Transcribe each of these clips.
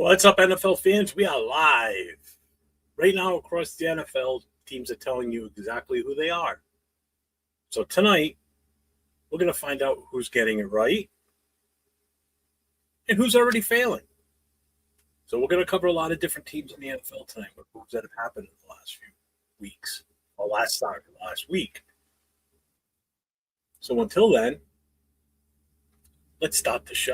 What's up, NFL fans? We are live. Right now, across the NFL, teams are telling you exactly who they are. So tonight, we're going to find out who's getting it right and who's already failing. So we're going to cover a lot of different teams in the NFL tonight, with moves that have happened in the last few weeks, or last week. So until then, let's start the show.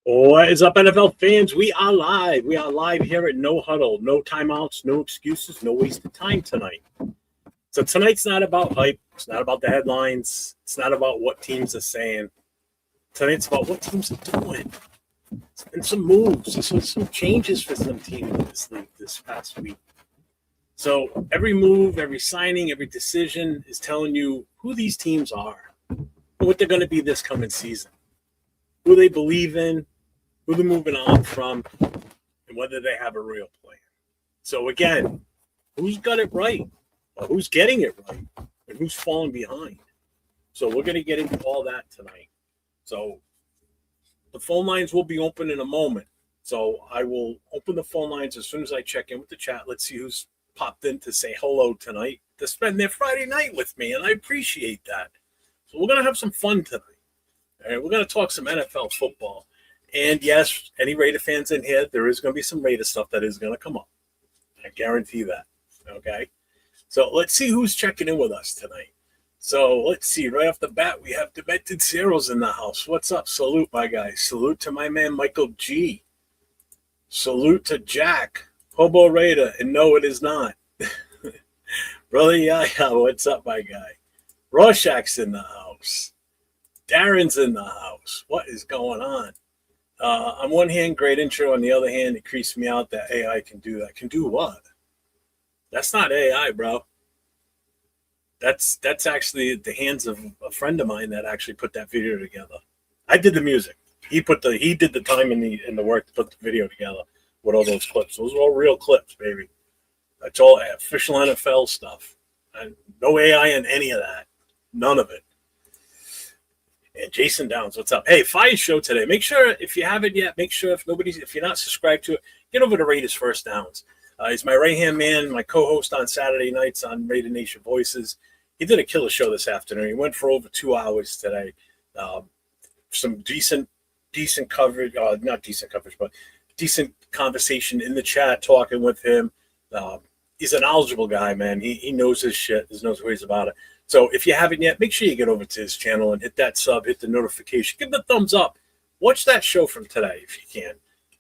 What is up, NFL fans? We are live. We are live here at No Huddle. No timeouts, no excuses, no wasted time tonight. So tonight's not about hype. It's not about the headlines. It's not about what teams are saying. Tonight's about what teams are doing. And some moves, some changes for some teams in this league this past week. So every move, every signing, every decision is telling you who these teams are and what they're going to be this coming season, who they believe in, who they're moving on from, and whether they have a real plan. So again, who's got it right? Or who's getting it right? And who's falling behind? So we're going to get into all that tonight. So the phone lines will be open in a moment. So I will open the phone lines as soon as I check in with the chat. Let's see who's popped in to say hello tonight, to spend their Friday night with me, and I appreciate that. So we're going to have some fun tonight. All right, we're going to talk some NFL football. And yes, any Raider fans in here, there is going to be some Raider stuff that is going to come up. I guarantee that. Okay? So let's see who's checking in with us tonight. So let's see. Right off the bat, we have Demented Zeros in the house. What's up? Salute, my guy. Salute to my man, Michael G. Salute to Jack, Hobo Raider. And no, it is not. Brother Yaya, what's up, my guy? Rorschach's in the house. Darren's in the house. What is going on? On one hand, great intro. On the other hand, it creeps me out that AI can do that. Can do what? That's not AI, bro. That's actually the hands of a friend of mine that actually put that video together. I did the music. He did the time and the work to put the video together with all those clips. Those are all real clips, baby. That's all official NFL stuff. And no AI in any of that. None of it. And Jason Downs, what's up? Hey, fire show today. Make sure, if you haven't yet, if you're not subscribed to it, get over to Raiders First Downs. He's my right-hand man, my co-host on Saturday nights on Raider Nation Voices. He did a killer show this afternoon. He went for over 2 hours today. Some decent coverage, not decent coverage, but decent conversation in the chat, talking with him. He's a knowledgeable guy, man. He knows his shit. There's no ways about it. So if you haven't yet, make sure you get over to his channel and hit that sub, hit the notification, give the thumbs up. watch that show from today if you can.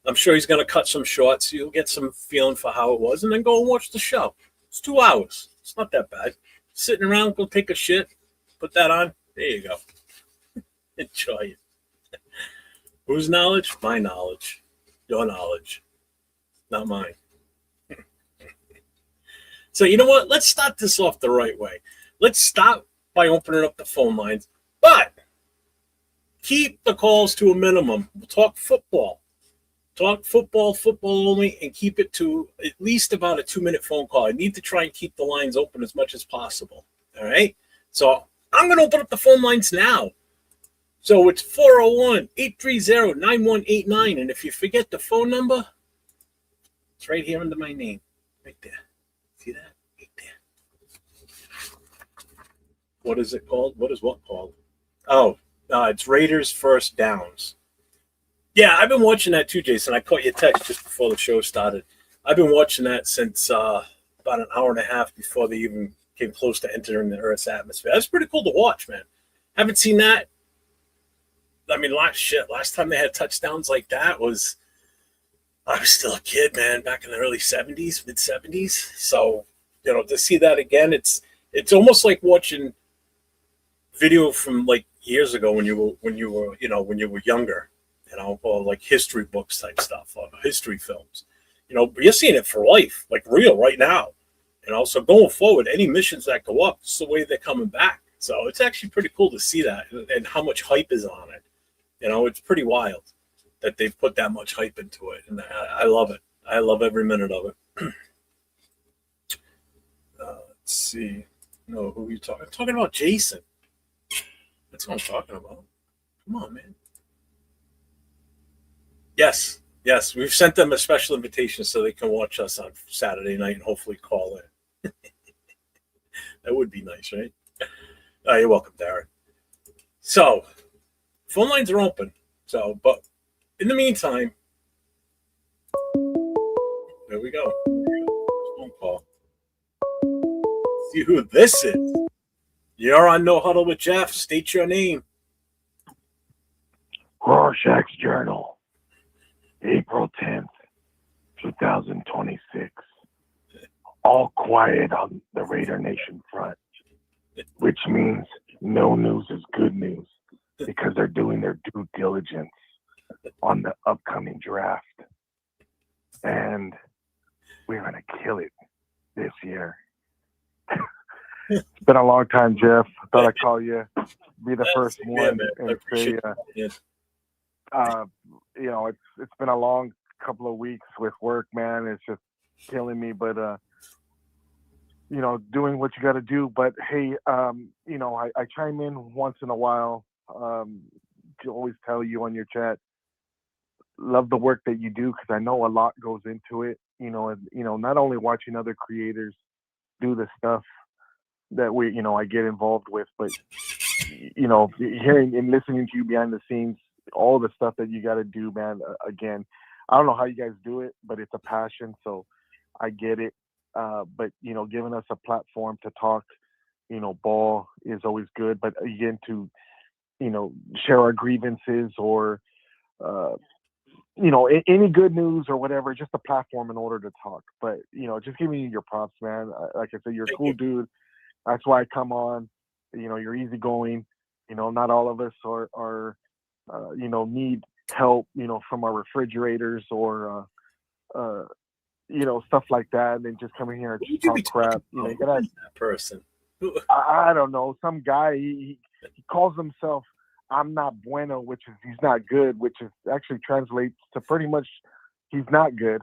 I'm sure he's going to cut some shorts. You'll get some feeling for how it was, and then go and watch the show. It's 2 hours. It's not that bad. Sitting around, go take a shit, put that on. There you go. Enjoy it. Whose knowledge? My knowledge. Your knowledge. Not mine. So you know what? Let's start this off the right way. Let's start by opening up the phone lines, but keep the calls to a minimum. We'll talk football. Talk football only, and keep it to at least about a 2-minute phone call. I need to try and keep the lines open as much as possible. All right? So I'm going to open up the phone lines now. So it's 401-830-9189. And if you forget the phone number, it's right here under my name. Right there. See that? Right there. What is it called? What is what called? Oh, it's Raiders First Downs. Yeah, I've been watching that too, Jason. I caught your text just before the show started. I've been watching that since about an hour and a half before they even came close to entering the Earth's atmosphere. That's pretty cool to watch, man. Haven't seen that. I mean, last time they had touchdowns like that was I was still a kid, man, back in the early 70s, mid 70s. So, you know, to see that again, it's almost like watching video from like years ago when you were younger. You know, or like history books type stuff, or history films. You know, but you're seeing it for life, like real right now. You know, so going forward, any missions that go up, it's the way they're coming back. So it's actually pretty cool to see that and how much hype is on it. You know, it's pretty wild that they've put that much hype into it, and I love it. I love every minute of it. Let's see. No, who are you talking? I'm talking about Jason. That's what I'm talking about. Come on, man. Yes, we've sent them a special invitation so they can watch us on Saturday night and hopefully call in. That would be nice, right? You're welcome, Darren. So, phone lines are open. So, but in the meantime, there we go. Phone call. See who this is. You're on No Huddle with Jeff. State your name. Rorschach's Journal. April 10th, 2026. All quiet on the Raider Nation front, which means no news is good news because they're doing their due diligence on the upcoming draft. And we're going to kill it this year. It's been a long time, Jeff. I thought I'd call you, be the first one, and say, you know, it's been a long couple of weeks with work, man. It's just killing me, but you know, doing what you got to do. But hey, you know, I chime in once in a while. To always tell you on your chat, love the work that you do because I know a lot goes into it. You know, and you know, not only watching other creators do the stuff that I get involved with, but you know, hearing and listening to you behind the scenes, all the stuff that you got to do, man. Again, I don't know how you guys do it, but it's a passion, so I get it. But you know, giving us a platform to talk, you know, ball is always good. But again, to you know, share our grievances or you know, any good news or whatever, just a platform in order to talk. But you know, just giving you your props, man. Like I said, you're a cool dude. That's why I come on. You know, you're easygoing. You know, not all of us are you know, need help, you know, from our refrigerators or, you know, stuff like that. And then just coming here and talk crap. You know, you gotta, that person. I don't know. Some guy, he calls himself, I'm not bueno, which is he's not good, which is actually translates to pretty much he's not good.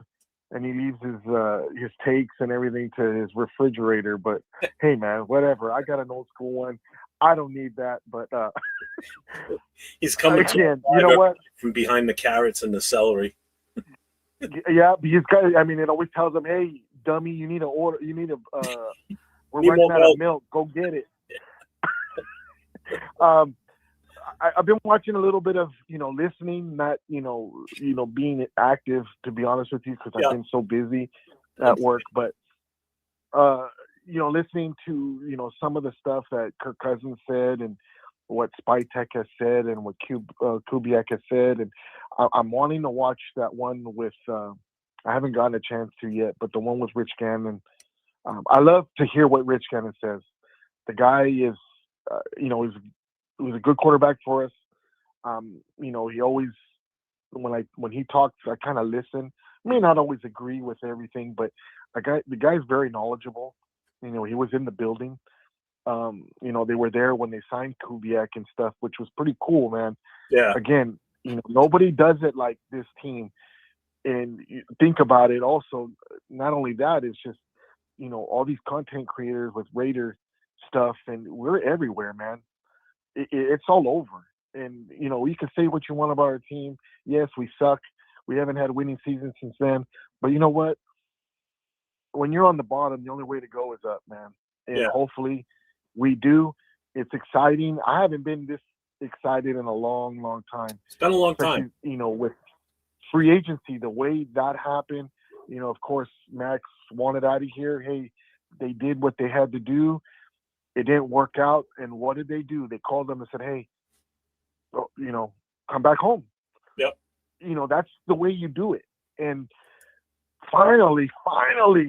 And he leaves his takes and everything to his refrigerator. But hey, man, whatever. I got an old school one. I don't need that, but he's coming again. You know what? From behind the carrots and the celery. Yeah, he's got. I mean, it always tells him, "Hey, dummy, you need to order. You need to. We're running out of milk. Go get it." I've been watching a little bit of, you know, listening, not, you know, being active, to be honest with you, because I've been so busy at work. But, you know, listening to, you know, some of the stuff that Kirk Cousins said and, what Spytek has said and what Kubiak has said, and I'm wanting to watch that one with. I haven't gotten a chance to yet, but the one with Rich Gannon. I love to hear what Rich Gannon says. The guy is, he was a good quarterback for us. He always, when he talks, I kind of listen. I may not always agree with everything, but the guy's very knowledgeable. He was in the building. They were there when they signed Kubiak and stuff, which was pretty cool, man. Yeah. Again, nobody does it like this team. And you think about it also, not only that, it's just, all these content creators with Raider stuff, and we're everywhere, man. It's all over. And, you can say what you want about our team. Yes, we suck. We haven't had a winning season since then. But you know what? When you're on the bottom, the only way to go is up, man. And hopefully we do. It's exciting. I haven't been this excited in a long, long time. It's been a long time. With free agency, the way that happened, of course, Max wanted out of here. Hey, they did what they had to do. It didn't work out. And what did they do? They called them and said, hey, come back home. Yep. That's the way you do it. And finally,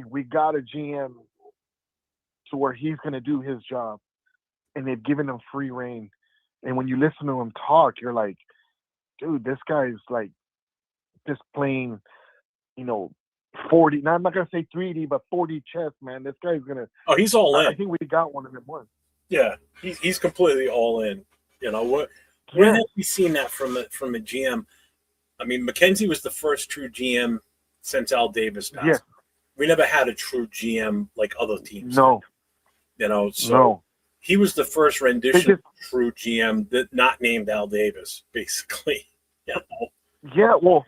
we got a GM to where he's going to do his job. And they've given him free reign. And when you listen to him talk, you're like, dude, this guy's like just playing, 40. Now, I'm not going to say 3D, but 4D chess, man. This guy's going to. Oh, he's all in. I think we got one of them once. Yeah, he's completely all in. When have we seen that from a GM? I mean, McKenzie was the first true GM since Al Davis passed. Yeah. We never had a true GM like other teams. No. So he was the first rendition of true GM that not named Al Davis, basically. Yeah, well,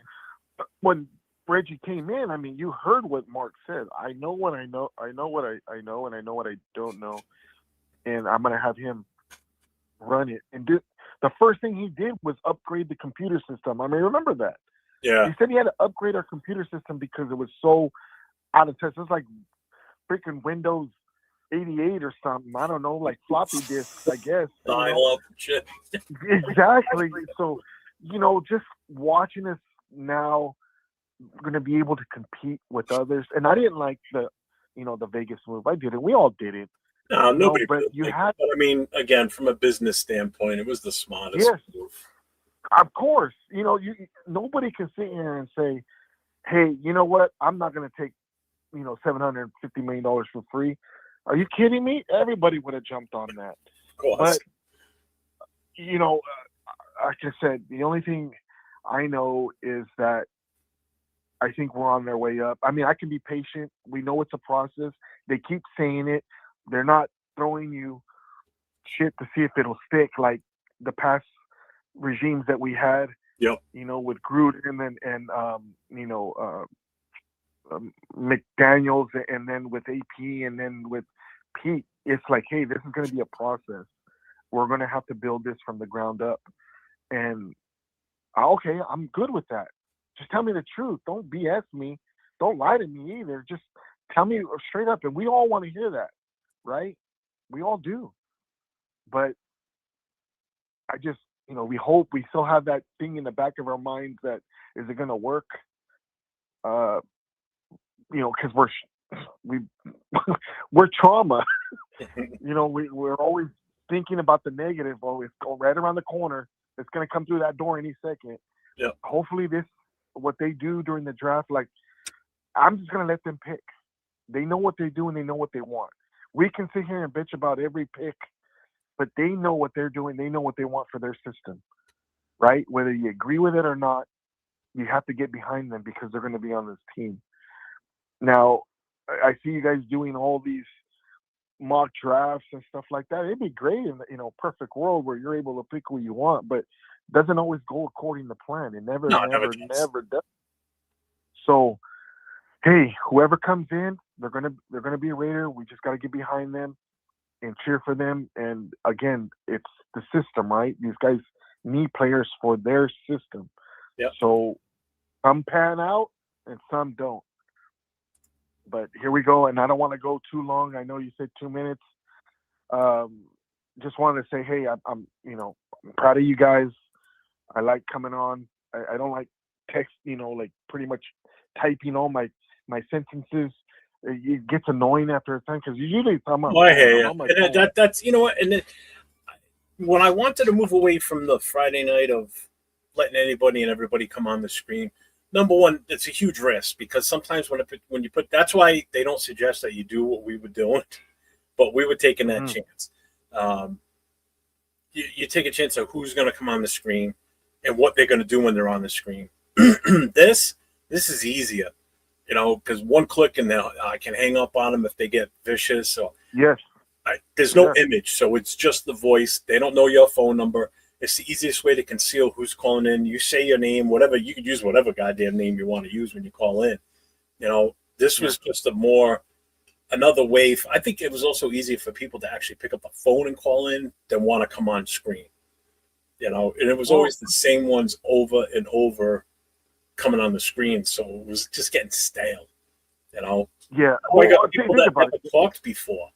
when Reggie came in, I mean, you heard what Mark said. I know what I know. I know what I know, and I know what I don't know. And I'm going to have him run it. And the first thing he did was upgrade the computer system. I mean, remember that. Yeah. He said he had to upgrade our computer system because it was so out of touch. It was like freaking Windows 88 or something. I don't know, like floppy disks, I guess. Dial up shit. Exactly. So, just watching us now, we're going to be able to compete with others. And I didn't like the Vegas move. I did it. We all did it. No, nobody. But but I mean, again, from a business standpoint, it was the smartest move. Of course. Nobody can sit here and say, hey, you know what? I'm not going to take, $750 million for free. Are you kidding me? Everybody would have jumped on that. Of course. But, like I said, the only thing I know is that I think we're on their way up. I mean, I can be patient. We know it's a process. They keep saying it. They're not throwing you shit to see if it'll stick like the past regimes that we had. Yep. With Gruden and McDaniels, and then with AP, and then with Pete. It's like, hey, this is going to be a process. We're going to have to build this from the ground up. And okay, I'm good with that. Just tell me the truth. Don't BS me. Don't lie to me either. Just tell me straight up. And we all want to hear that, right? We all do. But I just, we hope we still have that thing in the back of our minds that is it going to work? Because we're trauma. We're always thinking about the negative. Always go right around the corner. It's going to come through that door any second. Yeah. Hopefully what they do during the draft, like, I'm just going to let them pick. They know what they do and they know what they want. We can sit here and bitch about every pick, but they know what they're doing. They know what they want for their system, right? Whether you agree with it or not, you have to get behind them because they're going to be on this team. Now, I see you guys doing all these mock drafts and stuff like that. It'd be great in the perfect world where you're able to pick who you want, but it doesn't always go according to plan. It never does. So, hey, whoever comes in, they're gonna be a Raider. We just got to get behind them and cheer for them. And again, it's the system, right? These guys need players for their system. Yeah. So some pan out and some don't. But here we go, and I don't want to go too long. I know you said 2 minutes. just wanted to say, hey, I'm I'm proud of you guys. I like coming on. I don't like text, like pretty much typing all my sentences. It gets annoying after a time because usually it's on my phone. I hear you. I'm on my And phone. that's what. And then, when I wanted to move away from the Friday night of letting anybody and everybody come on the screen, number one, it's a huge risk because sometimes when you put, that's why they don't suggest that you do what we were doing, but we were taking that chance. You take a chance of who's going to come on the screen and what they're going to do when they're on the screen. This is easier, because one click and I can hang up on them if they get vicious. Or Yes. there's no image, so it's just the voice. They don't know your phone number. It's the easiest way to conceal who's calling in. You say your name, whatever. You could use whatever goddamn name you want to use when you call in. This was just another way. I think it was also easier for people to actually pick up the phone and call in than want to come on screen. And it was always the same ones over and over coming on the screen, so it was just getting stale. Yeah. We got people that never talked before.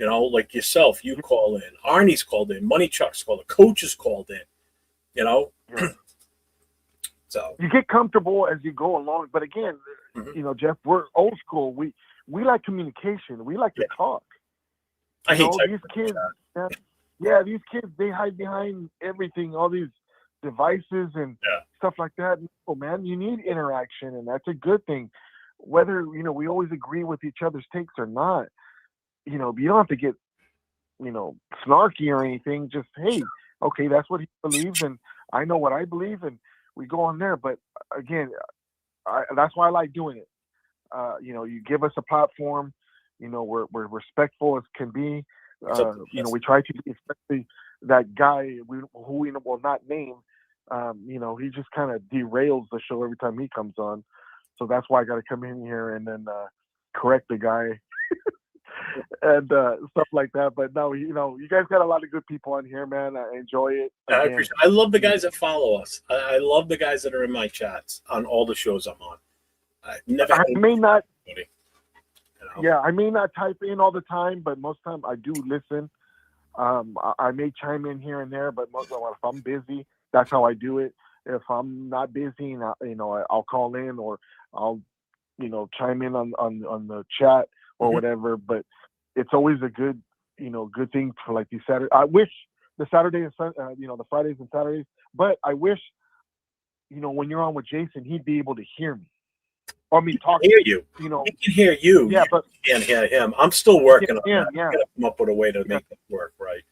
Like yourself, you call in. Arnie's called in. Money Chuck's called in. Coaches called in. Yeah. So you get comfortable as you go along. But again, Jeff, we're old school. We like communication. We like to talk. I hate these kids. These kids, they hide behind everything, all these devices and stuff like that. No, man, you need interaction, and that's a good thing. Whether we always agree with each other's takes or not. You don't have to get, snarky or anything. Just, hey, okay, that's what he believes, and I know what I believe, and we go on there. But again, that's why I like doing it. You give us a platform. We're respectful as can be. We try to, especially that guy who we will not name. He just kind of derails the show every time he comes on. So that's why I got to come in here and then correct the guy. And stuff like that. But no, you guys got a lot of good people on here, man. I enjoy it. I appreciate it. I love the guys that follow us. I love the guys that are in my chats on all the shows I'm on. I may not type in all the time, but most time I do listen. I may chime in here and there, but most of the time, if I'm busy, that's how I do it. If I'm not busy, I'll call in or I'll chime in on the chat or whatever. But it's always a good thing for like these Saturdays. I wish the Saturday and the Fridays and Saturdays, but I wish, when you're on with Jason, he'd be able to hear me. Or me talk. Hear you. He can hear you. Yeah, but you can't hear him. I'm still working on that. Yeah. I'm gonna come up with a way to make it work, right?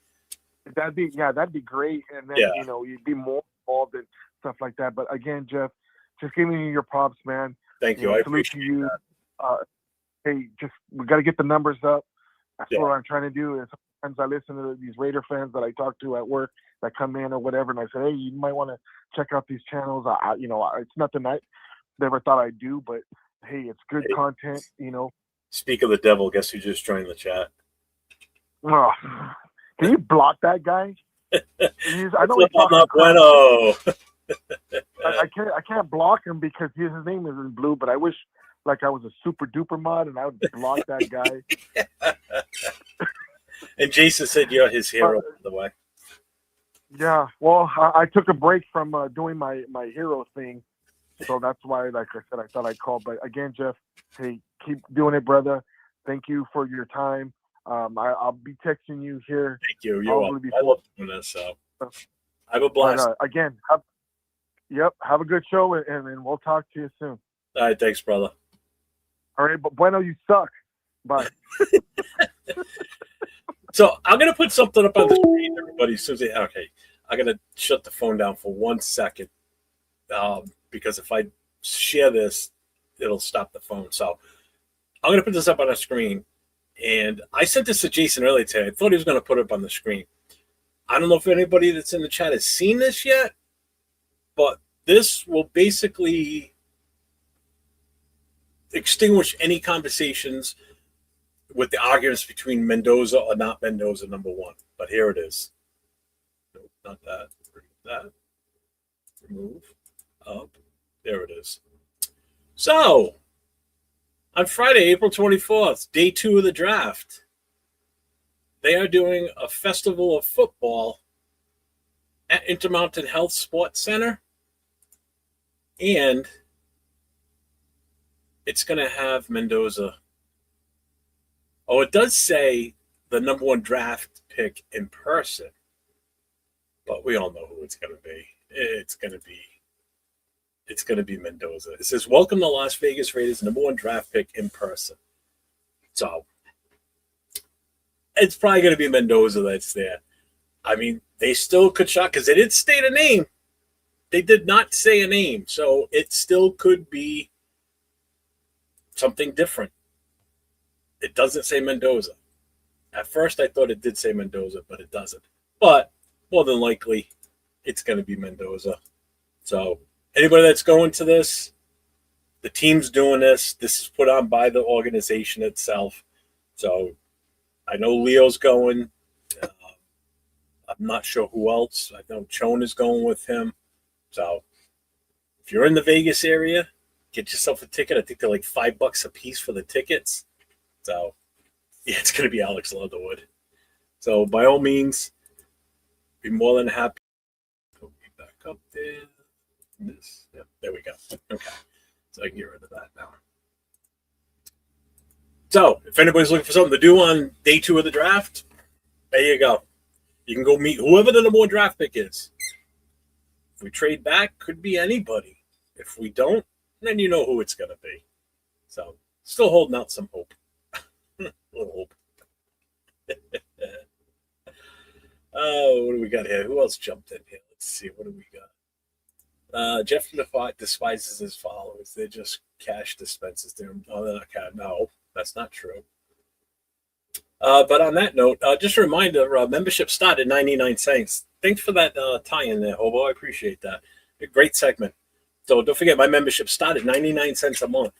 That'd be great. And then you'd be more involved and stuff like that. But again, Jeff, just giving you your props, man. Thank you. I appreciate you. Hey, we got to get the numbers up. That's what I'm trying to do. And sometimes I listen to these Raider fans that I talk to at work that come in or whatever, and I say, hey, you might want to check out these channels. It's nothing I never thought I'd do, but hey, it's good content. Speak of the devil. Guess who just joined the chat? Oh, can you block that guy? I know I'm not bueno. I can't block him because his name is in blue, but I wish like I was a super duper mod and I would block that guy. And Jason said you're his hero, by the way. Yeah, well, I took a break from doing my hero thing, so that's why, like I said, I thought I'd call. But again, Jeff, hey, keep doing it, brother. Thank you for your time. I'll be texting you here. Thank you. You're welcome. I love doing this, so have a blast. Again, have a good show, and we'll talk to you soon. All right, thanks, brother. All right, but bueno, you suck. Bye. So I'm gonna put something up on the screen, everybody. Okay, I'm gonna shut the phone down for 1 second, because if I share this, it'll stop the phone. So I'm gonna put this up on the screen, and I sent this to Jason earlier today. I thought he was gonna put it up on the screen. I don't know if anybody that's in the chat has seen this yet, but this will basically extinguish any conversations with the arguments between Mendoza or not Mendoza, number one. But here it is. Nope, not that. Remove that. Remove. Up. There it is. So, on Friday, April 24th, day 2 of the draft, they are doing a festival of football at Intermountain Health Sports Center, and it's going to have Mendoza. Oh, it does say the number 1 draft pick in person, but we all know who it's going to be. It's going to be Mendoza. It says, "Welcome to Las Vegas Raiders, number 1 draft pick in person." So it's probably going to be Mendoza that's there. I mean, they still could shot because they didn't state a name. They did not say a name, so it still could be something different. It doesn't say Mendoza. At first, I thought it did say Mendoza, but it doesn't. But more than likely, it's going to be Mendoza. So anybody that's going to this, the team's doing this. This is put on by the organization itself. So I know Leo's going. I'm not sure who else. I know Chone is going with him. So if you're in the Vegas area, get yourself a ticket. I think they're like $5 a piece for the tickets. So yeah, it's going to be Alex Leatherwood. So by all means, be more than happy. Put me back up there. This, yep, there we go. Okay, so I can get rid of that now. So if anybody's looking for something to do on day 2 of the draft, there you go. You can go meet whoever the number 1 draft pick is. If we trade back, could be anybody. If we don't, then you know who it's going to be. So still holding out some hope. A little hope. Oh, what do we got here? Who else jumped in here? Let's see. What do we got? Jeff despises his followers. They're just cash dispensers. They're not cash. No, that's not true. But on that note, just a reminder, membership started 99 cents. Thanks for that tie-in there, Hobo. I appreciate that. A great segment. So don't forget, my membership started 99 cents a month.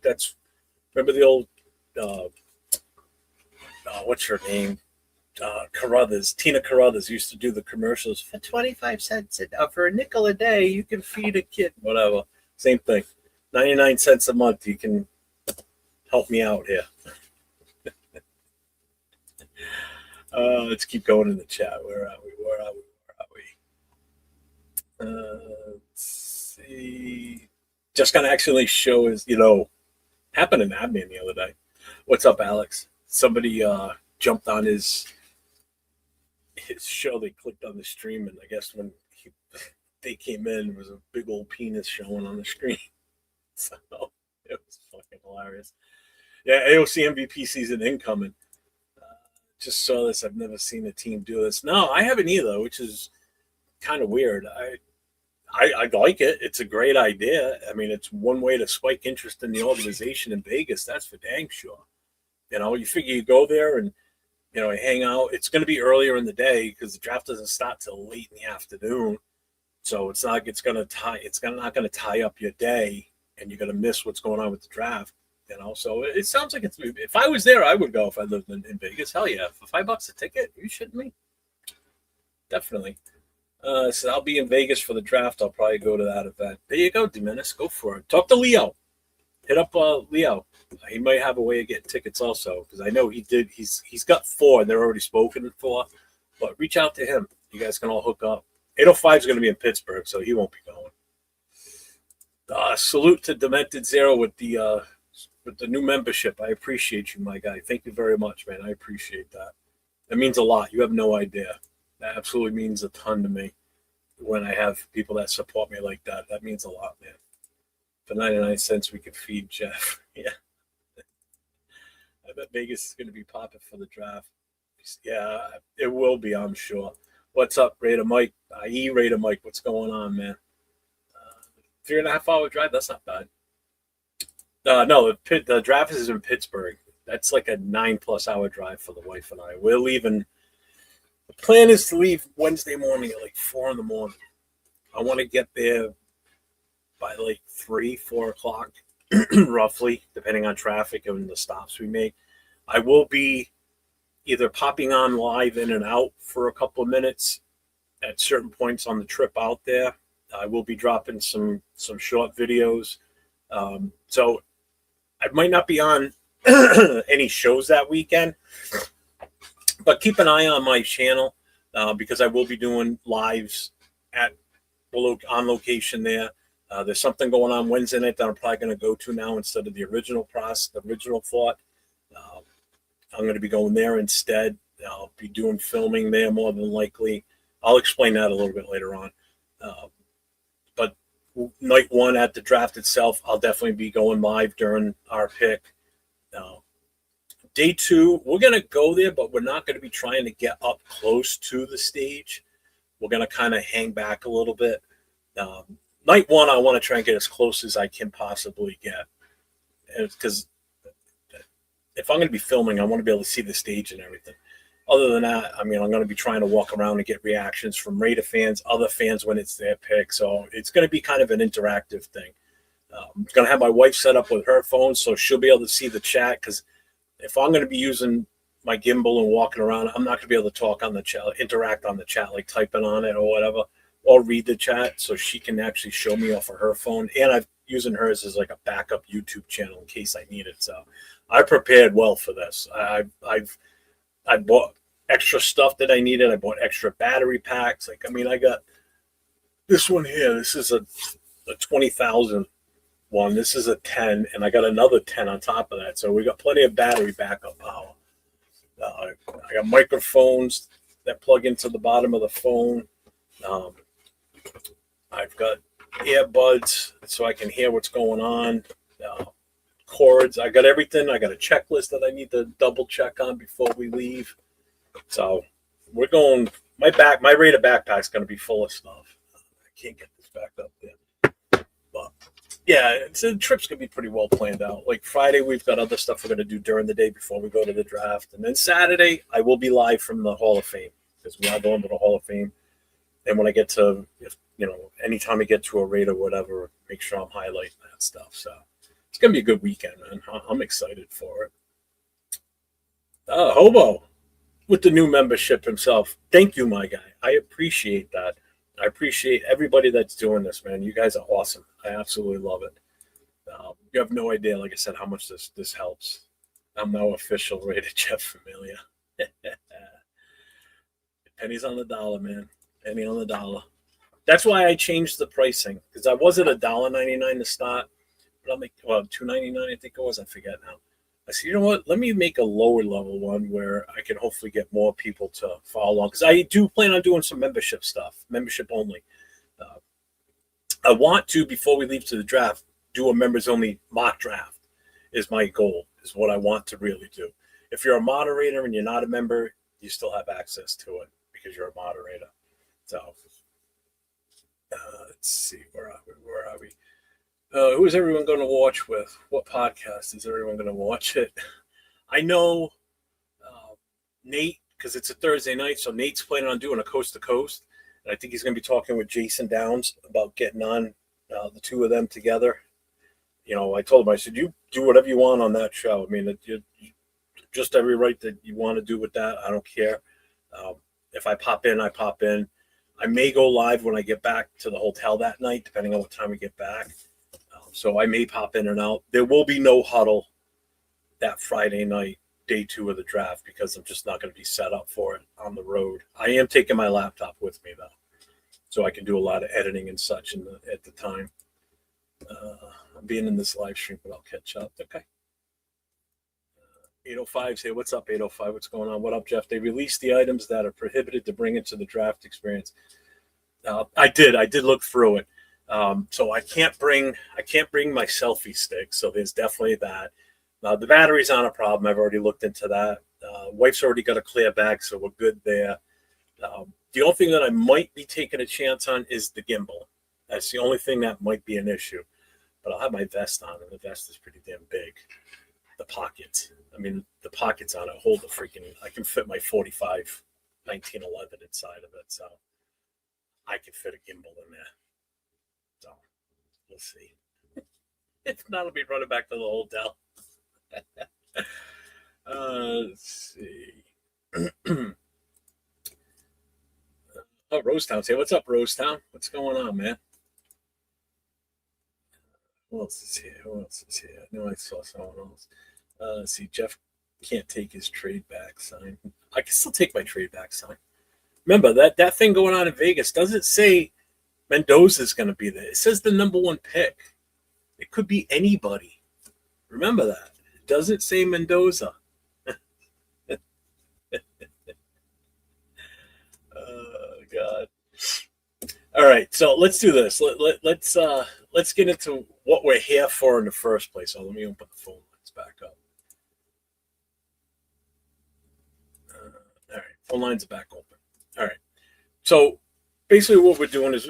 That's, remember the old, what's her name? Carruthers. Tina Carruthers used to do the commercials. For 25 cents, for a nickel a day, you can feed a kid. Whatever. Same thing. 99 cents a month. You can help me out here. Let's keep going in the chat. Where are we? Let's see. Just gonna accidentally show his, happened in admin the other day. What's up, Alex? Somebody jumped on his show. They clicked on the stream, and I guess when they came in, there was a big old penis showing on the screen. So it was fucking hilarious. Yeah, AOC MVP season incoming. Just saw this. I've never seen a team do this. No, I haven't either, which is kind of weird. I like it. It's a great idea. I mean, it's one way to spike interest in the organization in Vegas. That's for dang sure. You figure you go there and, you hang out. It's going to be earlier in the day because the draft doesn't start till late in the afternoon. So it's not like it's not going to tie up your day and you're going to miss what's going on with the draft. So it sounds like if I was there, I would go if I lived in Vegas. Hell yeah. For $5 a ticket, you shouldn't me? Definitely. So I'll be in Vegas for the draft. I'll probably go to that event. There you go, Demenis. Go for it. Talk to Leo. Hit up Leo. He might have a way of getting tickets also because I know he did. He's got 4 and they're already spoken for. But reach out to him. You guys can all hook up. 805 is going to be in Pittsburgh, so he won't be going. Salute to Demented Zero with the new membership. I appreciate you, my guy. Thank you very much, man. I appreciate that. That means a lot. You have no idea. That absolutely means a ton to me when I have people that support me like that. That means a lot, man. For 99 cents, we could feed Jeff. Yeah. I bet Vegas is going to be popping for the draft. Yeah, it will be, I'm sure. What's up, Raider Mike? Raider Mike, what's going on, man? 3.5 hour drive, that's not bad. No, the draft is in Pittsburgh. That's like a 9+ hour drive for the wife and I. We're leaving. The plan is to leave Wednesday morning at like 4 a.m. I want to get there by like 4 o'clock, roughly, depending on traffic and the stops we make. I will be either popping on live in and out for a couple of minutes at certain points on the trip out there. I will be dropping some short videos. So I might not be on any shows that weekend, But keep an eye on my channel because I will be doing lives at on location there. There's something going on Wednesday night that I'm probably going to go to now instead of the original thought. I'm going to be going there instead. I'll be doing filming there more than likely. I'll explain that a little bit later on. But night one at the draft itself, I'll definitely be going live during our pick. Day two, we're going to go there, but we're not going to be trying to get up close to the stage. We're going to kind of hang back a little bit. Night one, I want to try and get as close as I can possibly get. Because if I'm going to be filming, I want to be able to see the stage and everything. Other than that, I mean, I'm going to be trying to walk around and get reactions from Raider fans, other fans when it's their pick. So it's going to be kind of an interactive thing. I'm going to have my wife set up with her phone so she'll be able to see the chat, because if I'm going to be using my gimbal and walking around, I'm not going to be able to talk on the chat, interact on the chat, like typing on it or whatever, or read the chat, so she can actually show me off of her phone. And I'm using hers as like a backup YouTube channel in case I need it. So I prepared well for this. I bought extra stuff that I needed. I bought extra battery packs. Like, I mean, I got this one here. This is a 20,000 one. This is a 10, and I got another 10 on top of that. So we got plenty of battery backup power. I got microphones that plug into the bottom of the phone. I've got earbuds so I can hear what's going on. Cords. I got everything. I got a checklist that I need to double check on before we leave. So we're going. My Raider backpack's going to be full of stuff. I can't get this back up there, but yeah, the trip's going to be pretty well planned out. Like Friday, we've got other stuff we're going to do during the day before we go to the draft. And then Saturday, I will be live from the Hall of Fame, because we are going to the Hall of Fame. And when I get to, anytime I get to a raid or whatever, make sure I'm highlighting that stuff. So it's going to be a good weekend, man. I'm excited for it. Hobo with the new membership himself. Thank you, my guy. I appreciate that. I appreciate everybody that's doing this, man. You guys are awesome. I absolutely love it. You have no idea, like I said, how much this helps. I'm now official rated Jeff Familia. Pennies on the dollar, man. Penny on the dollar. That's why I changed the pricing, because I was at $1.99 to start, but I'm like, well, $2.99 I think it was. I forget now. I said, you know what? Let me make a lower level one where I can hopefully get more people to follow along, because I do plan on doing some membership stuff, membership only. I want to, before we leave to the draft, do a members only mock draft. Is my goal, is what I want to really do. If you're a moderator and you're not a member, you still have access to it because you're a moderator. So let's see, where are we? Who is everyone going to watch with? What podcast is everyone going to watch it? I know Nate, because it's a Thursday night, so Nate's planning on doing a coast to coast, and I think he's going to be talking with Jason Downs about getting on the two of them together. I told him, I said, you do whatever you want on that show. I mean, you just every right that you want to do with that. I don't care. If I pop in, I pop in. I may go live when I get back to the hotel that night, depending on what time we get back. So I may pop in and out. There will be no huddle that Friday night, day 2 of the draft, because I'm just not going to be set up for it on the road. I am taking my laptop with me, though, so I can do a lot of editing and such at the time. I'm being in this live stream, but I'll catch up. Okay. 805 say, what's up, 805? What's going on? What up, Jeff? They released the items that are prohibited to bring into the draft experience. I did look through it. So I can't bring my selfie stick. So there's definitely that. The batteries aren't a problem. I've already looked into that. Wife's already got a clear bag, so we're good there. The only thing that I might be taking a chance on is the gimbal. That's the only thing that might be an issue. But I'll have my vest on, and the vest is pretty damn big. The pockets. I mean, the pockets on it hold the freaking. I can fit my 45 1911 inside of it, so I can fit a gimbal in there. So we'll see. If not, I'll be running back to the hotel. Let's see. Oh, Rosetown's here. What's up, Rosetown? What's going on, man? Who else is here? I know I saw someone else. Let's see, Jeff Can't take his trade back sign. I can still take my trade back sign. Remember that thing going on in Vegas doesn't say Mendoza is going to be there. It says the number one pick. It could be anybody. Remember that. It doesn't say Mendoza. Oh God. All right, so let's do this. Let's get into what we're here for in the first place. So let me open the phone lines back up. All right, phone lines are back open. All right. So basically what we're doing is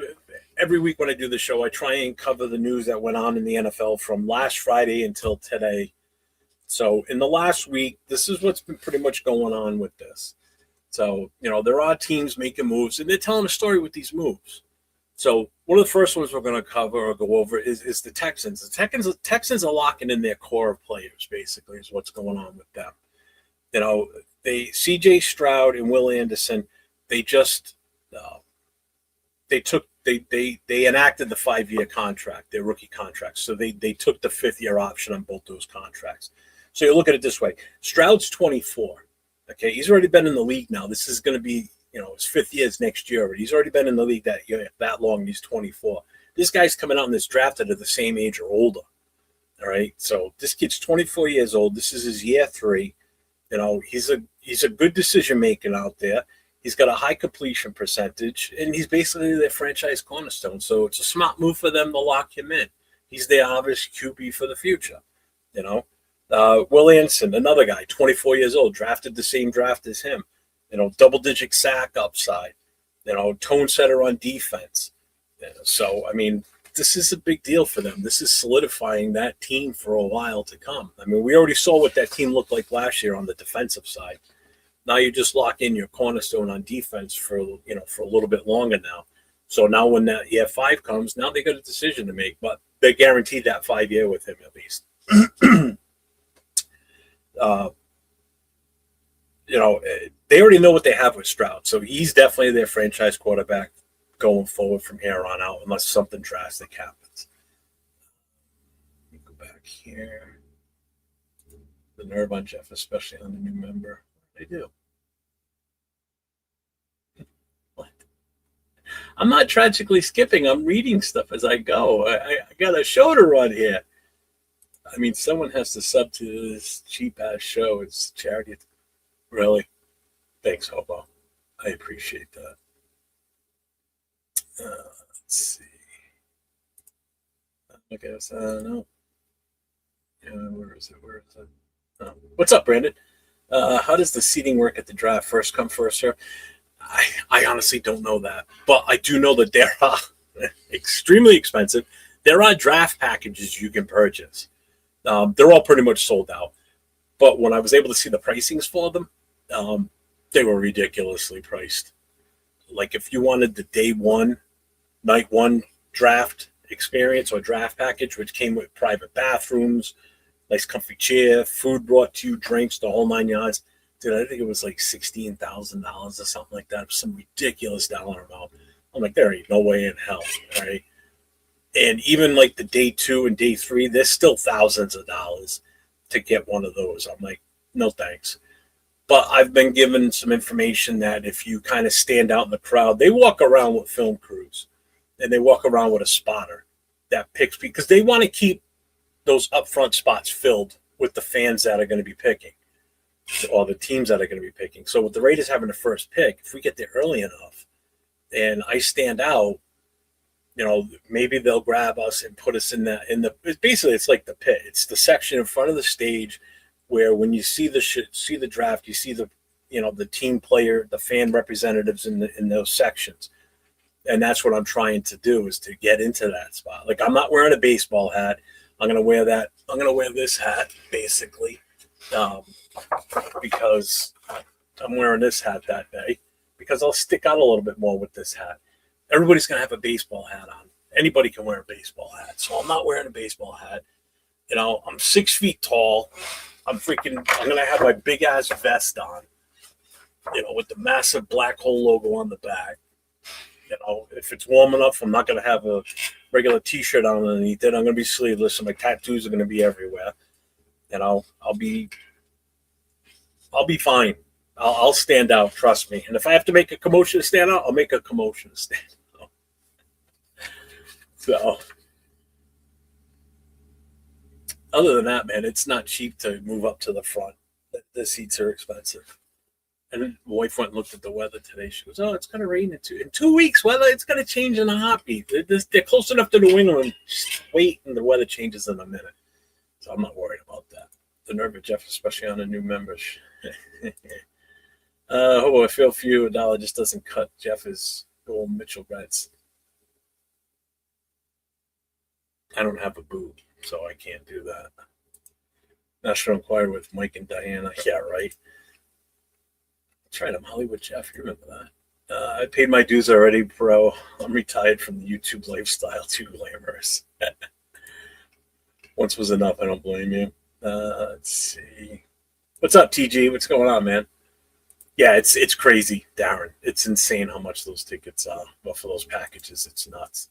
every week when I do the show, I try and cover the news that went on in the NFL from last Friday until today. So in the last week, this is what's been pretty much going on with this. So, there are teams making moves, and they're telling a story with these moves. So one of the first ones we're going to cover or go over is the Texans. The Texans are locking in their core of players, basically, is what's going on with them. C.J. Stroud and Will Anderson, they just they enacted the 5-year contract, their rookie contracts. So they took the 5th-year option on both those contracts. So you look at it this way: Stroud's 24. Okay, he's already been in the league now. This is going to be his 5th year next year, but he's already been in the league that long. He's 24. This guy's coming out in this draft at the same age or older. All right, so this kid's 24 years old. This is his year 3. He's a good decision maker out there. He's got a high completion percentage, and he's basically their franchise cornerstone. So it's a smart move for them to lock him in. He's their obvious QB for the future. Will Anderson, another guy, 24 years old, drafted the same draft as him. Double-digit sack upside. Tone setter on defense. So, this is a big deal for them. This is solidifying that team for a while to come. We already saw what that team looked like last year on the defensive side. Now you just lock in your cornerstone on defense for a little bit longer now. So now when that year 5 comes, now they got a decision to make, but they're guaranteed that 5-year with him at least. They already know what they have with Stroud, so he's definitely their franchise quarterback going forward from here on out, unless something drastic happens. Let me go back here. The nerve on Jeff, especially on the new member. They do. What? I'm not tragically skipping. I'm reading stuff as I go. I got a show to run here. Someone has to sub to this cheap-ass show. It's charity. Really? Thanks, Hobo. I appreciate that. Let's see. I guess, no. Yeah, where is it? Oh. What's up, Brandon? How does the seating work at the draft? First come, first serve? I honestly don't know that. But I do know that they're extremely expensive. There are draft packages you can purchase. They're all pretty much sold out. But when I was able to see the pricings for them, they were ridiculously priced. Like if you wanted the day 1, night 1 draft experience or draft package, which came with private bathrooms, nice comfy chair, food brought to you, drinks, the whole 9 yards. Dude, I think it was like $16,000 or something like that. Some ridiculous dollar amount. I'm like, there ain't no way in hell, right? And even like the day 2 and day 3, there's still thousands of dollars to get one of those. I'm like, no thanks. But I've been given some information that if you kind of stand out in the crowd, they walk around with film crews and they walk around with a spotter that picks, because they want to keep those upfront spots filled with the fans that are going to be picking or the teams that are going to be picking. So with the Raiders having the first pick, if we get there early enough and I stand out, maybe they'll grab us and put us in the basically it's like the pit. It's the section in front of the stage where when you see the draft, you see the team player, the fan representatives in those sections. And that's what I'm trying to do, is to get into that spot. Like, I'm not wearing a baseball hat. I'm going to wear that. I'm going to wear this hat basically, because I'm wearing this hat that day, because I'll stick out a little bit more with this hat. Everybody's going to have a baseball hat on. Anybody can wear a baseball hat. So I'm not wearing a baseball hat. I'm 6 feet tall. I'm going to have my big ass vest on, with the massive black hole logo on the back. If it's warm enough, I'm not going to have a regular t-shirt on underneath it. I'm going to be sleeveless, and my tattoos are going to be everywhere. I'll be I'll be fine. I'll stand out. Trust me. And if I have to make a commotion to stand out, I'll make a commotion to stand out. So, other than that, man, it's not cheap to move up to the front. The seats are expensive. And then my wife went and looked at the weather today. She goes, "Oh, it's going to rain in 2 weeks. Weather, it's going to change in a heartbeat. They're close enough to New England. Just wait, and the weather changes in a minute." So I'm not worried about that. The nerve of Jeff, especially on the new members. I feel for you. $1 just doesn't cut. Jeff is old Mitchell Reds. I don't have a boob, so I can't do that. National Enquirer with Mike and Diana. Yeah, right. That's right. I'm Hollywood Jeff. You remember that? I paid my dues already, bro. I'm retired from the YouTube lifestyle. Too glamorous. Once was enough. I don't blame you. Let's see. What's up, TG? What's going on, man? Yeah, it's crazy, Darren. It's insane how much those tickets are. Well, for those packages, it's nuts.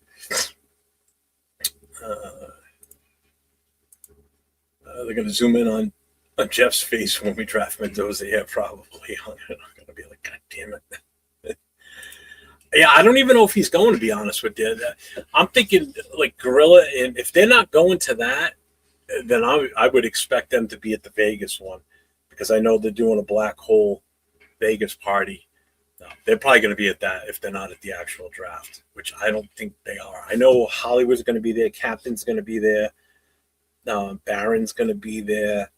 They're going to zoom in on Jeff's face when we draft Mendoza. Yeah, probably. I'm going to be like, God damn it. Yeah, I don't even know if he's going, to be honest with you. I'm thinking like Gorilla, and if they're not going to that, then I would expect them to be at the Vegas one, because I know they're doing a black hole Vegas party. They're probably going to be at that if they're not at the actual draft, which I don't think they are. I know Hollywood's going to be there. Captain's going to be there. Barron's going to be there.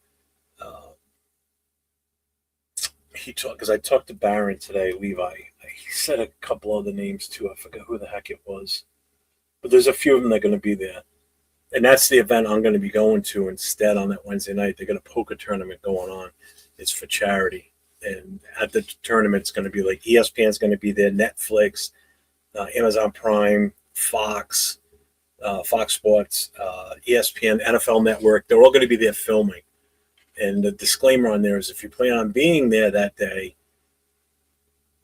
Because I talked to Barron today, Levi. He said a couple other names too. I forgot who the heck it was. But there's a few of them that are going to be there. And that's the event I'm going to be going to instead on that Wednesday night. They got a poker tournament going on. It's for charity. And at the tournament, it's going to be like ESPN's going to be there, Netflix, Amazon Prime, Fox, Fox Sports, ESPN, NFL Network. They're all going to be there filming. And the disclaimer on there is if you plan on being there that day,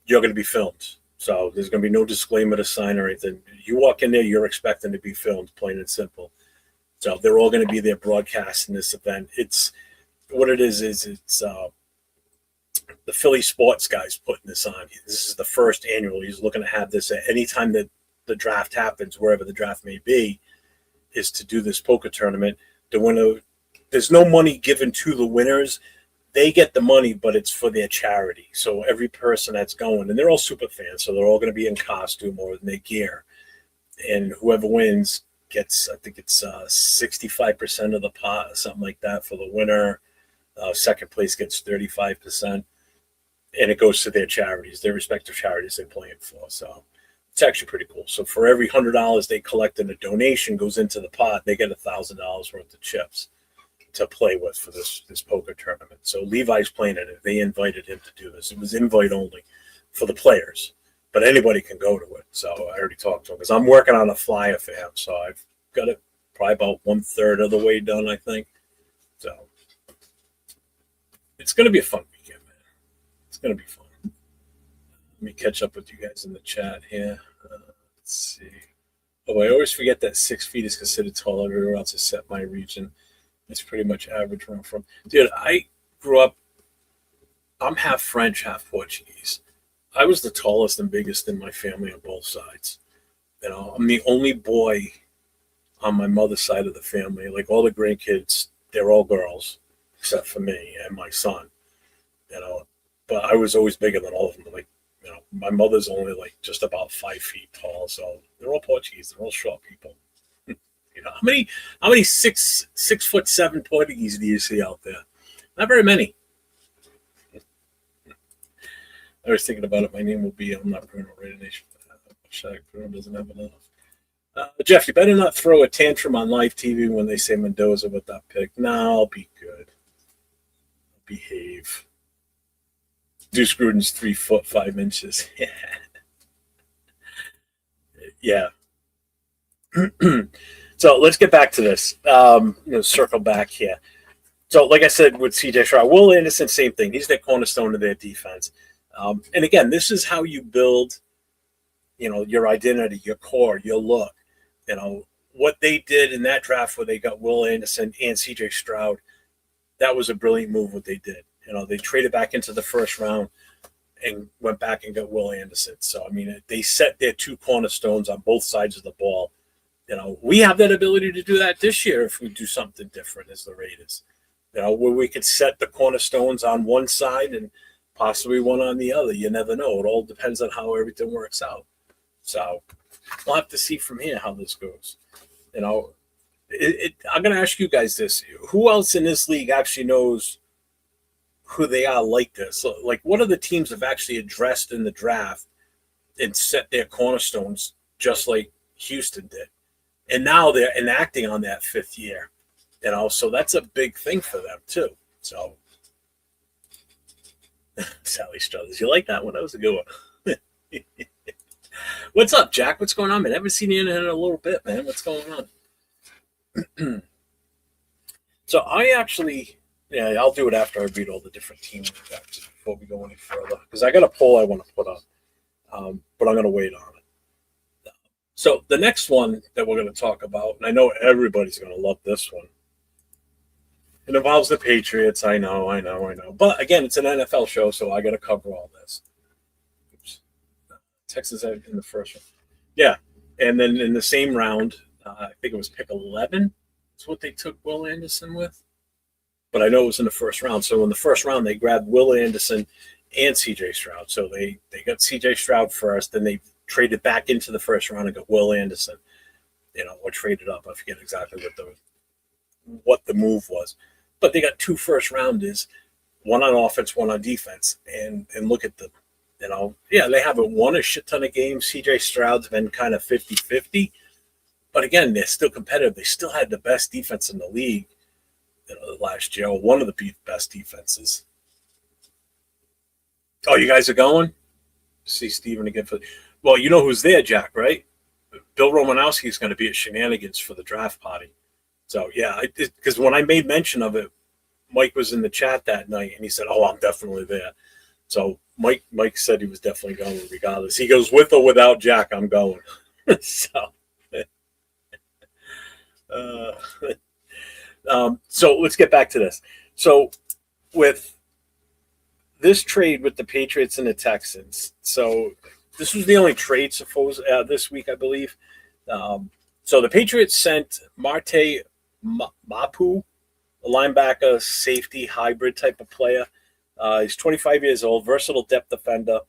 you're going to be filmed. So there's going to be no disclaimer to sign or anything. You walk in there, you're expecting to be filmed, plain and simple. So they're all going to be there broadcasting this event. It's what it is it's the Philly sports guys putting this on. This is the first annual. He's looking to have this at any time that the draft happens, wherever the draft may be, is to do this poker tournament. The winner, there's no money given to the winners. They get the money, but it's for their charity. So every person that's going, and they're all super fans, so they're all going to be in costume or in their gear. And whoever wins gets, I think it's 65% of the pot, something like that for the winner. Second place gets 35%. And it goes to their charities, their respective charities they play it for. So it's actually pretty cool. So for every $100 they collect in a donation goes into the pot, they get $1,000 worth of chips to play with for this poker tournament. So Levi's playing in it. They invited him to do this. It was invite only for the players, but anybody can go to it. So I already talked to him because I'm working on a flyer for him. So I've got it probably about 1/3 of the way done, I think. So it's going to be a fun weekend, man. It's going to be fun. Let me catch up with you guys in the chat here. Let's see. Oh, I always forget that 6 feet is considered tall everywhere else except my region. It's pretty much average where I'm from. Dude, I grew up, I'm half French, half Portuguese. I was the tallest and biggest in my family on both sides. You know, I'm the only boy on my mother's side of the family. Like all the grandkids, they're all girls, except for me and my son. You know, but I was always bigger than all of them. Like, you know, my mother's only like just about 5 feet tall. So they're all Portuguese. They're all short people. You know, how many 6'7" Portuguese do you see out there? Not very many. I was thinking about it. My name will be, I'm not Bruno, right? Nation. Bruno doesn't have enough. Jeff, you better not throw a tantrum on live TV when they say Mendoza with that pick. No, I'll be good. I'll behave. Deuce Gruden's 3 foot 5 inches. Yeah. So let's get back to this. Circle back here. So, like I said with C.J. Stroud, Will Anderson, same thing. He's the cornerstone of their defense. And again, this is how you build, your identity, your core, your look. What they did in that draft where they got Will Anderson and C.J. Stroud, that was a brilliant move what they did. They traded back into the first round and went back and got Will Anderson. So, I mean, they set their two cornerstones on both sides of the ball. We have that ability to do that this year if we do something different as the Raiders. Where we could set the cornerstones on one side and possibly one on the other. You never know. It all depends on how everything works out. So we'll have to see from here how this goes. I'm going to ask you guys this. Who else in this league actually knows who they are like this? So, like, what are the teams have actually addressed in the draft and set their cornerstones just like Houston did? And now they're enacting on that fifth year. So that's a big thing for them too. So Sally Struthers, you like that one? That was a good one. What's up, Jack? What's going on, man? I haven't seen you in a little bit, man. What's going on? So I actually, I'll do it after I read all the different team effects before we go any further, because I got a poll I want to put up, but I'm going to wait on it. So the next one that we're going to talk about, and I know everybody's going to love this one. It involves the Patriots. I know. But again, it's an NFL show, so I got to cover all this. Oops. Texas in the first round. Yeah. And then in the same round, I think it was pick 11. That's what they took Will Anderson with. But I know it was in the first round. So in the first round, they grabbed Will Anderson and C.J. Stroud. So they got C.J. Stroud first, then they traded back into the first round and got Will Anderson. Or traded up. I forget exactly what the move was. But they got two first rounders, one on offense, one on defense. And look at them. They haven't won a shit ton of games. C.J. Stroud's been kind of 50-50. But again, they're still competitive. They still had the best defense in the league last year, or one of the best defenses. Oh, you guys are going? See Steven again. Well, you know who's there, Jack, right? Bill Romanowski is going to be at Shenanigans for the draft party. So, yeah, because when I made mention of it, Mike was in the chat that night, and he said, I'm definitely there. So Mike said he was definitely going regardless. He goes, with or without Jack, I'm going. So let's get back to this. So with this trade with the Patriots and the Texans, so this was the only trade this week, I believe. So the Patriots sent Marte Mapu, a linebacker, safety, hybrid type of player. He's 25 years old, versatile depth defender.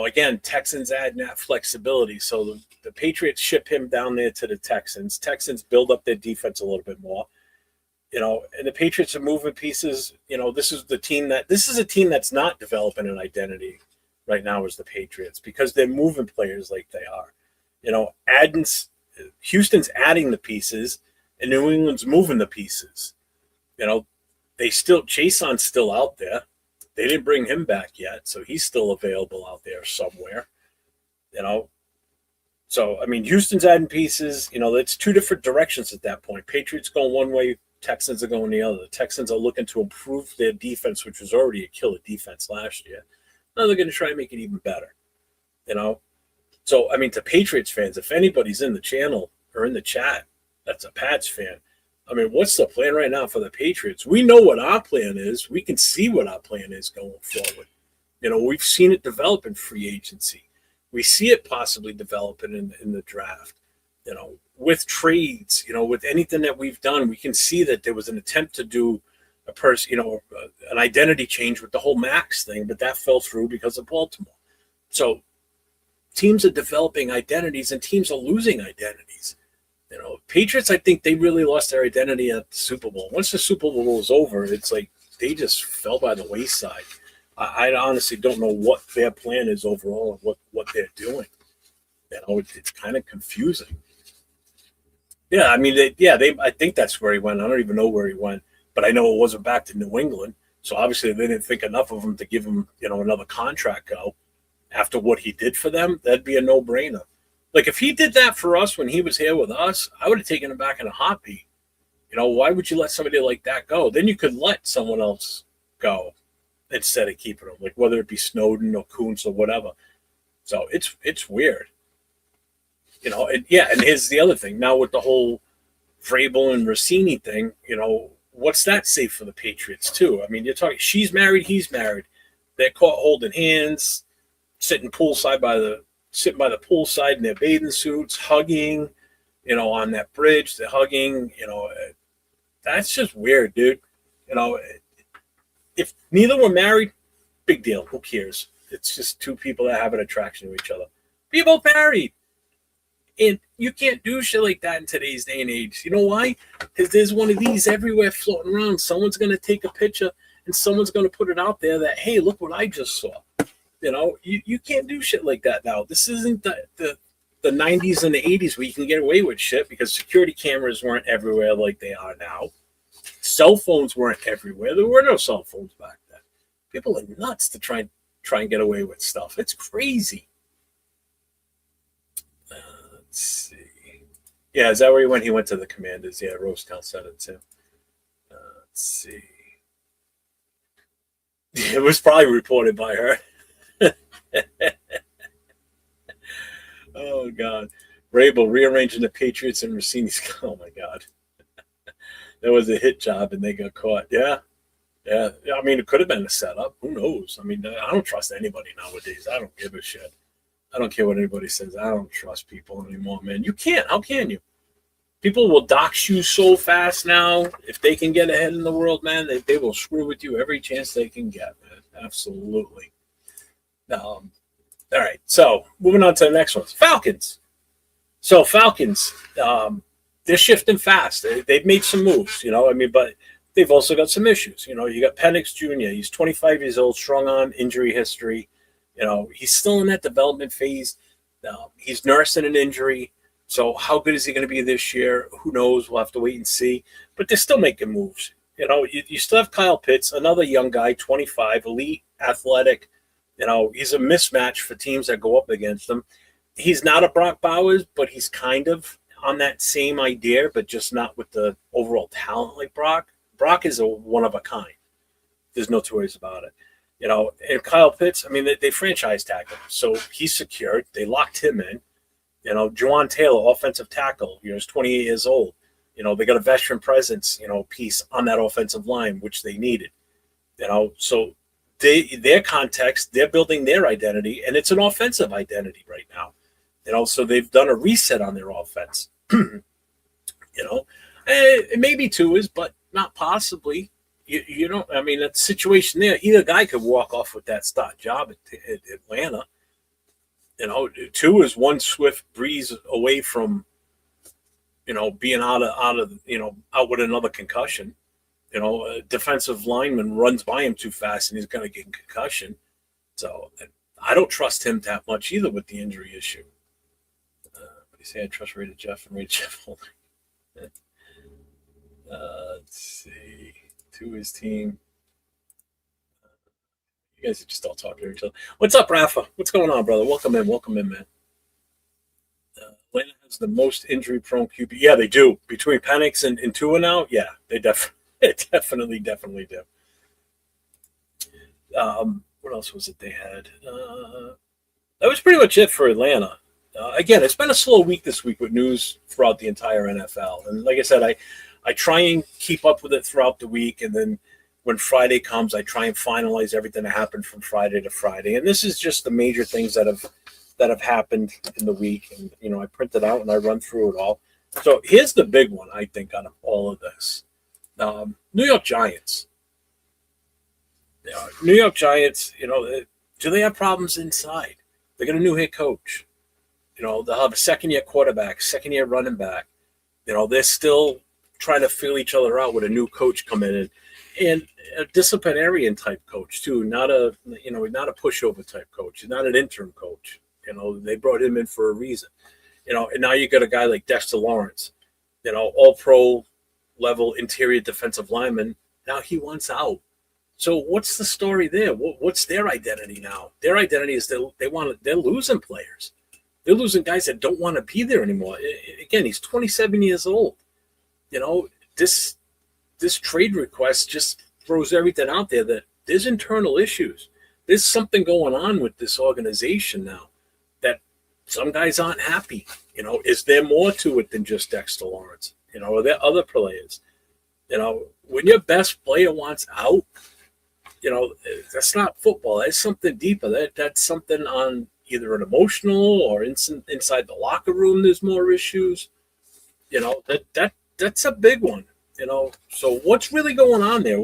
Again, Texans adding that flexibility. So the Patriots ship him down there to the Texans. Texans build up their defense a little bit more. And the Patriots are moving pieces. This is a team that's not developing an identity right now as the Patriots, because they're moving players like they are. Houston's adding the pieces, and New England's moving the pieces. Jason's still out there. They didn't bring him back yet, so he's still available out there somewhere. So, I mean, Houston's adding pieces. It's two different directions at that point. Patriots going one way, Texans are going the other. The Texans are looking to improve their defense, which was already a killer defense last year. Now they're going to try and make it even better. So, I mean, to Patriots fans, if anybody's in the channel or in the chat that's a Pats fan, I mean, what's the plan right now for the Patriots? We know what our plan is. We can see what our plan is going forward. We've seen it develop in free agency. We see it possibly developing in the draft. With trades, with anything that we've done, we can see that there was an attempt to do an identity change with the whole Max thing, but that fell through because of Baltimore. So teams are developing identities and teams are losing identities. Patriots, I think they really lost their identity at the Super Bowl. Once the Super Bowl was over, it's like they just fell by the wayside. I honestly don't know what their plan is overall and what they're doing. It's kind of confusing. Yeah, I mean, I think that's where he went. I don't even know where he went, but I know it wasn't back to New England. So obviously they didn't think enough of him to give him, another contract go. After what he did for them, that'd be a no-brainer. Like, if he did that for us when he was here with us, I would have taken him back in a heartbeat. Why would you let somebody like that go? Then you could let someone else go instead of keeping him, like whether it be Snowden or Kuntz or whatever. So it's weird. And here's the other thing. Now with the whole Vrabel and Rossini thing, what's that say for the Patriots too? I mean, you're talking. She's married. He's married. They're caught holding hands, sitting by the poolside in their bathing suits, hugging. On that bridge, they're hugging. That's just weird, dude. If neither were married, big deal. Who cares? It's just two people that have an attraction to each other. Be both married. And you can't do shit like that in today's day and age. You know why? Because there's one of these everywhere floating around. Someone's going to take a picture and someone's going to put it out there that, hey, look what I just saw. You can't do shit like that now. This isn't the 90s and the 80s where you can get away with shit because security cameras weren't everywhere like they are now. Cell phones weren't everywhere. There were no cell phones back then. People are nuts to try and get away with stuff. It's crazy. Let's see. Yeah, is that where he went? He went to the Commanders. Yeah, Rosetown said it too. Let's see. It was probably reported by her. Oh, God. Rabel rearranging the Patriots and Rossini's. Oh, my God. That was a hit job and they got caught. Yeah. Yeah. I mean, it could have been a setup. Who knows? I mean, I don't trust anybody nowadays. I don't give a shit. I don't care what anybody says. I don't trust people anymore, man. You can't. How can you? People will dox you so fast now. If they can get ahead in the world, man, they will screw with you every chance they can get, man. Absolutely. All right. So moving on to the next one. Falcons. So Falcons, they're shifting fast. They've made some moves, but they've also got some issues. You got Penix Jr. He's 25 years old, strong arm, injury history. He's still in that development phase. He's nursing an injury. So how good is he going to be this year? Who knows? We'll have to wait and see. But they're still making moves. You still have Kyle Pitts, another young guy, 25, elite, athletic. He's a mismatch for teams that go up against him. He's not a Brock Bowers, but he's kind of on that same idea, but just not with the overall talent like Brock. Brock is a one of a kind. There's no two ways about it. And Kyle Pitts, I mean, they franchise tagged him. So he's secured. They locked him in. Juwan Taylor, offensive tackle, he's 28 years old. They got a veteran presence, piece on that offensive line, which they needed. So their context, they're building their identity, and it's an offensive identity right now. So they've done a reset on their offense. It maybe two is, but not possibly. You don't. I mean, that situation there, either guy could walk off with that start job at Atlanta. Two is one swift breeze away from, being out with another concussion. A defensive lineman runs by him too fast and he's going to get a concussion. So I don't trust him that much either with the injury issue. But you say I trust Rated Jeff and Rated Jeff only. Let's see. To his team. You guys are just all talking to each other. What's up, Rafa? What's going on, brother? Welcome in, man. Atlanta has the most injury-prone QB. Yeah, they do. Between Penix and Tua now, yeah, they definitely do. What else was it they had? That was pretty much it for Atlanta. Again, it's been a slow week this week with news throughout the entire NFL. And like I said, I try and keep up with it throughout the week, and then when Friday comes, I try and finalize everything that happened from Friday to Friday. And this is just the major things that have happened in the week. And I print it out and I run through it all. So here's the big one, I think, out of all of this: New York Giants. New York Giants. Do they have problems inside? They got a new head coach. They'll have a second-year quarterback, second-year running back. They're still trying to feel each other out with a new coach coming in, and a disciplinarian type coach too, not a pushover type coach, not an interim coach. They brought him in for a reason. And now you got a guy like Dexter Lawrence, all pro level interior defensive lineman. Now he wants out. So what's the story there? What's their identity now? Their identity is they're losing players. They're losing guys that don't want to be there anymore. Again, he's 27 years old. This trade request just throws everything out there that there's internal issues. There's something going on with this organization now that some guys aren't happy. Is there more to it than just Dexter Lawrence? Are there other players? When your best player wants out, that's not football. That's something deeper. That's something on either an emotional or inside the locker room. There's more issues. That's a big one. So what's really going on there?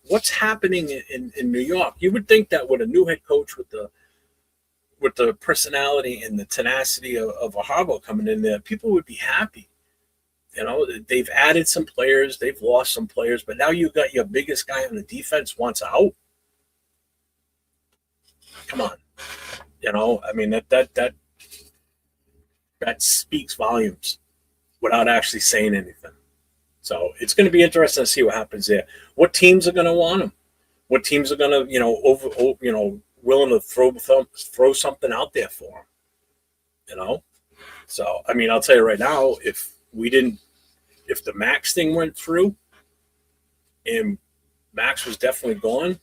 What's happening in New York? You would think that with a new head coach with the personality and the tenacity of a Harbaugh coming in there, people would be happy. They've added some players, they've lost some players, but now you got your biggest guy on the defense wants out. Come on, I mean that speaks volumes without actually saying anything. So it's going to be interesting to see what happens there. What teams are going to want him? What teams are going to willing to throw something out there for him? So I mean, I'll tell you right now, if the Max thing went through, and Max was definitely gone,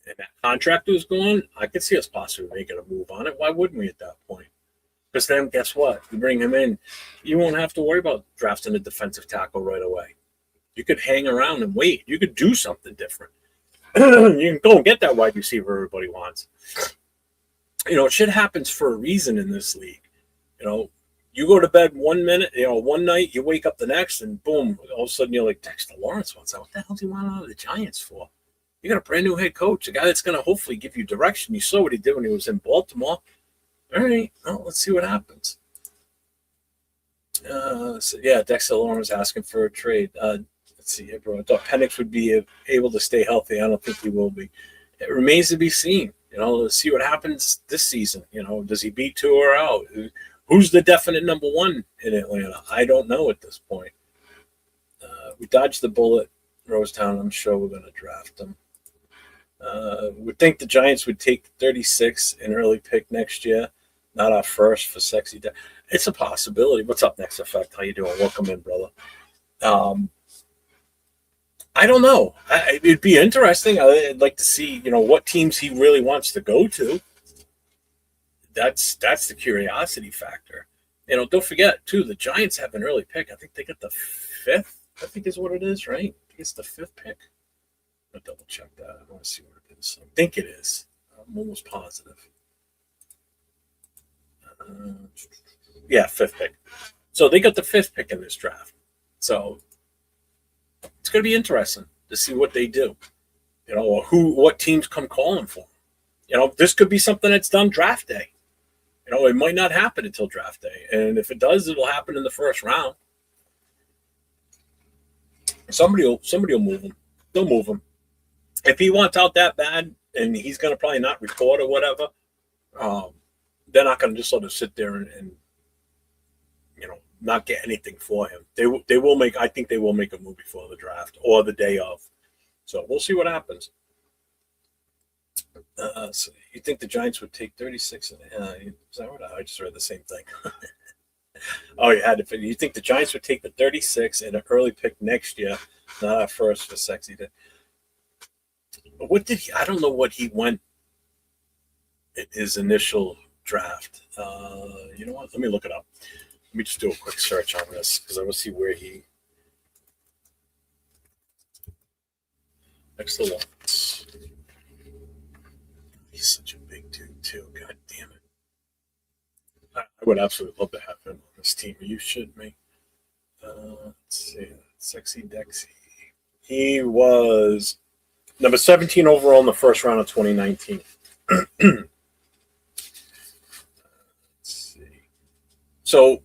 and that contract was gone, I could see us possibly making a move on it. Why wouldn't we at that point? Because then, guess what? You bring him in, you won't have to worry about drafting a defensive tackle right away. You could hang around and wait. You could do something different. You can go and get that wide receiver everybody wants. Shit happens for a reason in this league. You go to bed one minute, one night, you wake up the next, and boom, all of a sudden you're like, Dexter Lawrence wants out. What the hell do you want out of the Giants for? You got a brand new head coach, a guy that's going to hopefully give you direction. You saw what he did when he was in Baltimore. All right, well, let's see what happens. Dexter Lawrence asking for a trade. Let's see, bro. I thought Penix would be able to stay healthy. I don't think he will be. It remains to be seen. Let's see what happens this season. Does he beat Tua out? Who's the definite number one in Atlanta? I don't know at this point. We dodged the bullet, Rosetown. I'm sure we're going to draft him. Would think the Giants would take 36 an early pick next year. Not our first for sexy. It's a possibility. What's up, Next Effect? How you doing? Welcome in, brother. I don't know. It'd be interesting. I'd like to see, what teams he really wants to go to. That's the curiosity factor. Don't forget, too, the Giants have an early pick. I think they got the 5th, I think is what it is, right? I think it's the 5th pick. I'll double check that. I want to see what it is. I think it is. I'm almost positive. 5th pick. So they got the 5th pick in this draft. So it's going to be interesting to see what they do. Or what teams come calling for them. This could be something that's done draft day. It might not happen until draft day. And if it does, it'll happen in the first round. Somebody will move him. They'll move him. If he wants out that bad and he's going to probably not report or whatever, they're not going to just let him sit there and not get anything for him. They will make. I think they will make a move before the draft or the day of. So we'll see what happens. So you think the Giants would take 36? Is that what I just read the same thing? Oh, you had to. You think the Giants would take the 36 and an early pick next year, not our first for sexy day? What did he? I don't know what he went in his initial draft. You know what? Let me look it up. Let me just do a quick search on this because I want to see where he. Next to Lawrence. He's such a big dude too. God damn it! I would absolutely love to have him on this team. Are you shitting me? Let's see. Sexy Dexy. He was number 17 overall in the first round of 2019. Let's see. So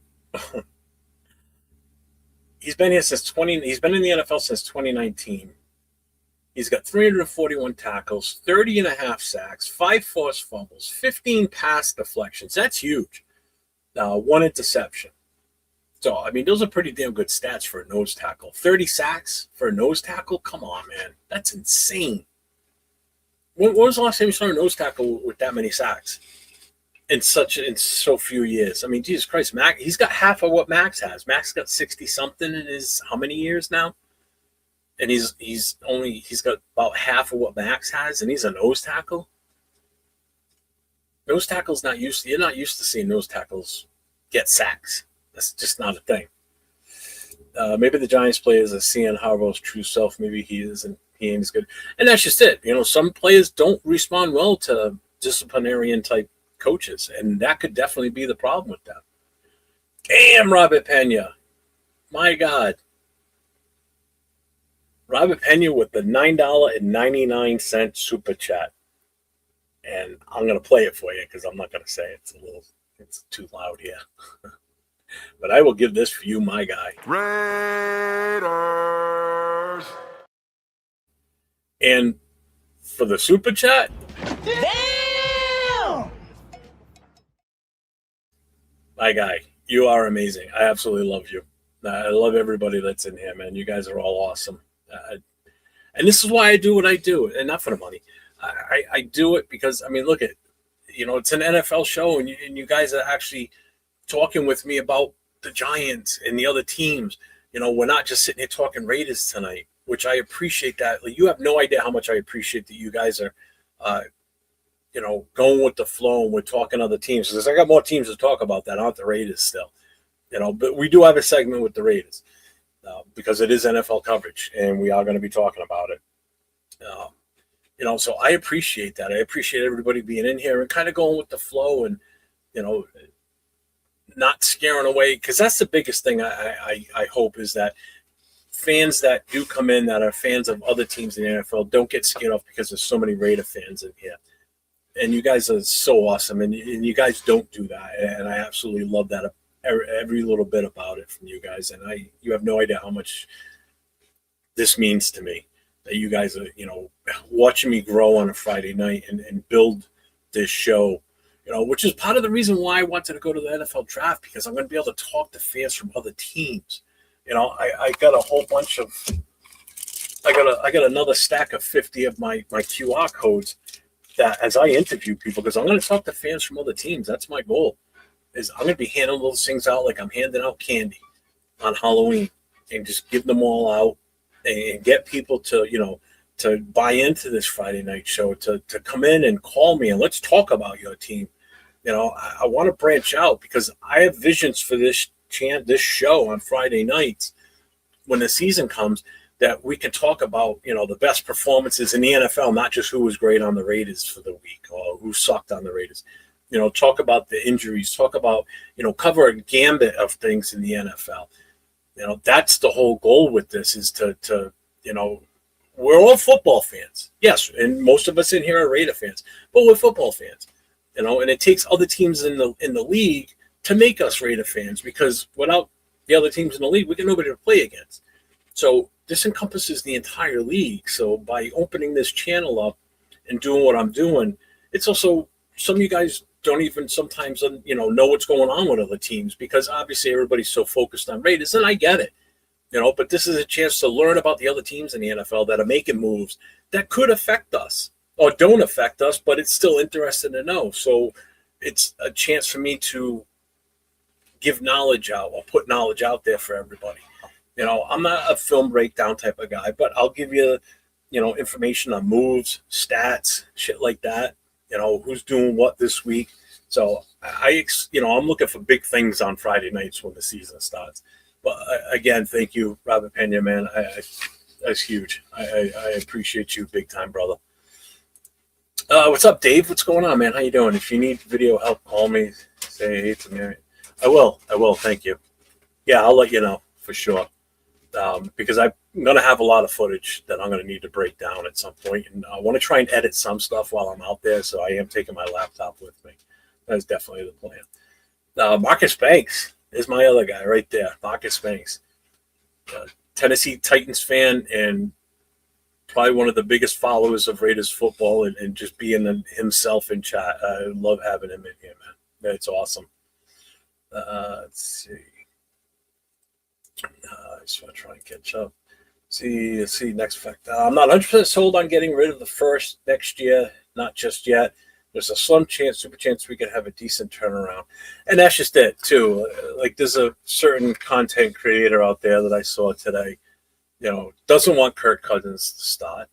he's been here since 20. He's been in the NFL since 2019. He's got 341 tackles, 30 and a half sacks, 5 forced fumbles, 15 pass deflections. That's huge. 1 interception. So, I mean, those are pretty damn good stats for a nose tackle. 30 sacks for a nose tackle? Come on, man. That's insane. When was the last time you saw a nose tackle with that many sacks in so few years? I mean, Jesus Christ, Max, he's got half of what Max has. Max got 60-something in his how many years now? And he's got about half of what Max has, and he's a nose tackle. Nose tackles you're not used to seeing nose tackles get sacks. That's just not a thing. Maybe the Giants players are seeing Harbaugh's true self. Maybe he isn't. He ain't as good. And that's just it. Some players don't respond well to disciplinarian type coaches, and that could definitely be the problem with them. Damn, Robert Pena. My God. Robert Pena with the $9.99 super chat. And I'm going to play it for you because I'm not going to say it. It's too loud here. But I will give this for you, my guy. Raiders. And for the super chat, Damn! my guy, you are amazing. I absolutely love you. I love everybody that's in here, man. You guys are all awesome. And this is why I do what I do, and not for the money. I do it because, look at, it's an NFL show, and you guys are actually talking with me about the Giants and the other teams. We're not just sitting here talking Raiders tonight, which I appreciate that. Like, you have no idea how much I appreciate that you guys are, going with the flow, and we're talking other teams. Because I got more teams to talk about that aren't the Raiders still. But we do have a segment with the Raiders because it is NFL coverage, and we are going to be talking about it. So I appreciate that. I appreciate everybody being in here and kind of going with the flow and, not scaring away. Because that's the biggest thing I hope is that fans that do come in that are fans of other teams in the NFL don't get scared off because there's so many Raider fans in here. And you guys are so awesome, and you guys don't do that. And I absolutely love that, every little bit about it from you guys. And you have no idea how much this means to me, that you guys are, watching me grow on a Friday night and build this show, which is part of the reason why I wanted to go to the NFL draft, because I'm going to be able to talk to fans from other teams. I got a whole bunch of, I got another stack of 50 of my QR codes that as I interview people, because I'm going to talk to fans from other teams. That's my goal, is I'm going to be handing those things out like I'm handing out candy on Halloween, and just give them all out and get people to, to buy into this Friday night show, to come in and call me and let's talk about your team. I want to branch out because I have visions for this show on Friday nights when the season comes, that we can talk about, the best performances in the NFL, not just who was great on the Raiders for the week or who sucked on the Raiders. Talk about the injuries, talk about, cover a gambit of things in the NFL. That's the whole goal with this, is to we're all football fans. Yes, and most of us in here are Raider fans, but we're football fans. And it takes other teams in the league to make us Raider fans, because without the other teams in the league, we got nobody to play against. So this encompasses the entire league. So by opening this channel up and doing what I'm doing, it's also, some of you guys don't even sometimes, know what's going on with other teams, because obviously everybody's so focused on Raiders, and I get it, but this is a chance to learn about the other teams in the NFL that are making moves that could affect us or don't affect us, but it's still interesting to know. So it's a chance for me to give knowledge out or put knowledge out there for everybody. I'm not a film breakdown type of guy, but I'll give you, information on moves, stats, shit like that. Who's doing what this week. So I'm looking for big things on Friday nights when the season starts. But again, thank you, Robert Pena, man. That's huge. I appreciate you big time, brother. What's up, Dave? What's going on, man? How you doing? If you need video help, call me. Say hey to me. I will. Thank you. Yeah, I'll let you know for sure. Because I'm going to have a lot of footage that I'm going to need to break down at some point. And I want to try and edit some stuff while I'm out there. So I am taking my laptop with me. That's definitely the plan. Marcus Banks is my other guy right there. Marcus Banks. Tennessee Titans fan and probably one of the biggest followers of Raiders football, and just being himself in chat. I love having him in here, man. It's awesome. Let's see. I just want to try and catch up. Let's see next fact. I'm not 100% sold on getting rid of the first next year. Not just yet. There's a super chance we could have a decent turnaround. And that's just it, too. Like, there's a certain content creator out there that I saw today, doesn't want Kirk Cousins to start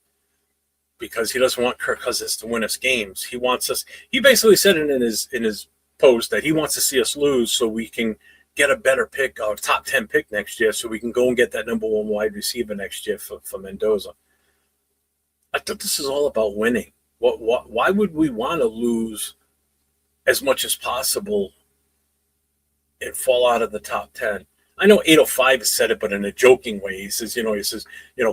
because he doesn't want Kirk Cousins to win us games. He wants us. He basically said it in his post that he wants to see us lose so we can get a better pick or top 10 pick next year so we can go and get that number one wide receiver next year for Mendoza. I thought this is all about winning. Why would we want to lose as much as possible and fall out of the top 10? I know 805 has said it, but in a joking way. He says,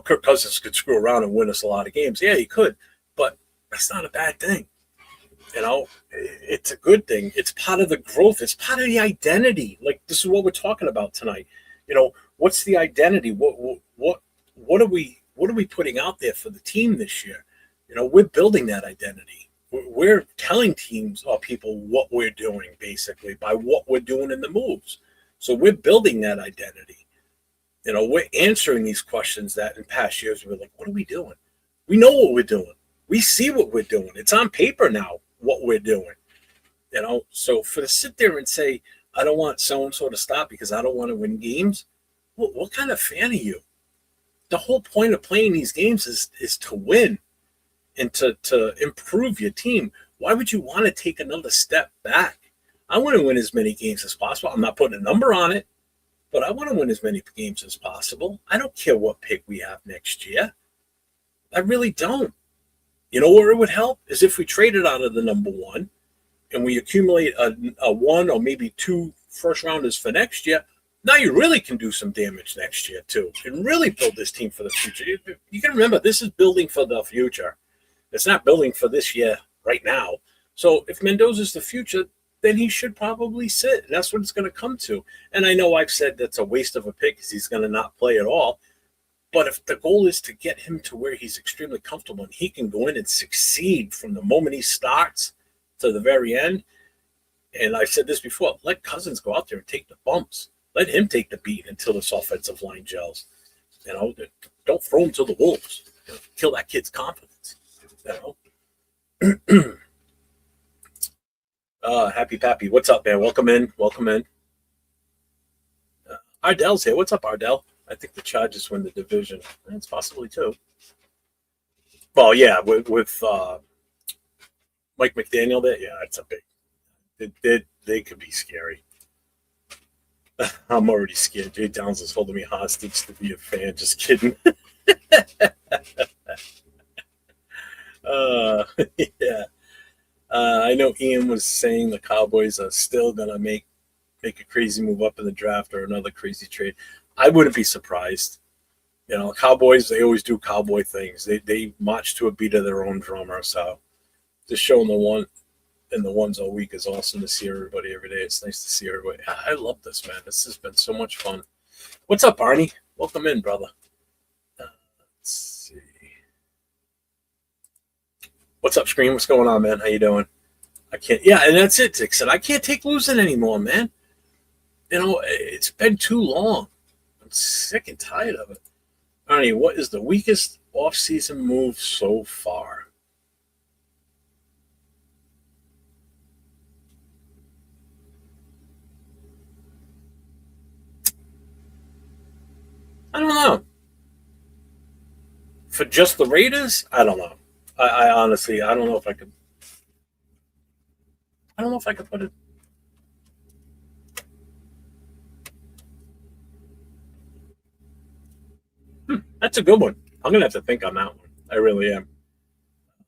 Kirk Cousins could screw around and win us a lot of games. Yeah, he could, but that's not a bad thing. It's a good thing. It's part of the growth. It's part of the identity. Like, this is what we're talking about tonight. What's the identity? What are we putting out there for the team this year? We're building that identity. We're telling teams or people what we're doing, basically, by what we're doing in the moves. So we're building that identity. We're answering these questions that in past years we're like, what are we doing? We know what we're doing. We see what we're doing. It's on paper now what we're doing. So for to sit there and say, I don't want so-and-so to stop because I don't want to win games, what kind of fan are you? The whole point of playing these games is to win and to improve your team. Why would you want to take another step back? I want to win as many games as possible. I'm not putting a number on it, but I want to win as many games as possible. I don't care what pick we have next year. I really don't. Where it would help is if we traded out of the number one and we accumulate a one or maybe two first rounders for next year. Now you really can do some damage next year too and really build this team for the future. You can remember, this is building for the future. It's not building for this year right now. So if Mendoza's the future, then he should probably sit. And that's what it's going to come to. And I know I've said that's a waste of a pick because he's going to not play at all. But if the goal is to get him to where he's extremely comfortable and he can go in and succeed from the moment he starts to the very end, and I've said this before, let Cousins go out there and take the bumps. Let him take the beat until this offensive line gels. Don't throw him to the wolves. Kill that kid's confidence. Happy Pappy, what's up, man? Welcome in. Ardell's here. What's up, Ardell? I think the Chargers win the division. That's possibly too. Well, yeah, with Mike McDaniel there, yeah, it's a big. They could be scary. I'm already scared. Jay Downs is holding me hostage to be a fan. Just kidding. Yeah. I know Ian was saying the Cowboys are still gonna make a crazy move up in the draft or another crazy trade. I wouldn't be surprised. Cowboys, they always do cowboy things. They march to a beat of their own drummer. So just showing the ones all week is awesome to see everybody every day. It's nice to see everybody. I love this, man. This has been so much fun. What's up, Barney? Welcome in, brother. Let's see. What's up, Scream? What's going on, man? How you doing? And that's it, Dixon. I can't take losing anymore, man. It's been too long. I'm sick and tired of it. Arnie, what is the weakest off-season move so far? I don't know. For just the Raiders, I don't know. I honestly, I don't know if I could. I don't know if I could put it. That's a good one. I'm gonna have to think on that one. I really am.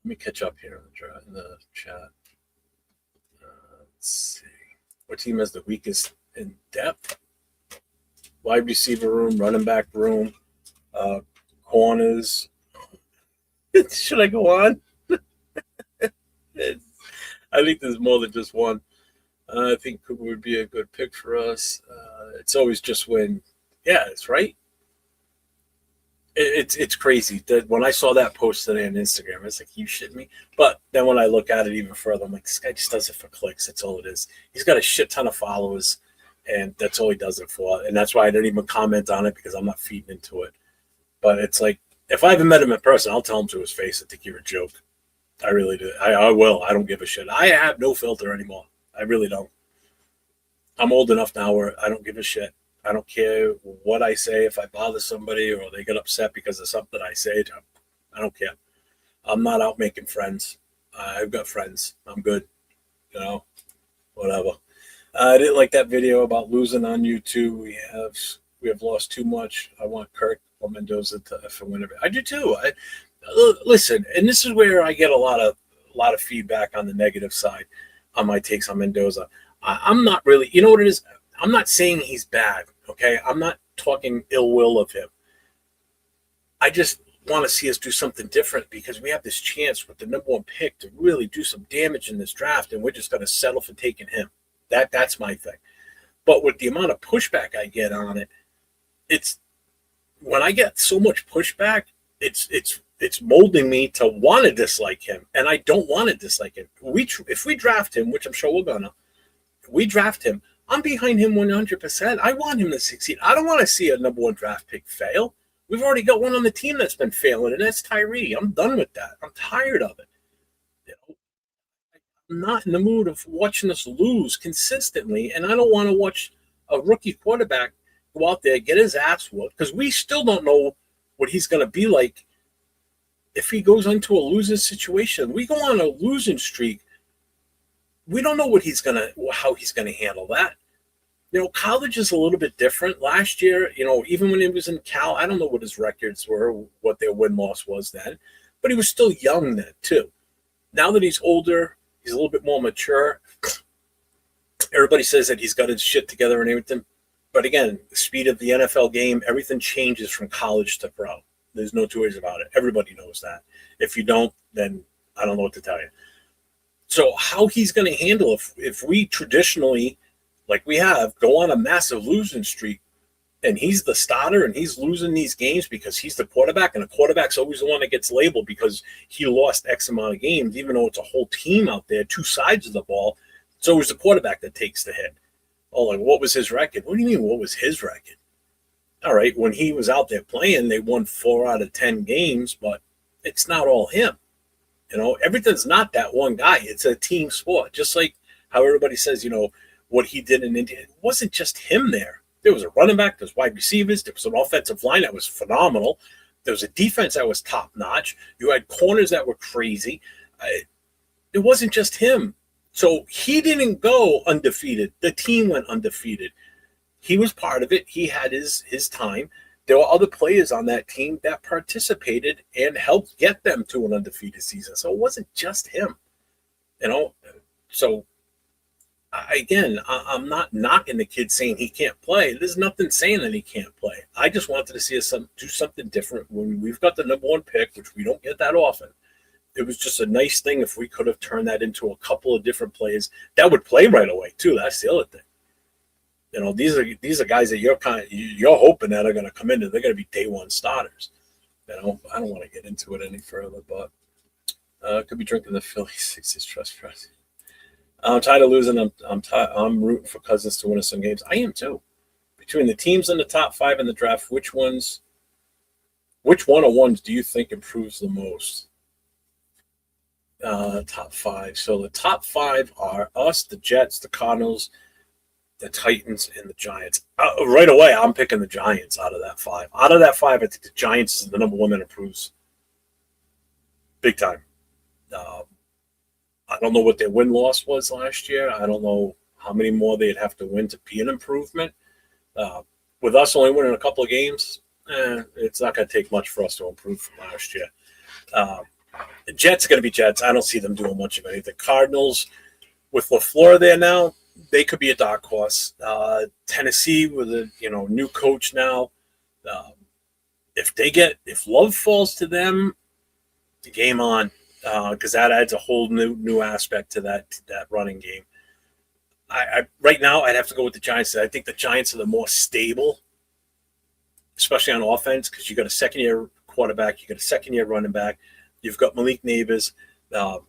Let me catch up here in the chat. Let's see. What team has the weakest in depth? Wide receiver room, running back room, corners. Should I go on? I think there's more than just one. I think Cooper would be a good pick for us. It's always just when, yeah, it's right. It's crazy that when I saw that post today on Instagram, I was like, you shitting me? But then when I look at it even further, I'm like, this guy just does it for clicks. That's all it is. He's got a shit ton of followers, and that's all he does it for. And that's why I didn't even comment on it, because I'm not feeding into it. But it's like, if I haven't met him in person, I'll tell him to his face, I think you're a joke. I really do. I will. I don't give a shit. I have no filter anymore. I really don't. I'm old enough now where I don't give a shit. I don't care what I say. If I bother somebody or they get upset because of something I say, I don't care. I'm not out making friends. I've got friends. I'm good. Whatever. I didn't like that video about losing on YouTube. We have lost too much. I want Kirk or Mendoza to F and win it. I do too. Listen, and this is where I get a lot of feedback on the negative side on my takes on Mendoza. I'm not really, you know what it is? I'm not saying he's bad, okay? I'm not talking ill will of him. I just want to see us do something different because we have this chance with the number one pick to really do some damage in this draft, and we're just going to settle for taking him. That's my thing. But with the amount of pushback I get on it, it's when I get so much pushback, it's molding me to want to dislike him, and I don't want to dislike him. If we draft him, which I'm sure we're gonna, we draft him, I'm behind him 100%. I want him to succeed. I don't want to see a number one draft pick fail. We've already got one on the team that's been failing, and that's Tyree. I'm done with that. I'm tired of it. You know, I'm not in the mood of watching us lose consistently, and I don't want to watch a rookie quarterback go out there, get his ass whooped, because we still don't know what he's going to be like if he goes into a losing situation. We go on a losing streak. We don't know how he's gonna handle that. College is a little bit different. Last year, even when he was in Cal, I don't know what his records were, what their win-loss was then, but he was still young then too. Now that he's older, he's a little bit more mature. Everybody says that he's got his shit together and everything. But again, the speed of the NFL game, everything changes from college to pro. There's no two ways about it. Everybody knows that. If you don't, then I don't know what to tell you. So how he's going to handle if we traditionally, like we have, go on a massive losing streak, and he's the starter and he's losing these games because he's the quarterback, and the quarterback's always the one that gets labeled because he lost X amount of games, even though it's a whole team out there, two sides of the ball. It's always the quarterback that takes the hit. Oh, like, what was his record? What do you mean, what was his record? All right, when he was out there playing, they won 4 out of 10 games, but it's not all him. Everything's not that one guy. It's a team sport. Just like how everybody says, what he did in India. It wasn't just him there. There was a running back, there was wide receivers, there was an offensive line that was phenomenal. There was a defense that was top-notch. You had corners that were crazy. It wasn't just him. So he didn't go undefeated. The team went undefeated. He was part of it. He had his time. There were other players on that team that participated and helped get them to an undefeated season. So it wasn't just him, So, I'm not knocking the kid saying he can't play. There's nothing saying that he can't play. I just wanted to see us do something different when we've got the number one pick, which we don't get that often. It was just a nice thing if we could have turned that into a couple of different players that would play right away too. That's the other thing. These are guys that you're hoping that are going to come in and they're going to be day one starters. I don't want to get into it any further, but could be drinking the Philly Sixes Trust Press. I'm tired of losing. I'm rooting for Cousins to win us some games. I am too. Between the teams in the top 5 in the draft, which one-on-ones do you think improves the most? Top 5. So the top 5 are us, the Jets, the Cardinals, the Titans, and the Giants. Right away, I'm picking the Giants out of that 5. Out of that 5, I think the Giants is the number one that improves big time. I don't know what their win-loss was last year. I don't know how many more they'd have to win to be an improvement. With us only winning a couple of games, it's not going to take much for us to improve from last year. The Jets are going to be Jets. I don't see them doing much of anything. Cardinals, with LaFleur there now, they could be a dark horse. Tennessee with a new coach now. If Love falls to them, the game on, because that adds a whole new aspect to that running game. I right now I'd have to go with the Giants. I think the Giants are the more stable, especially on offense, because you got a second-year quarterback, you got a second-year running back, you've got Malik Neighbors. No,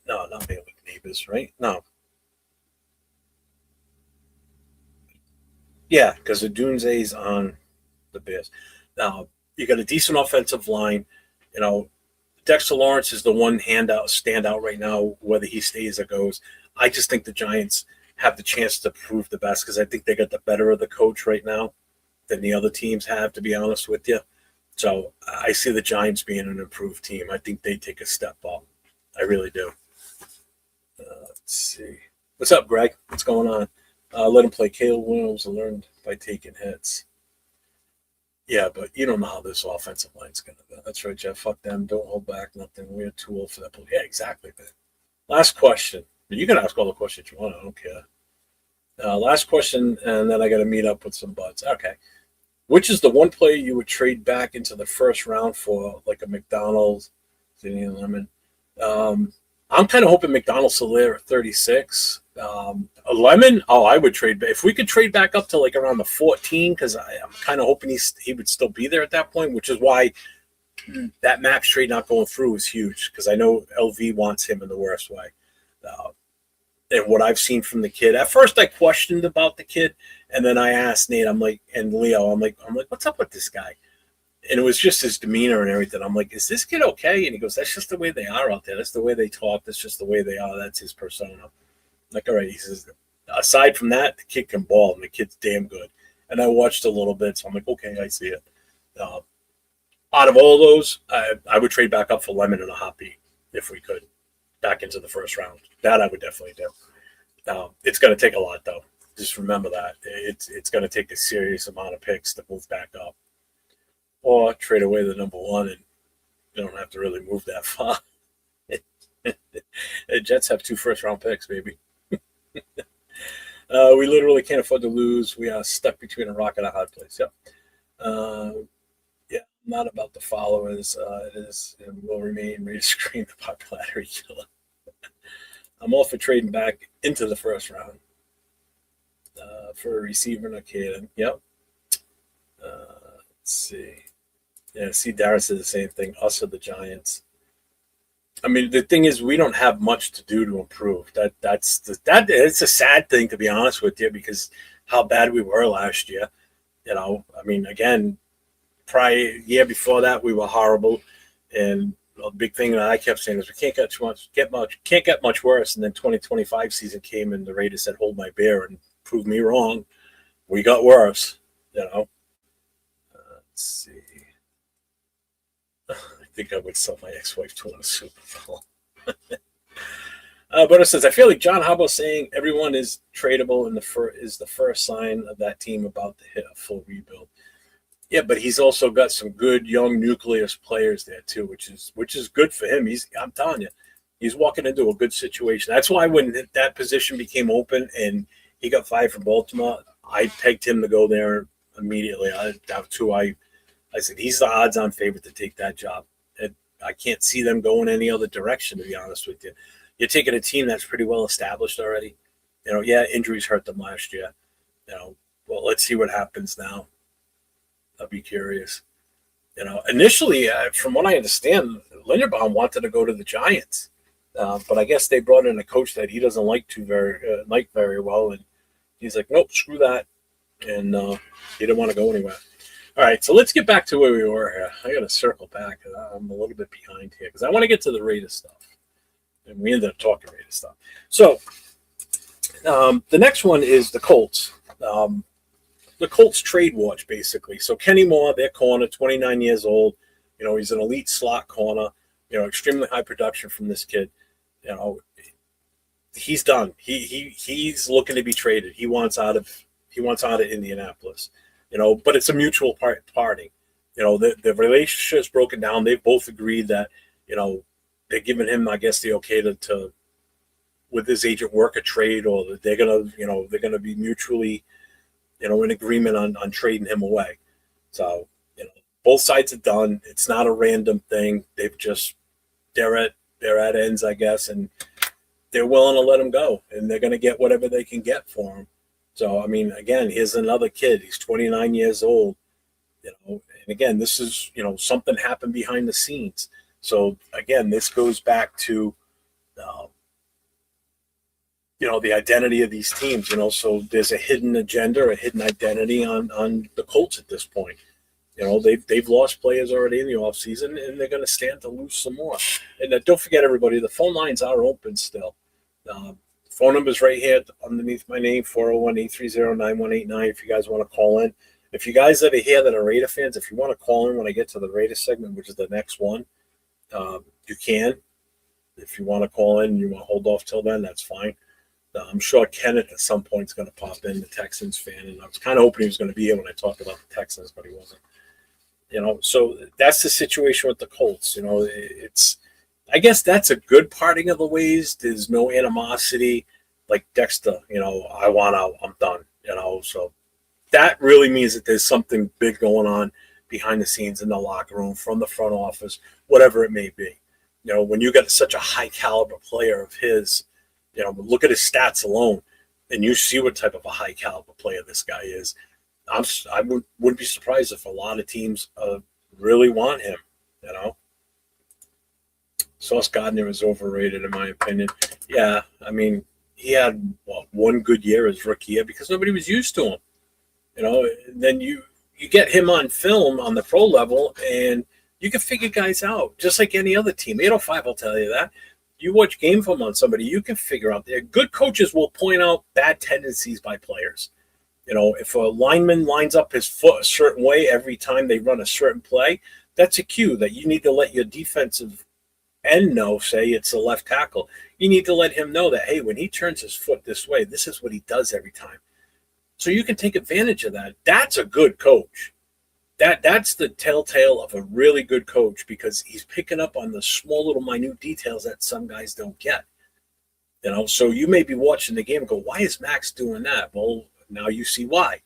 not Malik Neighbors, right? No. Yeah, because the Dunze's on the Bears. You got a decent offensive line. Dexter Lawrence is the one standout right now, whether he stays or goes. I just think the Giants have the chance to prove the best because I think they got the better of the coach right now than the other teams have, to be honest with you. So I see the Giants being an improved team. I think they take a step up. I really do. Let's see. What's up, Greg? What's going on? Let him play. Caleb Williams learned by taking hits. Yeah, but you don't know how this offensive line's going to go. That's right, Jeff. Fuck them. Don't hold back. Nothing. We're too old for that. Yeah, exactly, man. Last question. You can ask all the questions you want. I don't care. Last question, and then I got to meet up with some buds. Okay. Which is the one player you would trade back into the first round for, like a McDonald's, Zinni Lemon? I'm kind of hoping McDonald's still there at 36. A Lemon, I would trade. If we could trade back up to like around the 14, because I'm kind of hoping he would still be there at that point, which is why that Max trade not going through is huge, because I know LV wants him in the worst way. And what I've seen from the kid, at first I questioned about the kid, and then I asked Nate, I'm like, and Leo, I'm like, what's up with this guy? And it was just his demeanor and everything. I'm like, is this kid okay? And he goes, that's just the way they are out there. That's the way they talk. That's just the way they are. That's his persona. I'm like, all right. He says, aside from that, the kid can ball, and the kid's damn good. And I watched a little bit, so I'm like, okay, I see it. Out of all those, I would trade back up for Lemon and a hot beat if we could, back into the first round. That I would definitely do. It's going to take a lot, though. Just remember that. It's going to take a serious amount of picks to move back up. Or trade away the number one, and you don't have to really move that far. The Jets have 2 first-round picks, baby. We literally can't afford to lose. We are stuck between a rock and a hard place. Yep. Yeah, not about the followers. It is and will remain ready to scream the popularity killer. I'm all for trading back into the first round for a receiver and a kid. Yep. Let's see. Yeah, see, Dara said the same thing. Us or the Giants. I mean, the thing is, we don't have much to do to improve. It's a sad thing, to be honest with you, because how bad we were last year. You know, I mean, again, year before that, we were horrible, and a big thing that I kept saying is we can't get much worse. And then 2025 season came, and the Raiders said, "Hold my beer," and proved me wrong. We got worse. You know. Let's see. I think I would sell my ex-wife to win a Super Bowl. But it says, I feel like John Harbaugh saying everyone is tradable is the first sign of that team about to hit a full rebuild. Yeah, but he's also got some good young nucleus players there too, which is good for him. I'm telling you, he's walking into a good situation. That's why when that position became open and he got fired from Baltimore, I pegged him to go there immediately. I said, he's the odds-on favorite to take that job. I can't see them going any other direction, to be honest with you. You're taking a team that's pretty well established already. You know, yeah, injuries hurt them last year. You know, well, let's see what happens now. I'll be curious. You know, initially, from what I understand, Linderbaum wanted to go to the Giants. But I guess they brought in a coach that he doesn't like very well. And he's like, nope, screw that. And he didn't want to go anywhere. All right, so let's get back to where we were here. I got to circle back. I'm a little bit behind here because I want to get to the Raiders stuff. And we ended up talking Raiders stuff. So the next one is the Colts. The Colts trade watch, basically. So Kenny Moore, their corner, 29 years old. You know, he's an elite slot corner. You know, extremely high production from this kid. You know, he's done. He's looking to be traded. He wants out of Indianapolis. You know, but it's a mutual parting. You know, the relationship's broken down. They've both agreed that, you know, they're giving him, I guess, the okay to with his agent work a trade, or that they're gonna be mutually, you know, in agreement on trading him away. So, you know, both sides are done. It's not a random thing. They're at ends, I guess, and they're willing to let him go, and they're gonna get whatever they can get for him. So, I mean, again, here's another kid. He's 29 years old, you know, and again, this is, you know, something happened behind the scenes. So, again, this goes back to, you know, the identity of these teams, you know, so there's a hidden agenda, a hidden identity on the Colts at this point. You know, they've lost players already in the offseason, and they're going to stand to lose some more. And don't forget, everybody, the phone lines are open still. Phone number's right here underneath my name, 401-830-9189 if you guys want to call in. If you guys that are here that are Raider fans, if you want to call in when I get to the Raider segment, which is the next one, you can. If you want to call in and you want to hold off till then, that's fine. I'm sure Kenneth at some point is going to pop in, the Texans fan, and I was kind of hoping he was going to be here when I talked about the Texans, but he wasn't. So that's the situation with the Colts. I guess that's a good parting of the ways. There's no animosity, like Dexter. I want out, I'm done. So that really means that there's something big going on behind the scenes in the locker room, from the front office, whatever it may be. When you got such a high caliber player of his, look at his stats alone, and you see what type of a high caliber player this guy is. I wouldn't be surprised if a lot of teams really want him. Sauce Gardner is overrated, in my opinion. Yeah, I mean, he had one good year his rookie year because nobody was used to him. Then you get him on film on the pro level, and you can figure guys out just like any other team. 805 will tell you that. You watch game film on somebody, you can figure out there. Good coaches will point out bad tendencies by players. If a lineman lines up his foot a certain way every time they run a certain play, that's a cue that you need to let your defensive end know, say it's a left tackle. You need to let him know that, hey, when he turns his foot this way, this is what he does every time. So you can take advantage of that. That's a good coach. That's the telltale of a really good coach, because he's picking up on the small little minute details that some guys don't get. So you may be watching the game and go, why is Max doing that? Well, now you see why.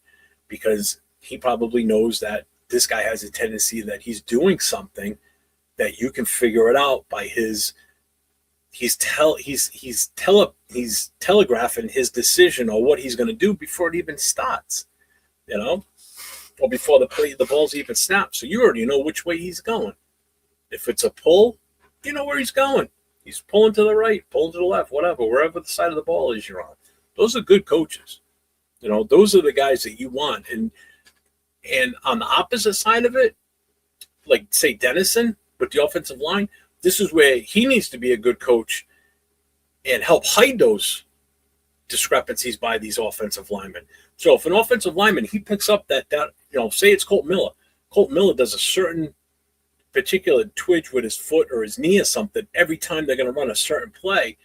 Because he probably knows that this guy has a tendency that he's doing something that you can figure it out by he's telegraphing his decision or what he's going to do before it even starts, or before the ball's even snapped. So you already know which way he's going. If it's a pull, you know where he's going. He's pulling to the right, pulling to the left, whatever, wherever the side of the ball is you're on. Those are good coaches. Those are the guys that you want. And on the opposite side of it, like, say, Dennison with the offensive line, this is where he needs to be a good coach and help hide those discrepancies by these offensive linemen. So if an offensive lineman, he picks up that say it's Colt Miller. Colt Miller does a certain particular twitch with his foot or his knee or something every time they're going to run a certain play.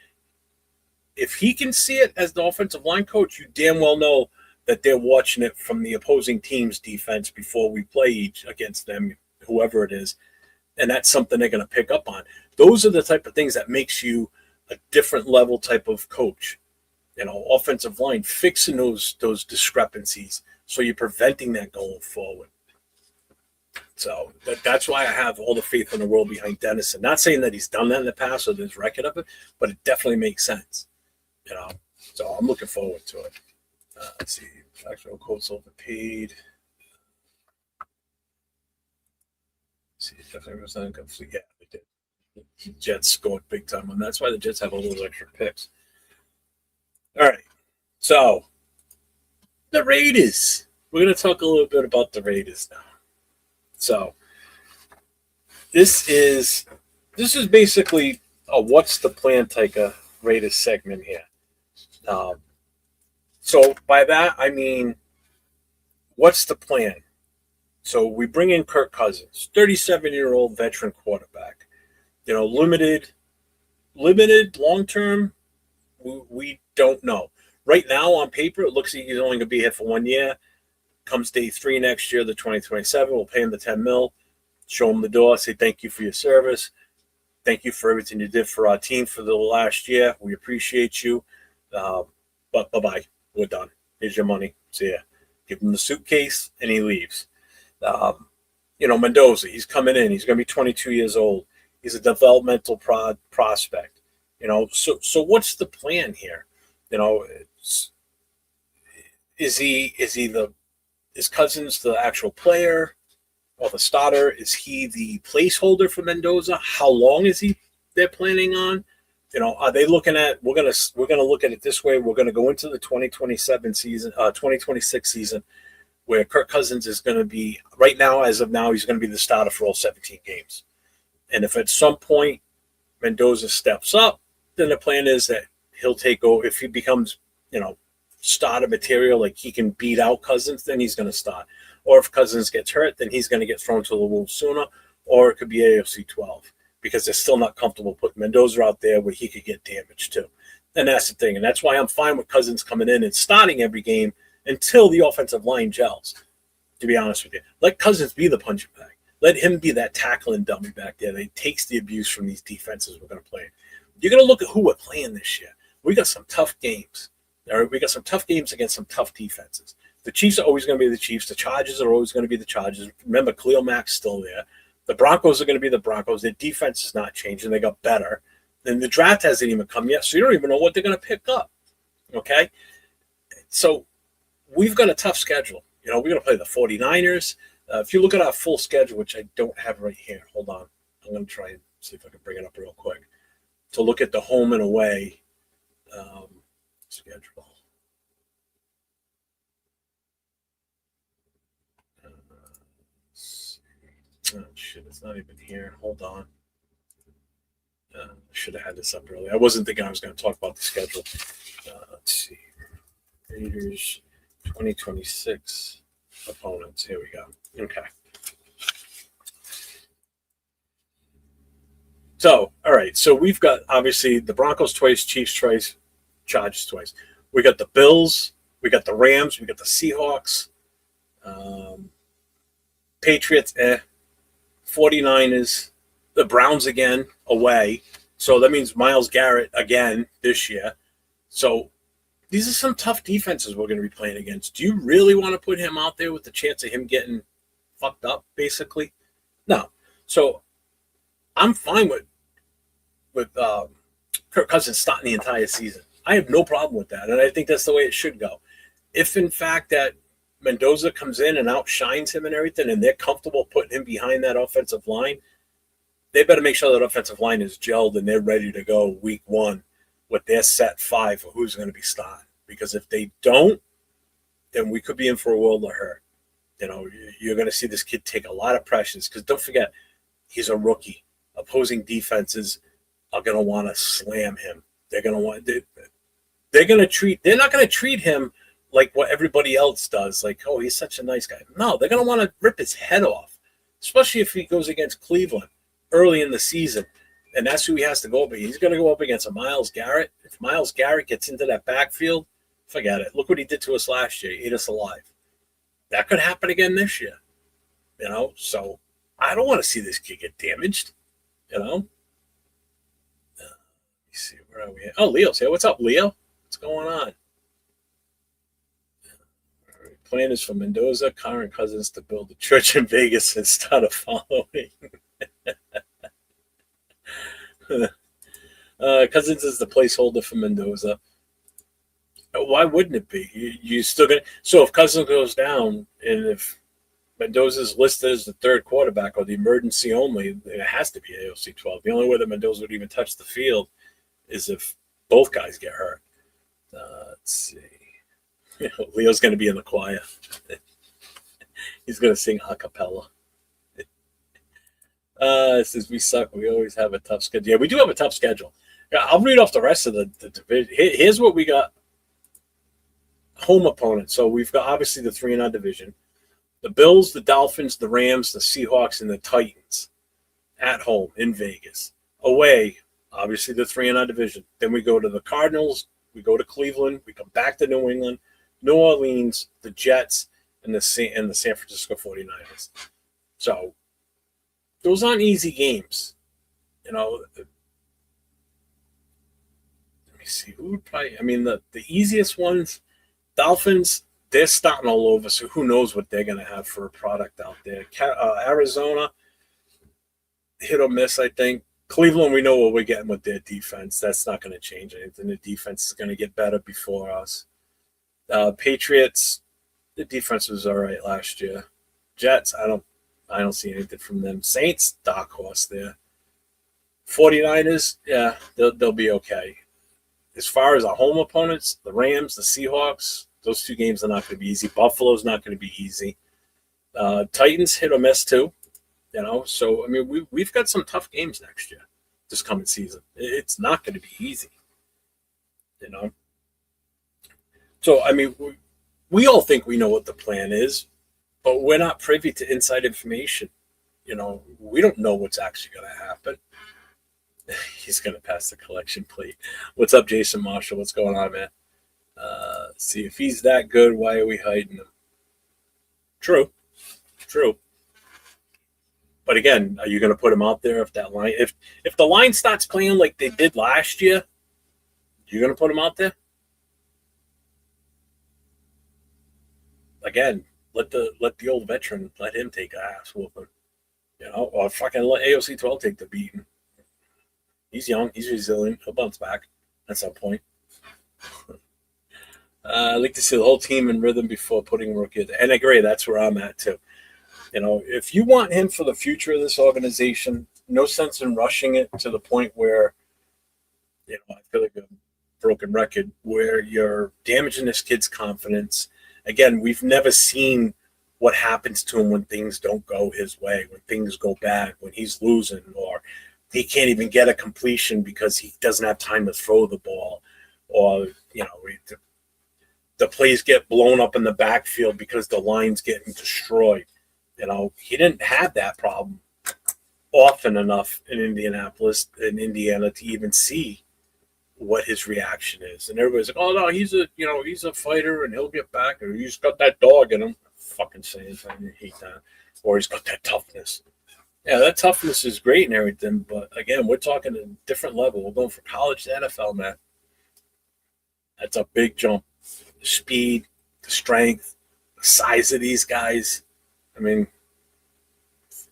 If he can see it as the offensive line coach, you damn well know that they're watching it from the opposing team's defense before we play against them, whoever it is. And that's something they're going to pick up on. Those are the type of things that makes you a different level type of coach. Offensive line, fixing those discrepancies, so you're preventing that going forward. So that's why I have all the faith in the world behind Dennison. Not saying that he's done that in the past or there's record of it, but it definitely makes sense. So I'm looking forward to it. Let's see, actual Colts overpaid. See, definitely was not complete. Yeah, they did. The Jets scored big time, and that's why the Jets have all those extra picks. All right, so the Raiders. We're going to talk a little bit about the Raiders now. So this is basically a what's the plan type of Raiders segment here. So by that I mean, what's the plan? So we bring in Kirk Cousins, 37-year-old veteran quarterback. Limited long-term, we don't know. Right now on paper, it looks like he's only going to be here for 1 year. Comes day 3 next year, the 2027, we'll pay him the $10 million, show him the door, say thank you for your service. Thank you for everything you did for our team for the last year. We appreciate you. But bye-bye. We're done. Here's your money. See ya. Give him the suitcase, and he leaves. Mendoza, he's coming in. He's going to be 22 years old. He's a developmental prospect. So what's the plan here? Is Cousins the actual player or the starter? Is he the placeholder for Mendoza? How long is they're planning on? Are they looking at, we're gonna look at it this way. We're gonna go into the 2026 season where Kirk Cousins is going to be, right now, as of now, he's going to be the starter for all 17 games. And if at some point Mendoza steps up, then the plan is that he'll take over. If he becomes, starter material, like he can beat out Cousins, then he's going to start. Or if Cousins gets hurt, then he's going to get thrown to the Wolves sooner. Or it could be AFC 12 because they're still not comfortable putting Mendoza out there where he could get damaged too. And that's the thing. And that's why I'm fine with Cousins coming in and starting every game until the offensive line gels, to be honest with you. Let Cousins be the punching bag. Let him be that tackling dummy back there that takes the abuse from these defenses we're going to play. You're going to look at who we're playing this year. We got some tough games. We got some tough games against some tough defenses. The Chiefs are always going to be the Chiefs. The Chargers are always going to be the Chargers. Remember, Khalil Mack's still there. The Broncos are going to be the Broncos. Their defense is not changing. They got better. And the draft hasn't even come yet, so you don't even know what they're going to pick up. Okay? So we've got a tough schedule. We're going to play the 49ers. If you look at our full schedule, which I don't have right here, hold on. I'm going to try and see if I can bring it up real quick. To look at the home and away schedule. Oh, shit, it's not even here. Hold on. Should have had this up earlier. I wasn't thinking I was going to talk about the schedule. Let's see. Raiders 2026 opponents. Here we go. Okay. So, all right. So we've got, obviously, the Broncos twice, Chiefs twice, Chargers twice. We got the Bills. We got the Rams. We got the Seahawks. Patriots, 49ers. The Browns again, away. So that means Myles Garrett again this year. So these are some tough defenses we're going to be playing against. Do you really want to put him out there with the chance of him getting fucked up, basically? No. So I'm fine with Kirk Cousins starting the entire season. I have no problem with that, and I think that's the way it should go. If, in fact, that Mendoza comes in and outshines him and everything, and they're comfortable putting him behind that offensive line, they better make sure that offensive line is gelled and they're ready to go week one with their set five for who's going to be starting. Because if they don't, then we could be in for a world of hurt. You're going to see this kid take a lot of pressures because don't forget, he's a rookie. Opposing defenses are going to want to slam him. They're going to want they're not going to treat him like what everybody else does. Like, oh, he's such a nice guy. No, they're going to want to rip his head off, especially if he goes against Cleveland early in the season. And that's who he has to go up against. He's going to go up against a Myles Garrett. If Myles Garrett gets into that backfield, forget it. Look what he did to us last year. He ate us alive. That could happen again this year. So I don't want to see this kid get damaged. Let me see. Where are we at? Oh, Leo's here. What's up, Leo? What's going on? Plan is for Mendoza, Carr, and Cousins to build a church in Vegas and start a following. Cousins is the placeholder for Mendoza. Why wouldn't it be? You still gonna? So if Cousins goes down, and if Mendoza's listed as the third quarterback or the emergency only, it has to be AOC 12. The only way that Mendoza would even touch the field is if both guys get hurt. Let's see. Leo's going to be in the choir. He's going to sing a cappella. It says we suck. We always have a tough schedule. Yeah, we do have a tough schedule. I'll read off the rest of the division. Here's what we got. Home opponents. So we've got obviously the three in our division. The Bills, the Dolphins, the Rams, the Seahawks, and the Titans at home in Vegas. Away, obviously the three in our division. Then we go to the Cardinals. We go to Cleveland. We come back to New England, New Orleans, the Jets, and the San Francisco 49ers. So those aren't easy games. Let me see. Who would probably – the easiest ones, Dolphins, they're starting all over, so who knows what they're going to have for a product out there. Arizona, hit or miss, I think. Cleveland, we know what we're getting with their defense. That's not going to change anything. The defense is going to get better before us. Patriots, the defense was all right last year. Jets, I don't see anything from them. Saints, dark horse there. 49ers, yeah, they'll be okay. As far as our home opponents, the Rams, the Seahawks, those two games are not going to be easy. Buffalo's not going to be easy. Titans, hit or miss too. So we've got some tough games next year, this coming season. It's not going to be easy. So we all think we know what the plan is, but we're not privy to inside information. We don't know what's actually going to happen. He's going to pass the collection plate. What's up, Jason Marshall? What's going on, man? See, if he's that good, why are we hiding him? True. But again, are you going to put him out there if that line, if the line starts playing like they did last year, you're going to put him out there? Again, let the old veteran, let him take a ass whooping, or fucking let AOC 12 take the beating. He's young, he's resilient, he'll bounce back at some point. I like to see the whole team in rhythm before putting rookie in. And I agree, that's where I'm at too. If you want him for the future of this organization, no sense in rushing it to the point where, I feel like a broken record, where you're damaging this kid's confidence. Again, we've never seen what happens to him when things don't go his way, when things go bad, when he's losing, or he can't even get a completion because he doesn't have time to throw the ball, or, the plays get blown up in the backfield because the line's getting destroyed. He didn't have that problem often enough in Indianapolis and Indiana to even see what his reaction is. And everybody's like, oh no, he's a fighter and he'll get back, or he's got that dog in him. Fucking saying, I hate that. Or he's got that toughness. Yeah, that toughness is great and everything, but again, we're talking a different level. We're going from college to NFL, man. That's a big jump. The speed, the strength, the size of these guys. I mean,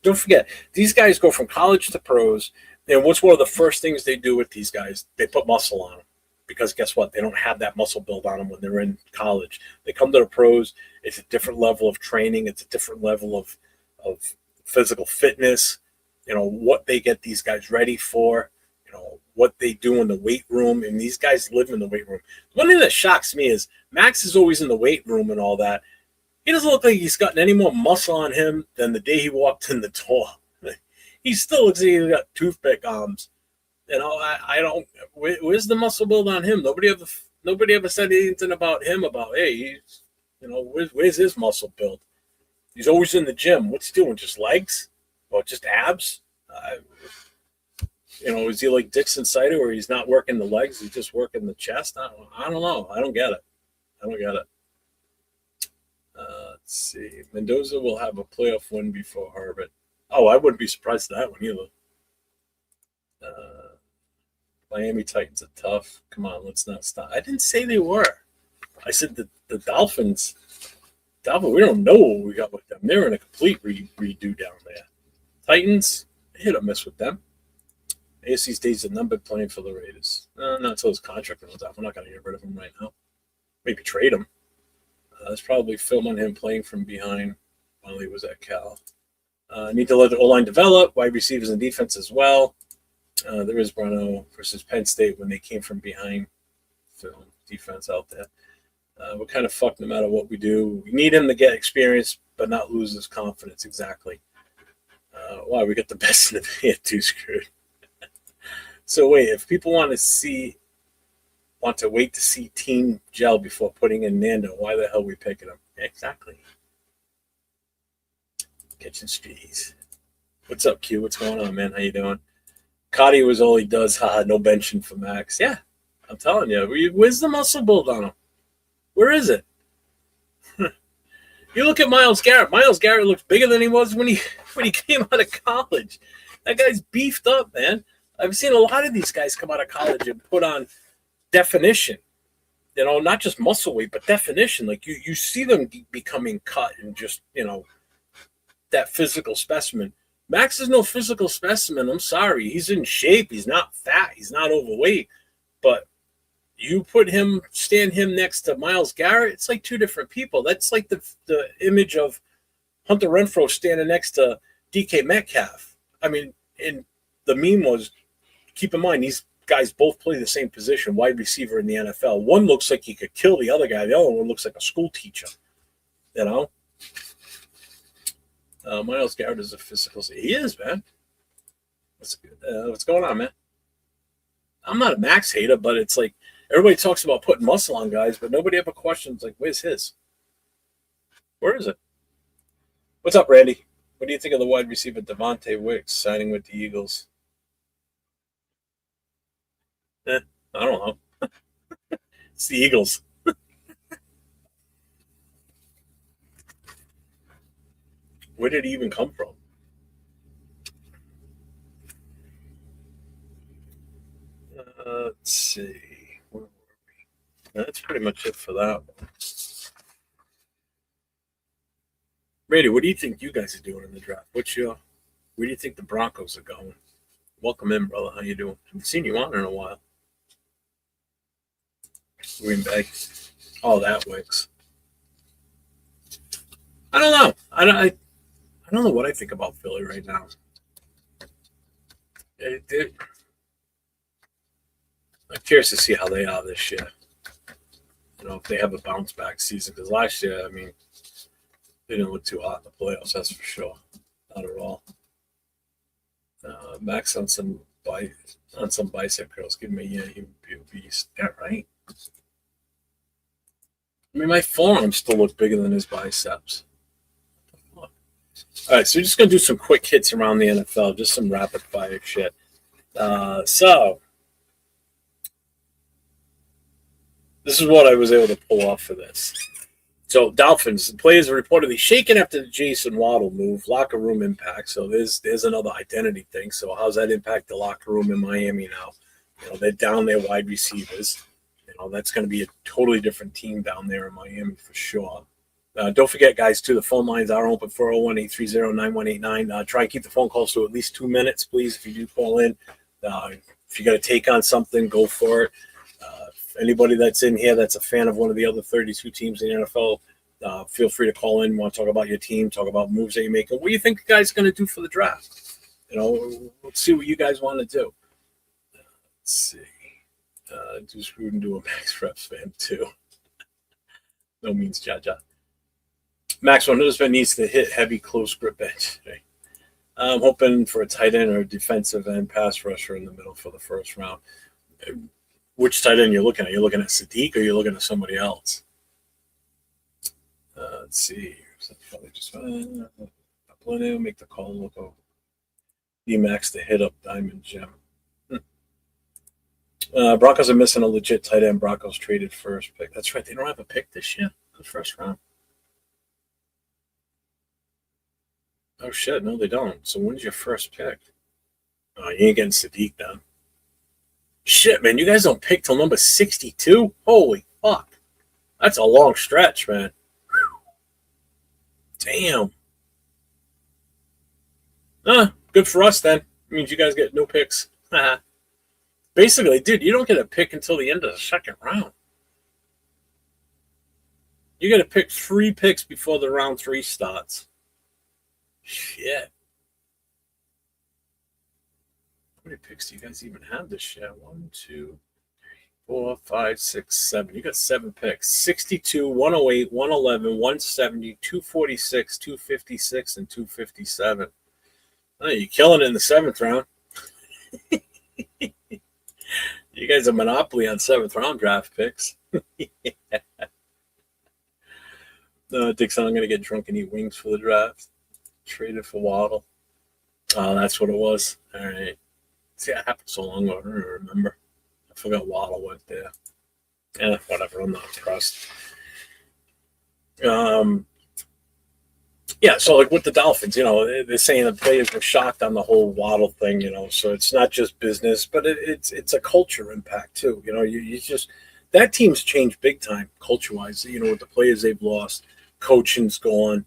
don't forget, these guys go from college to pros, and what's one of the first things they do with these guys? They put muscle on them, because guess what? They don't have that muscle build on them when they're in college. They come to the pros, it's a different level of training, it's a different level of physical fitness, what they get these guys ready for, what they do in the weight room, and these guys live in the weight room. One thing that shocks me is Max is always in the weight room and all that. He doesn't look like he's gotten any more muscle on him than the day he walked in the door. He still looks like he's got toothpick arms. I don't. Where's the muscle build on him? Nobody ever said anything about him. About, hey, he's, where's his muscle build? He's always in the gym. What's he doing? Just legs, or just abs? Is he like Dixon Sider, where he's not working the legs, he's just working the chest? I don't know. I don't get it. Let's see. Mendoza will have a playoff win before Harvard. Oh, I wouldn't be surprised at that one either. Miami Titans are tough. Come on, let's not stop. I didn't say they were. I said the Dolphins. We don't know what we got with them. They're in a complete redo down there. Titans, hit or miss with them. AFC's days are numbered playing for the Raiders. Not until his contract runs out. We're not going to get rid of him right now. Maybe trade him. There's probably film on him playing from behind while he was at Cal. Need to let the O-line develop, wide receivers and defense as well. There is Bruno versus Penn State when they came from behind. Film defense out there. We're kind of fucked no matter what we do. We need him to get experience, but not lose his confidence. Exactly. Why we got the best in the band, too screwed. So wait, if people want to wait to see team gel before putting in Nando, why the hell are we picking him? Exactly. Kitchen Streets. What's up, Q? What's going on, man? How you doing? Cotty was all he does. Haha, no benching for Max. Yeah, I'm telling you. Where's the muscle build on him? Where is it? You look at Myles Garrett. Myles Garrett looks bigger than he was when he came out of college. That guy's beefed up, man. I've seen a lot of these guys come out of college and put on definition. Not just muscle weight, but definition. Like you see them becoming cut and just, that physical specimen. Max is no physical specimen. I'm sorry. He's in shape. He's not fat. He's not overweight. But you stand him next to Myles Garrett, it's like two different people. That's like the image of Hunter Renfrow standing next to DK Metcalf. I mean, and the meme was, keep in mind, these guys both play the same position, wide receiver in the NFL. One looks like he could kill the other guy. The other one looks like a school teacher. Myles Garrett is a physical. He is, man. What's going on, man? I'm not a Max hater, but it's like everybody talks about putting muscle on guys, but nobody ever questions, like, where's his? Where is it? What's up, Randy? What do you think of the wide receiver Devontae Wicks signing with the Eagles? I don't know. It's the Eagles. Where did he even come from? Let's see. Where were we? That's pretty much it for that one. Brady, what do you think you guys are doing in the draft? Where do you think the Broncos are going? Welcome in, brother. How you doing? Haven't seen you on in a while. Green Bay. Oh, that Wicks. I don't know. I don't know what I think about Philly right now. I'm curious to see how they are this year. You know, if they have a bounce back season. Because last year, I mean, they didn't look too hot in the playoffs, that's for sure. Not at all. Max on some bicep curls. Give me, yeah, he would be a beast. Yeah, right. I mean, my forearms still look bigger than his biceps. All right, so we're just going to do some quick hits around the NFL, just some rapid fire shit. So, this is what I was able to pull off for this. So, Dolphins, the players are reportedly shaken after the Jason Waddle move, locker room impact. So, there's another identity thing. So, how's that impact the locker room in Miami now? You know, they're down their wide receivers. You know, that's going to be a totally different team down there in Miami for sure. Don't forget, guys, too, the phone lines are open for 401-830-9189. Try and keep the phone calls to at least 2 minutes, please, if you do call in. If you got a take on something, go for it. If anybody that's in here that's a fan of one of the other 32 teams in the NFL, feel free to call in. You want to talk about your team, talk about moves that you're making. What do you think the guy's going to do for the draft? You know, let's see what you guys want to do. Let's see. Deuce Gruden to a Max Reps fan, too. No means Jaja. Max Mendoza needs to hit heavy close grip edge. I'm hoping for a tight end or a defensive end pass rusher in the middle for the first round. Which tight end you're looking at? You're looking at Sadiq or you're looking at somebody else? Let's see. Probably just make the call. Look over. D-Max to hit up Diamond Gem. Broncos are missing a legit tight end. Broncos traded first pick. That's right. They don't have a pick this year in the first round. Oh, shit. No, they don't. So when's your first pick? Oh, you ain't getting Sadiq down. Shit, man. You guys don't pick till number 62? Holy fuck. That's a long stretch, man. Damn. Good for us, then. It means you guys get no picks. Basically, dude, you don't get a pick until the end of the second round. You got to pick 3 picks before the round 3 starts. Shit. How many picks do you guys even have this year? 1, 2, 4, 5, 6, 7. You got 7 picks. 62, 108, 111, 170, 246, 256, and 257. Oh, you're killing it in the 7th round. You guys are monopoly on 7th round draft picks. Dixon, I'm going to get drunk and eat wings for the draft. Traded for Waddle. Oh, that's what it was. All right. See, it happened so long ago. I don't even remember. I forgot Waddle went there. Whatever. I'm not impressed. Yeah, so like with the Dolphins, you know, they're saying the players were shocked on the whole Waddle thing, you know. So it's not just business, but it's a culture impact too. You know, you just that team's changed big time culture-wise. You know, with the players they've lost, coaching's gone.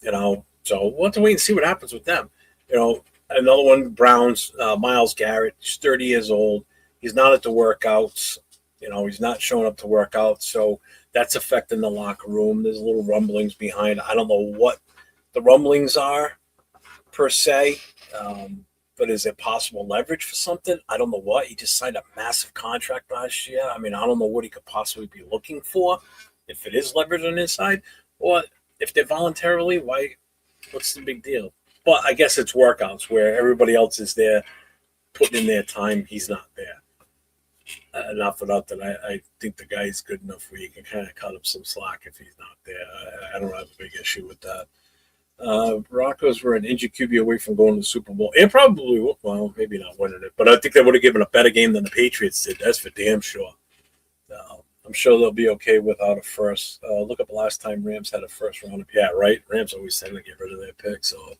You know, so we'll have to wait and see what happens with them. You know, another one, Browns, Myles Garrett. He's 30 years old. He's not at the workouts. You know, he's not showing up to workouts, so that's affecting the locker room. There's little rumblings behind. I don't know what the rumblings are per se, but is it possible leverage for something? I don't know what. He just signed a massive contract last year. I mean, I don't know what he could possibly be looking for, if it is leverage on his side, or if they're voluntarily, why? What's the big deal? But I guess it's workouts where everybody else is there putting in their time. He's not there. Not for nothing. I think the guy's good enough where you can kind of cut him some slack if he's not there. I don't have a big issue with that. Broncos were an injured QB away from going to the Super Bowl. And probably, well, maybe not winning it, but I think they would have given a better game than the Patriots did. That's for damn sure. I'm sure they'll be okay without a first. Look up the last time Rams had a first round. Yeah, right. Rams always tend to get rid of their picks or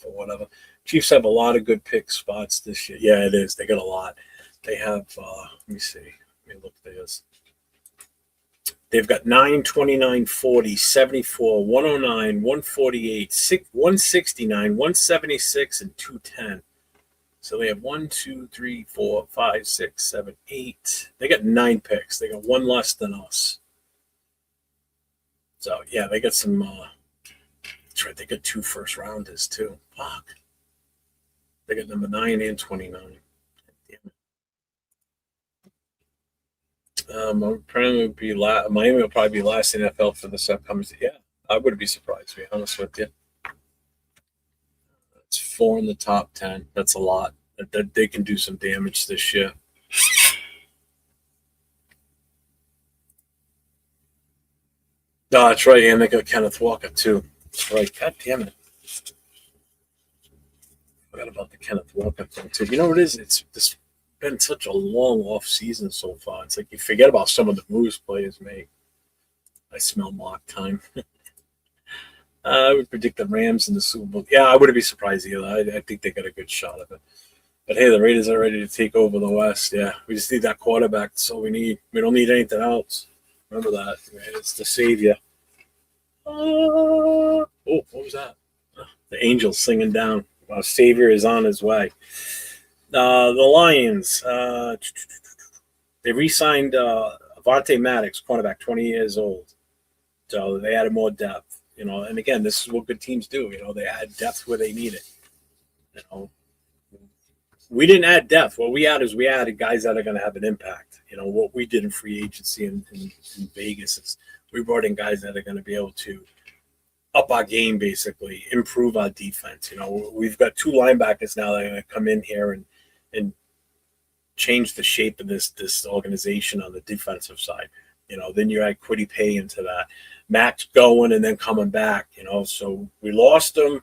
whatever. Chiefs have a lot of good pick spots this year. Yeah, it is. They got a lot. They have, let me see. Let me look at this. They've got 9, 29, 40, 74, 109, 148, 169, 176, and 210. So they have 1, 2, 3, 4, 5, 6, 7, 8. They got 9 picks. They got one less than us. So, yeah, they got some. That's right. They got 2 first rounders, too. Fuck. They got number 9 and 29. Apparently, would be Miami will probably be last in NFL for this upcoming. Yeah, I wouldn't be surprised, to be honest with you. It's 4 in the top 10. That's a lot. That they can do some damage this year. No, that's right. And they got Kenneth Walker, too. That's right. God damn it. Forgot about the Kenneth Walker thing, too. You know what it is? It's been such a long off season so far. It's like you forget about some of the moves players make. I smell mock time. I would predict the Rams in the Super Bowl. Yeah, I wouldn't be surprised either. I think they got a good shot of it. But hey, the Raiders are ready to take over the West. Yeah, we just need that quarterback. That's all we need. We don't need anything else. Remember that. It's the savior. Oh, what was that? The angels singing down. Our savior is on his way. The Lions. They re-signed Avonte Maddox, cornerback, 20 years old. So they added more depth. And again, this is what good teams do. They add depth where they need it. We didn't add depth. What we added guys that are going to have an impact. What we did in free agency in Vegas is we brought in guys that are going to be able to up our game, basically, improve our defense. We've got 2 linebackers now that are going to come in here and change the shape of this organization on the defensive side. Then you add Quiddy Pay into that. Max going and then coming back, So we lost him.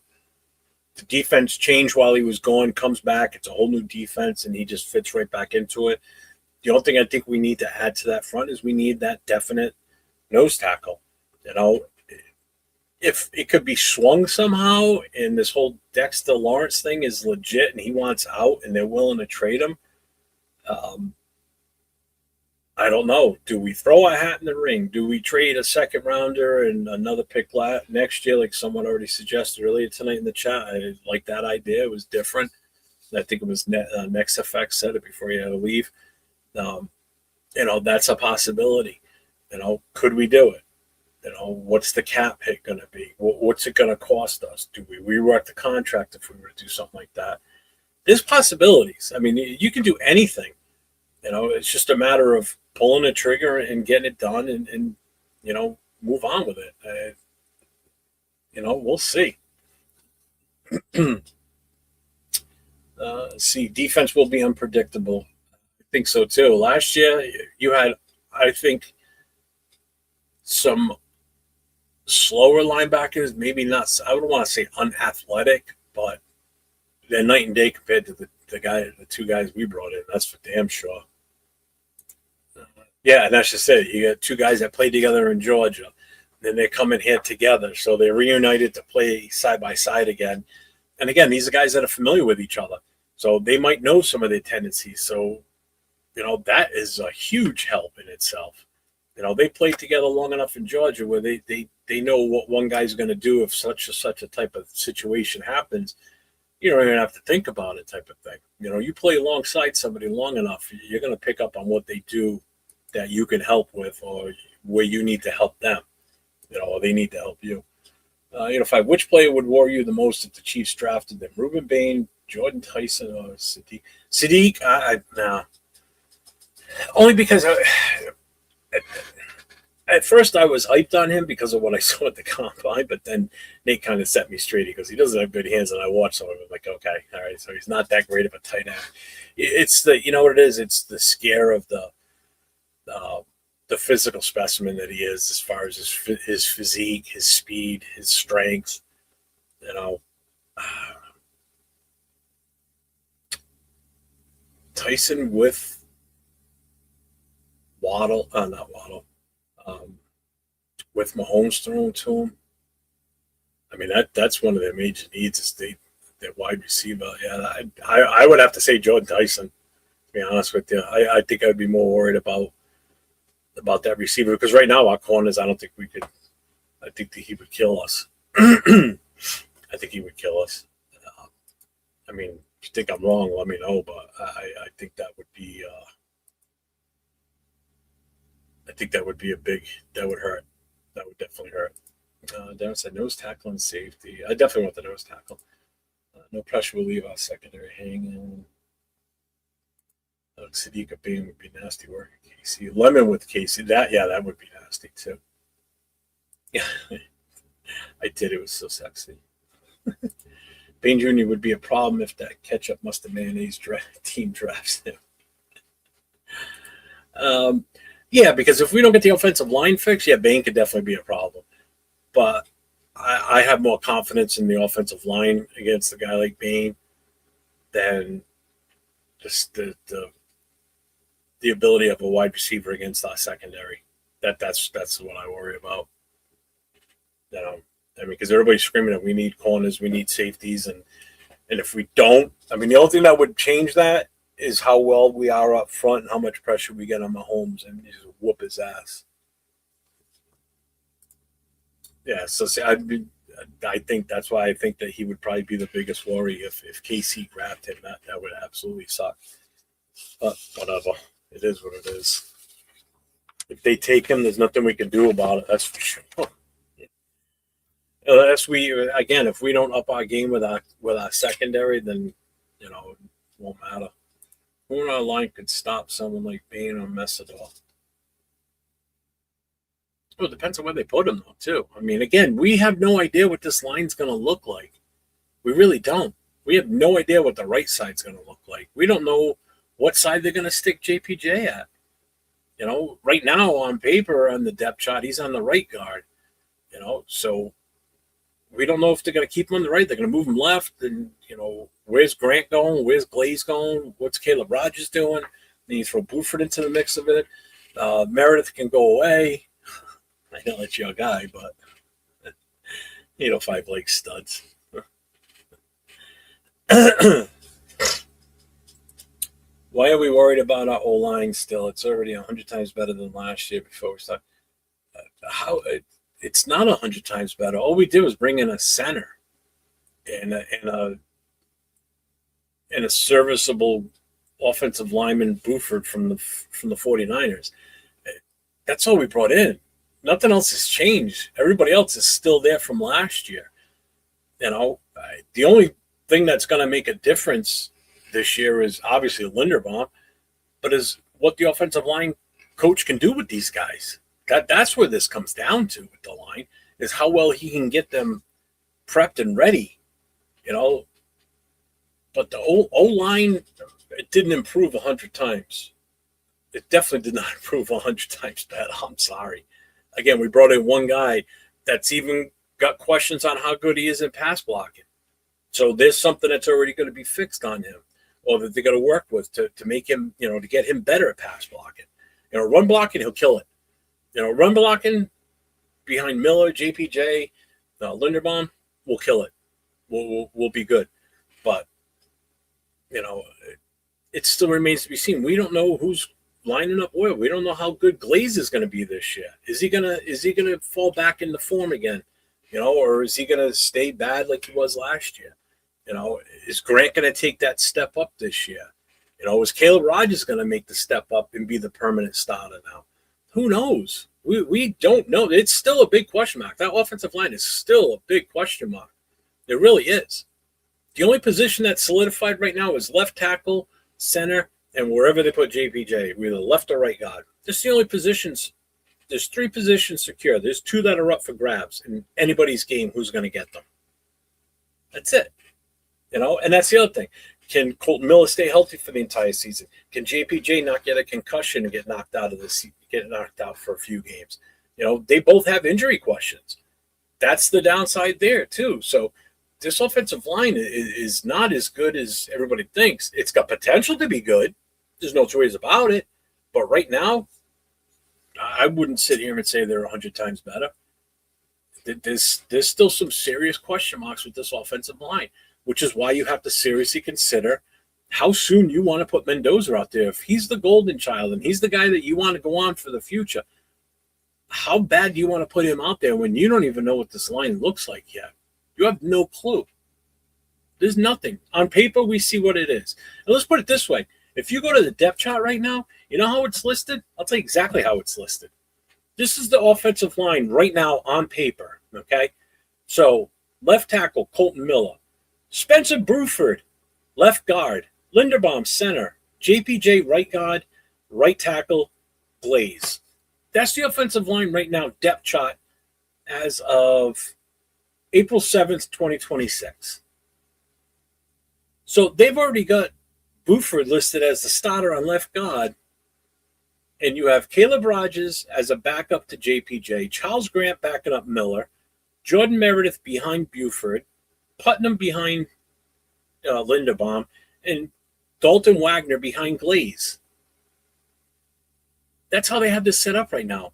The defense changed while he was gone, comes back. It's a whole new defense, and he just fits right back into it. The only thing I think we need to add to that front is we need that definite nose tackle. If it could be swung somehow and this whole Dexter Lawrence thing is legit and he wants out and they're willing to trade him, I don't know. Do we throw a hat in the ring? Do we trade a second rounder and another pick next year, like someone already suggested earlier tonight in the chat? I like that idea. It was different. I think it was Next Effect said it before he had to leave. That's a possibility. Could we do it? What's the cap hit going to be? What's it going to cost us? Do we rework the contract if we were to do something like that? There's possibilities. I mean, you can do anything. It's just a matter of pulling a trigger and getting it done and move on with it. We'll see. See, defense will be unpredictable. I think so, too. Last year, you had, I think, some slower linebackers, maybe not, I wouldn't want to say unathletic, but they're night and day compared to the 2 guys we brought in. That's for damn sure. Yeah, and that's just it. You got 2 guys that played together in Georgia. Then they come in here together. So they're reunited to play side by side again. And again, these are guys that are familiar with each other. So they might know some of their tendencies. So, that is a huge help in itself. They played together long enough in Georgia where they know what one guy's going to do if such a type of situation happens. You don't even have to think about it, type of thing. You play alongside somebody long enough, you're going to pick up on what they do that you can help with, or where you need to help them, or they need to help you. 5, which player would worry you the most if the Chiefs drafted them? Reuben Bain, Jordan Tyson, or Sadiq? Sadiq, nah. Only because at first I was hyped on him because of what I saw at the combine, but then Nate kind of set me straight. He goes, he doesn't have good hands, and I watched some of it. I'm like, okay, all right, so he's not that great of a tight end. It's what it is? It's the scare of the physical specimen that he is, as far as his physique, his speed, his strength. You know, Tyson with Waddle, not Waddle, with Mahomes thrown to him. I mean, that's one of their major needs is their wide receiver. Yeah, I would have to say Jordan Tyson, to be honest with you. I think I'd be more worried about that receiver because right now our corners, I don't think we could. I think that he would kill us. I think he would kill us. I mean, if you think I'm wrong, let me know. But I think that would be. I think that would be a big. That would hurt. That would definitely hurt. Darren said nose tackle and safety. I definitely want the nose tackle. No pressure will leave our secondary hanging. Sadiqa Bean would be nasty work. Casey Lemon with Casey. That would be nasty too. Yeah, I did. It was so sexy. Bain Jr. would be a problem if that ketchup mustard mayonnaise team drafts him. Yeah, because if we don't get the offensive line fixed, yeah, Bain could definitely be a problem. But I have more confidence in the offensive line against a guy like Bain than just the ability of a wide receiver against our secondary. That's what I worry about. You know, I mean, because everybody's screaming that we need corners, we need safeties, and if we don't, I mean, the only thing that would change that is how well we are up front and how much pressure we get on Mahomes and just whoop his ass. Yeah, so see, I think that's why I think that he would probably be the biggest worry if KC grabbed him. That would absolutely suck. But whatever, it is what it is. If they take him, there's nothing we can do about it. That's for sure. Unless if we don't up our game with our secondary, then it won't matter. Who on our line could stop someone like Bain or Messidor? Well, it depends on where they put him, though, too. I mean, again, we have no idea what this line's going to look like. We really don't. We have no idea what the right side's going to look like. We don't know what side they're going to stick JPJ at. Right now on paper on the depth chart, he's on the right guard. So we don't know if they're going to keep him on the right. They're going to move him left. And, where's Grant going? Where's Glaze going? What's Caleb Rogers doing? Then you throw Buford into the mix of it. Meredith can go away. I know that's your guy, but 5 leg studs. Why are we worried about our O-line still? It's already 100 times better than last year before we start. It's not 100 times better. All we did was bring in a center and a serviceable offensive lineman, Buford from the 49ers. That's all we brought in. Nothing else has changed. Everybody else is still there from last year. The only thing that's going to make a difference this year is obviously Linderbaum, but is what the offensive line coach can do with these guys. That's where this comes down to with the line, is how well he can get them prepped and ready. But the O-line, it didn't improve 100 times. It definitely did not improve 100 times better. I'm sorry. Again, we brought in one guy that's even got questions on how good he is in pass blocking. So there's something that's already going to be fixed on him, or that they're going to work with to make him, to get him better at pass blocking. Run blocking, he'll kill it. Run blocking behind Miller, JPJ, Linderbaum, we'll kill it. We'll be good. But, it still remains to be seen. We don't know who's lining up where. We don't know how good Glaze is going to be this year. Is he gonna fall back into form again? Or is he going to stay bad like he was last year? Is Grant going to take that step up this year? Is Caleb Rogers going to make the step up and be the permanent starter now? Who knows? We don't know. It's still a big question mark. That offensive line is still a big question mark. It really is. The only position that's solidified right now is left tackle, center, and wherever they put JPJ, either left or right guard. Just the only positions. There's 3 positions secure. There's 2 that are up for grabs in anybody's game. Who's going to get them? That's it. And that's the other thing. Can Colton Miller stay healthy for the entire season? Can JPJ not get a concussion and get knocked out for a few games? They both have injury questions. That's the downside there too. So this offensive line is not as good as everybody thinks. It's got potential to be good. There's no two ways about it. But right now, I wouldn't sit here and say they're 100 times better. There's still some serious question marks with this offensive line, which is why you have to seriously consider how soon you want to put Mendoza out there. If he's the golden child and he's the guy that you want to go on for the future, how bad do you want to put him out there when you don't even know what this line looks like yet? You have no clue. There's nothing. On paper, we see what it is. And let's put it this way. If you go to the depth chart right now, you know how it's listed? I'll tell you exactly how it's listed. This is the offensive line right now on paper, okay? So left tackle, Colton Miller. Spencer Bruford, left guard. Linderbaum, center. JPJ, right guard. Right tackle, Glaze. That's the offensive line right now, depth chart, as of April 7th, 2026. So they've already got Buford listed as the starter on left guard, and you have Caleb Rogers as a backup to JPJ, Charles Grant backing up Miller, Jordan Meredith behind Buford, Putnam behind Linderbaum, and Dalton Wagner behind Glaze. That's how they have this set up right now.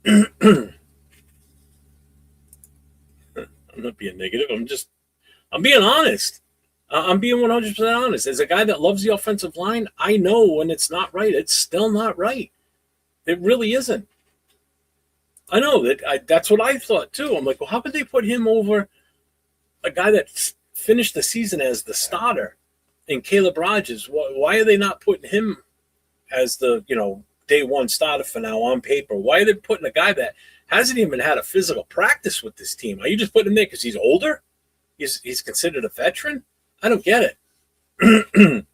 I'm not being negative. I'm being honest. I'm being 100% honest. As a guy that loves the offensive line, I know when it's not right, it's still not right. It really isn't. I know that. That's what I thought too. I'm like, well, how could they put him over a guy that finished the season as the starter in Caleb Rogers? Why are they not putting him as the day one starter for now on paper? Why are they putting a guy that hasn't even had a physical practice with this team? Are you just putting him there because he's older? He's considered a veteran? I don't get it.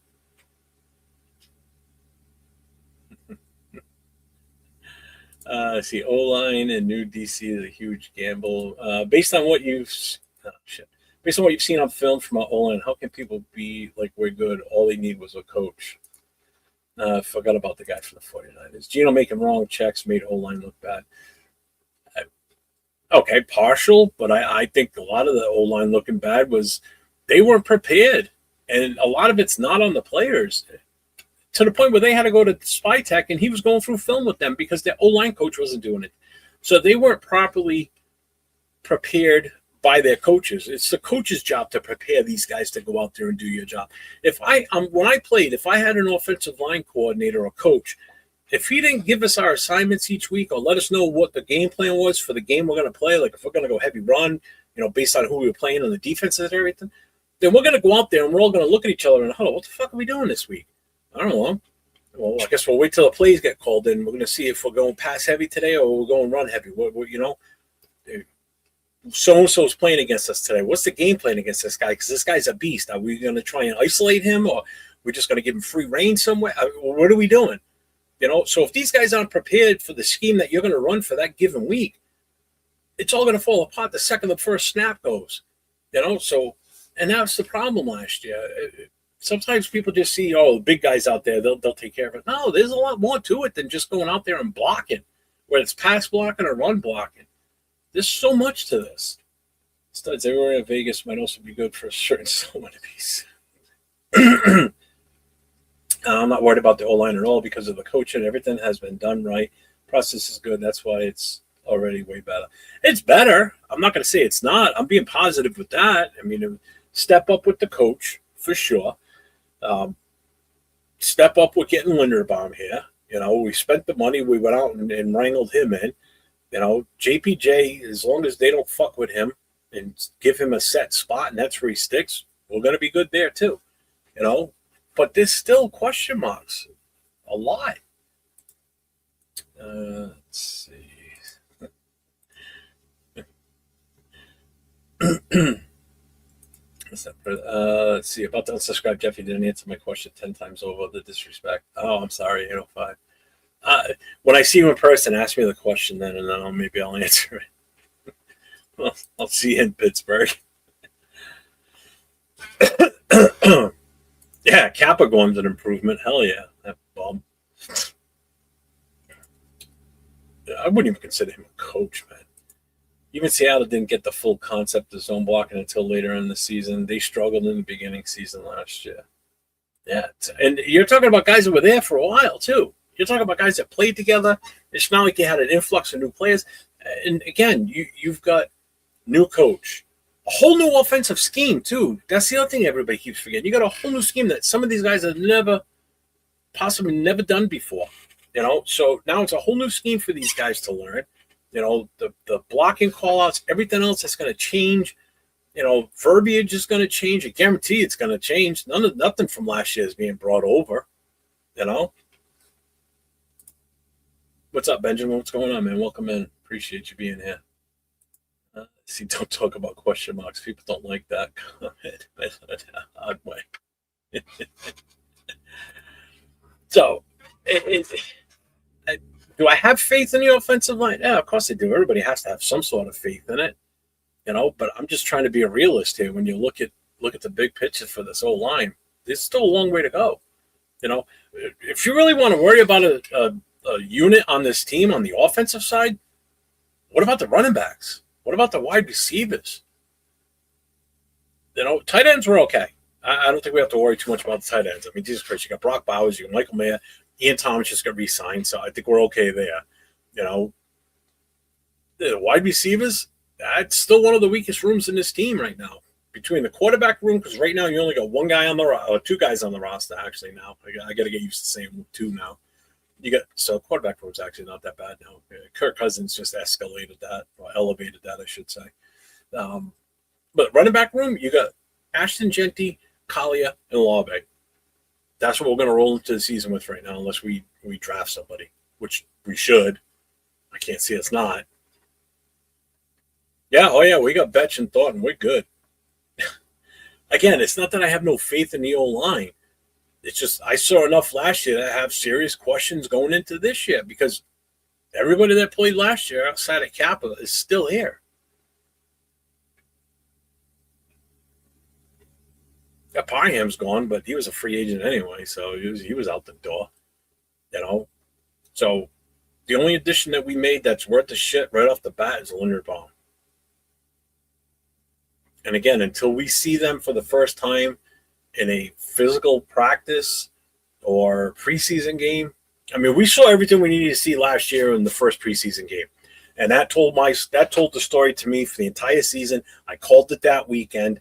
See, O-line and new DC is a huge gamble. Based on what you've seen on film from our O-line, how can people be like we're good? All they need was a coach. Forgot about the guy from the 49ers. Gino making wrong checks made O-line look bad. Okay, partial, but I think a lot of the O-line looking bad was they weren't prepared. And a lot of it's not on the players, to the point where they had to go to Spy Tech, and he was going through film with them because their O-line coach wasn't doing it. So they weren't properly prepared by their coaches. It's the coach's job to prepare these guys to go out there and do your job. When I played, if I had an offensive line coordinator or coach, if he didn't give us our assignments each week or let us know what the game plan was for the game we're going to play, like if we're going to go heavy run, based on who we were playing on the defense and everything, then we're going to go out there and we're all going to look at each other and huddle. What the fuck are we doing this week? I don't know. Well, I guess we'll wait till the plays get called in. We're going to see if we're going pass heavy today or we're going run heavy. So-and-so's playing against us today. What's the game plan against this guy? Because this guy's a beast. Are we going to try and isolate him, or we're just going to give him free reign somewhere? What are we doing? So if these guys aren't prepared for the scheme that you're going to run for that given week, it's all going to fall apart the second the first snap goes. And that's the problem last year. Sometimes people just see, the big guys out there, they'll take care of it. No, there's a lot more to it than just going out there and blocking, whether it's pass blocking or run blocking. There's so much to this. Studs everywhere in Vegas might also be good for a certain someone to be. I'm not worried about the O-line at all because of the coaching. Everything has been done right. Process is good. That's why it's already way better. It's better. I'm not going to say it's not. I'm being positive with that. I mean, step up with the coach for sure. Step up with getting Linderbaum here. We spent the money. We went out and wrangled him in. JPJ, as long as they don't fuck with him and give him a set spot and that's where he sticks, we're going to be good there too. But there's still question marks. A lot. Let's see. Let's see. About to unsubscribe. Jeffy didn't answer my question 10 times over. The disrespect. Oh, I'm sorry. 805. When I see you in person, ask me the question then, and then maybe I'll answer it. Well, I'll see you in Pittsburgh. Yeah, Capagon's an improvement. Hell yeah, that bum. I wouldn't even consider him a coach, man. even Seattle didn't get the full concept of zone blocking until later in the season. They struggled in the beginning season last year. Yeah, and you're talking about guys that were there for a while too. You're talking about guys that played together. It's not like you had an influx of new players. And again, you've got new coach, a whole new offensive scheme too. That's the other thing everybody keeps forgetting. You got a whole new scheme that some of these guys have possibly never done before. So now it's a whole new scheme for these guys to learn. The blocking callouts, everything else that's going to change. Verbiage is going to change. I guarantee it's going to change. Nothing from last year is being brought over. What's up, Benjamin? What's going on, man? Welcome in. Appreciate you being here. See, don't talk about question marks. People don't like that comment. Odd way. So, do I have faith in the offensive line? Yeah, of course I do. Everybody has to have some sort of faith in it. But I'm just trying to be a realist here. When you look at the big picture for this whole line, there's still a long way to go. If you really want to worry about a unit on this team on the offensive side, what about the running backs? What about the wide receivers? Tight ends were okay. I don't think we have to worry too much about the tight ends. I mean, Jesus Christ, you got Brock Bowers, you got Michael Mayer, Ian Thomas just got re-signed, so I think we're okay there. The wide receivers, that's still one of the weakest rooms in this team right now. Between the quarterback room, because right now you only got one guy on the or two guys on the roster actually now. I got to get used to saying two now. So quarterback room's actually not that bad now. Kirk Cousins just escalated that, or elevated that, I should say. But running back room, you got Ashton Genty, Collier, and Lawbe. That's what we're going to roll into the season with right now, unless we draft somebody, which we should. I can't see us not. Yeah, oh yeah, we got Betch and Thornton. We're good. Again, it's not that I have no faith in the O-line. It's just I saw enough last year to have serious questions going into this year because everybody that played last year outside of Kappa is still here. Yeah, Parham's gone, but he was a free agent anyway, so he was out the door. So the only addition that we made that's worth the shit right off the bat is Linderbaum. And again, until we see them for the first time in a physical practice or preseason game, I mean, we saw everything we needed to see last year in the first preseason game. And that told the story to me for the entire season. I called it that weekend,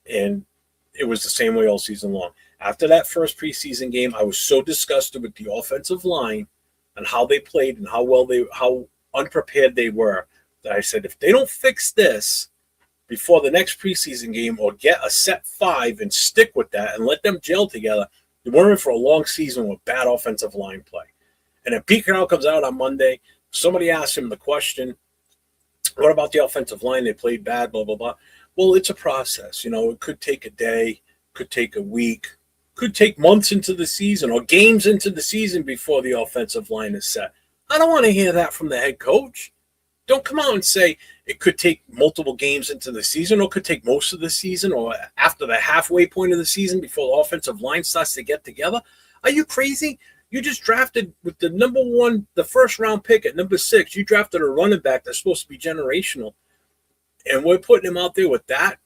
and it was the same way all season long. After that first preseason game, I was so disgusted with the offensive line and how they played and how unprepared they were that I said, if they don't fix this before the next preseason game or get a set 5 and stick with that and let them gel together, we're in for a long season with bad offensive line play. And then Pete Carroll comes out on Monday. Somebody asked him the question, what about the offensive line? They played bad, blah, blah, blah. Well, it's a process. It could take a day, could take a week, could take months into the season or games into the season before the offensive line is set. I don't want to hear that from the head coach. Don't come out and say it could take multiple games into the season or could take most of the season or after the halfway point of the season before the offensive line starts to get together. Are you crazy? You just drafted with the number 1, the first round pick at number 6. You drafted a running back that's supposed to be generational. And we're putting him out there with that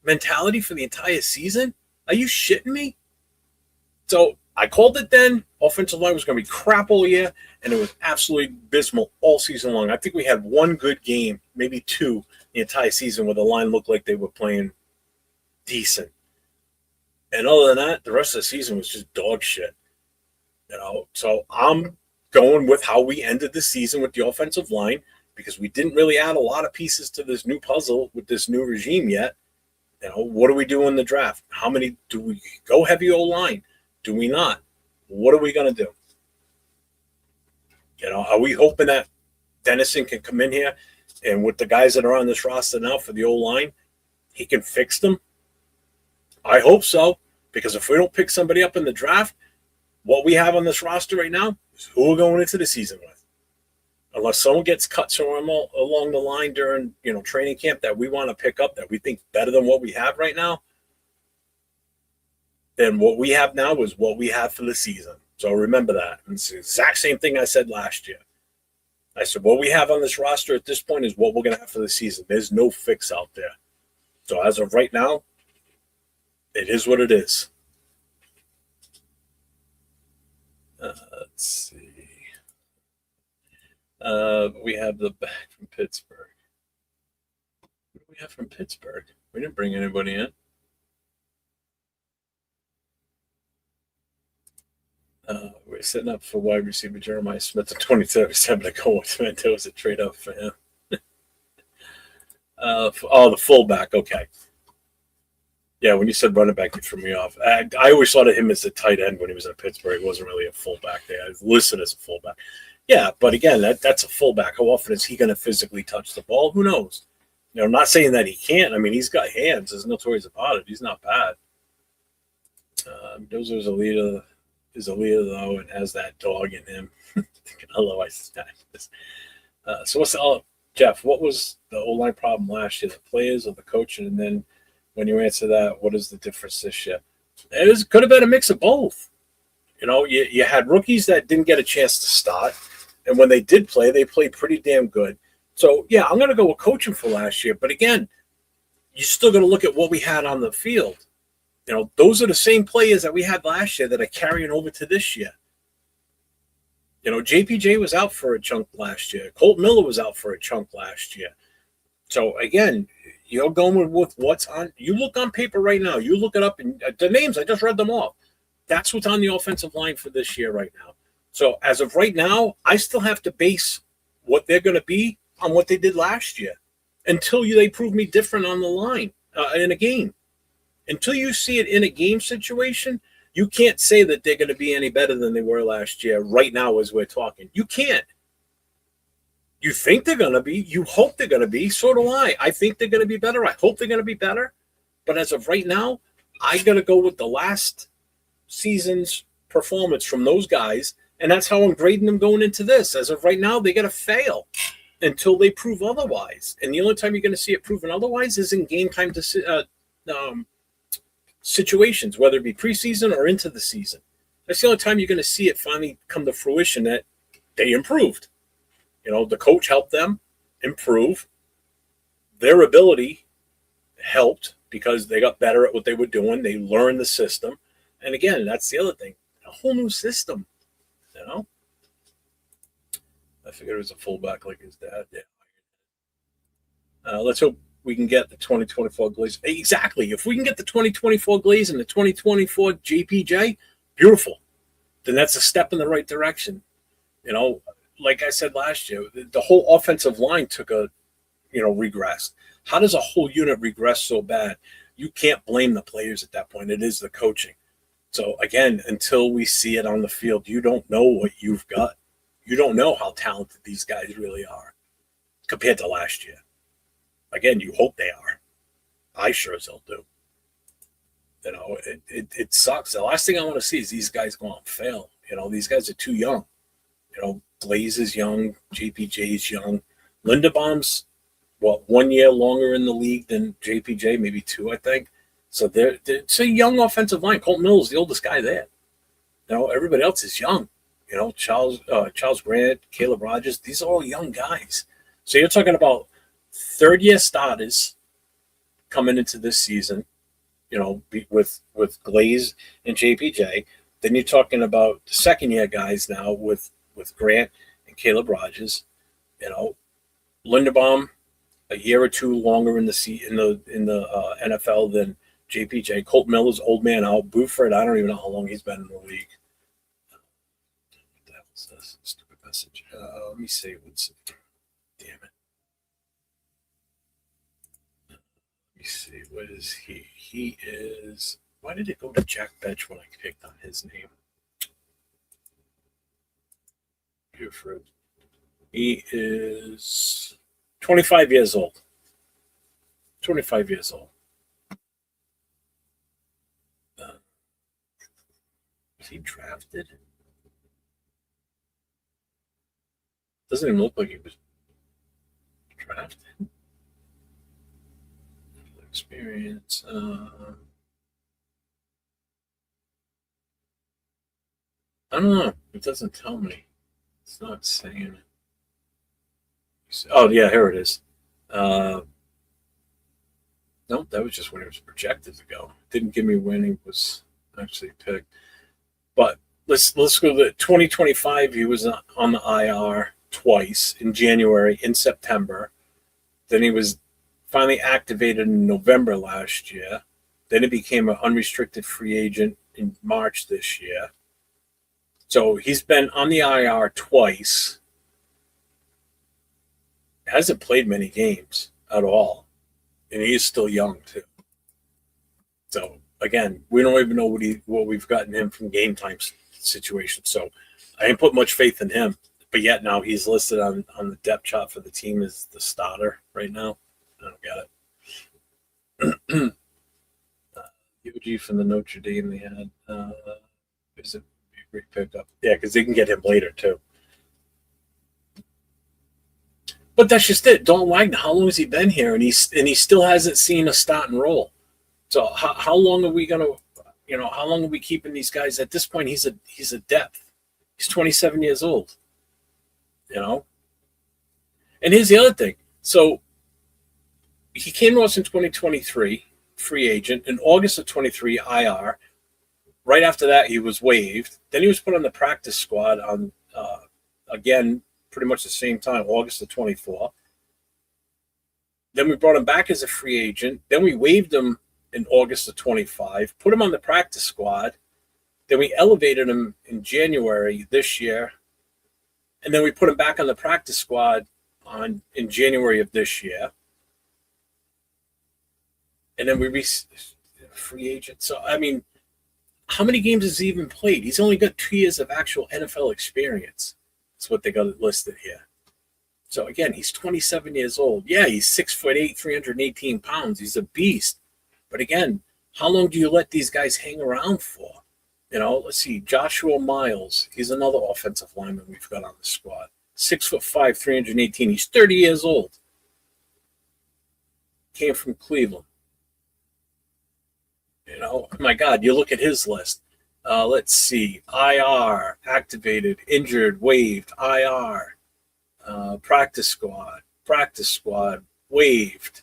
mentality for the entire season? Are you shitting me? So I called it then. Offensive line was going to be crap all year, and it was absolutely abysmal all season long. I think we had one good game, maybe 2, the entire season where the line looked like they were playing decent. And other than that, the rest of the season was just dog shit. So I'm going with how we ended the season with the offensive line because we didn't really add a lot of pieces to this new puzzle with this new regime yet. What do we do in the draft? How many do we go heavy O-line? Do we not? What are we going to do? Are we hoping that Dennison can come in here and with the guys that are on this roster now for the O-line, he can fix them? I hope so, because if we don't pick somebody up in the draft, what we have on this roster right now is who we're going into the season with. Unless someone gets cut somewhere along the line during, training camp that we want to pick up that we think better than what we have right now, then what we have now is what we have for the season. So remember that. It's the exact same thing I said last year. I said, what we have on this roster at this point is what we're going to have for the season. There's no fix out there. So as of right now, it is what it is. Let's see. We have the back from Pittsburgh. What do we have from Pittsburgh? We didn't bring anybody in. We're setting up for wide receiver Jeremiah Smith at 27 to go with Mendoza trade up for him. The fullback. Okay. Yeah, when you said running back, you threw me off. I always thought of him as a tight end when he was in Pittsburgh. He wasn't really a fullback there. I was listed as a fullback. Yeah, but again, that's a fullback. How often is he going to physically touch the ball? Who knows? I'm not saying that he can't. I mean, he's got hands. There's no two ways about it. He's not bad. Mendoza is a leader though, and has that dog in him. Otherwise, so what's Jeff? What was the O-line problem last year? The players or the coaching? And then when you answer that, what is the difference this year? It could have been a mix of both. You had rookies that didn't get a chance to start, and when they did play, they played pretty damn good. So, yeah, I'm going to go with coaching for last year. But, again, you're still going to look at what we had on the field. Those are the same players that we had last year that are carrying over to this year. JPJ was out for a chunk last year. Colt Miller was out for a chunk last year. So, again, you're going with what's on. You look on paper right now. You look it up, and the names, I just read them off. That's what's on the offensive line for this year right now. So, as of right now, I still have to base what they're going to be on what they did last year until they prove me different on the line in a game. Until you see it in a game situation, you can't say that they're going to be any better than they were last year right now as we're talking. You can't. You think they're going to be. You hope they're going to be. So do I. I think they're going to be better. I hope they're going to be better. But as of right now, I got to go with the last season's performance from those guys, and that's how I'm grading them going into this. As of right now, they got to fail until they prove otherwise. And the only time you're going to see it proven otherwise is in game time situations, whether it be preseason or into the season. That's the only time you're going to see it finally come to fruition that they improved. The coach helped them improve. Their ability helped because they got better at what they were doing. They learned the system. And again, that's the other thing. A whole new system, I figured it was a fullback like his dad. Yeah. Let's hope we can get the 2024 Glaze. Exactly. If we can get the 2024 Glaze and the 2024 JPJ, beautiful. Then that's a step in the right direction. Like I said last year, the whole offensive line took a, regress. How does a whole unit regress so bad? You can't blame the players at that point. It is the coaching. So, again, until we see it on the field, you don't know what you've got. You don't know how talented these guys really are compared to last year. Again, you hope they are. I sure as hell do. It sucks. The last thing I want to see is these guys go out and fail. These guys are too young. Glaze is young. JPJ is young. Linderbaum's, 1 year longer in the league than JPJ, maybe 2, I think. So it's a young offensive line. Colt Mills, the oldest guy there. Everybody else is young. Charles Grant, Caleb Rogers, these are all young guys. So you're talking about third-year starters coming into this season, with Glaze and JPJ. Then you're talking about the second-year guys now with Grant and Caleb Rogers. Linderbaum, a year or two longer in the NFL than JPJ. Colt Miller's old man out. Buford, I don't even know how long he's been in the league. What the hell is this? Stupid message. Let me see. Damn it. Let me see. What is he? He is. Why did it go to Jack Betch when I picked on his name? Buford. He is 25 years old. 25 years old. Was he drafted? Doesn't even look like he was drafted. Experience. I don't know. It doesn't tell me. It's not saying it. Oh, yeah, here it is. No, that was just when it was projected to go. Didn't give me when he was actually picked. But let's go to the 2025. He was on the IR twice in January, in September. Then he was finally activated in November last year. Then he became an unrestricted free agent in March this year. So he's been on the IR twice. Hasn't played many games at all. And he is still young, too. So, again, we don't even know what we've gotten him from game time situations. So I didn't put much faith in him. But yet now he's listed on the depth chart for the team as the starter right now. I don't get it. UG from the Notre Dame they had. Is it a great pickup? Yeah, because they can get him later too. But that's just it. Dalton Wagner, how long has he been here? And he still hasn't seen a start and roll. So how long are we gonna, how long are we keeping these guys? At this point, he's a depth. He's 27 years old. And here's the other thing. So he came to us in 2023, free agent. In August of 23, IR. Right after that, he was waived. Then he was put on the practice squad on, again, pretty much the same time, August of 24. Then we brought him back as a free agent. Then we waived him in August of 25, put him on the practice squad. Then we elevated him in January this year. And then we put him back on the practice squad in January of this year. And then we free agent. So, I mean, how many games has he even played? He's only got 2 years of actual NFL experience. That's what they got it listed here. So, again, he's 27 years old. Yeah, he's 6'8", 318 pounds. He's a beast. But, again, how long do you let these guys hang around for? Let's see. Joshua Miles. He's another offensive lineman we've got on the squad. 6'5", 318. He's 30 years old. Came from Cleveland. My God, you look at his list. Let's see. IR, activated, injured, waived, IR, practice squad, waived,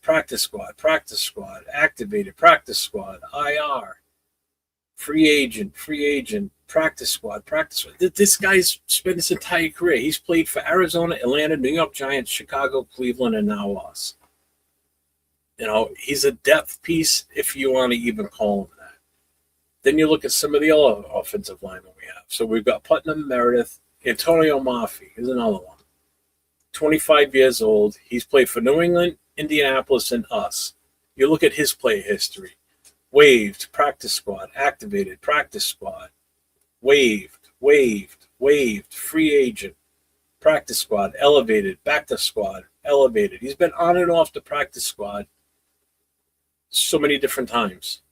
practice squad, activated, practice squad, IR, free agent, practice squad. This guy's spent his entire career. He's played for Arizona, Atlanta, New York Giants, Chicago, Cleveland, and now us. He's a depth piece, if you want to even call him that. Then you look at some of the other offensive linemen we have. So we've got Putnam, Meredith, Antonio Maffi. Here's another one. 25 years old. He's played for New England, Indianapolis, and us. You look at his play history. Waived, practice squad, activated, practice squad, waived, free agent, practice squad, elevated, back to squad, elevated. He's been on and off the practice squad so many different times,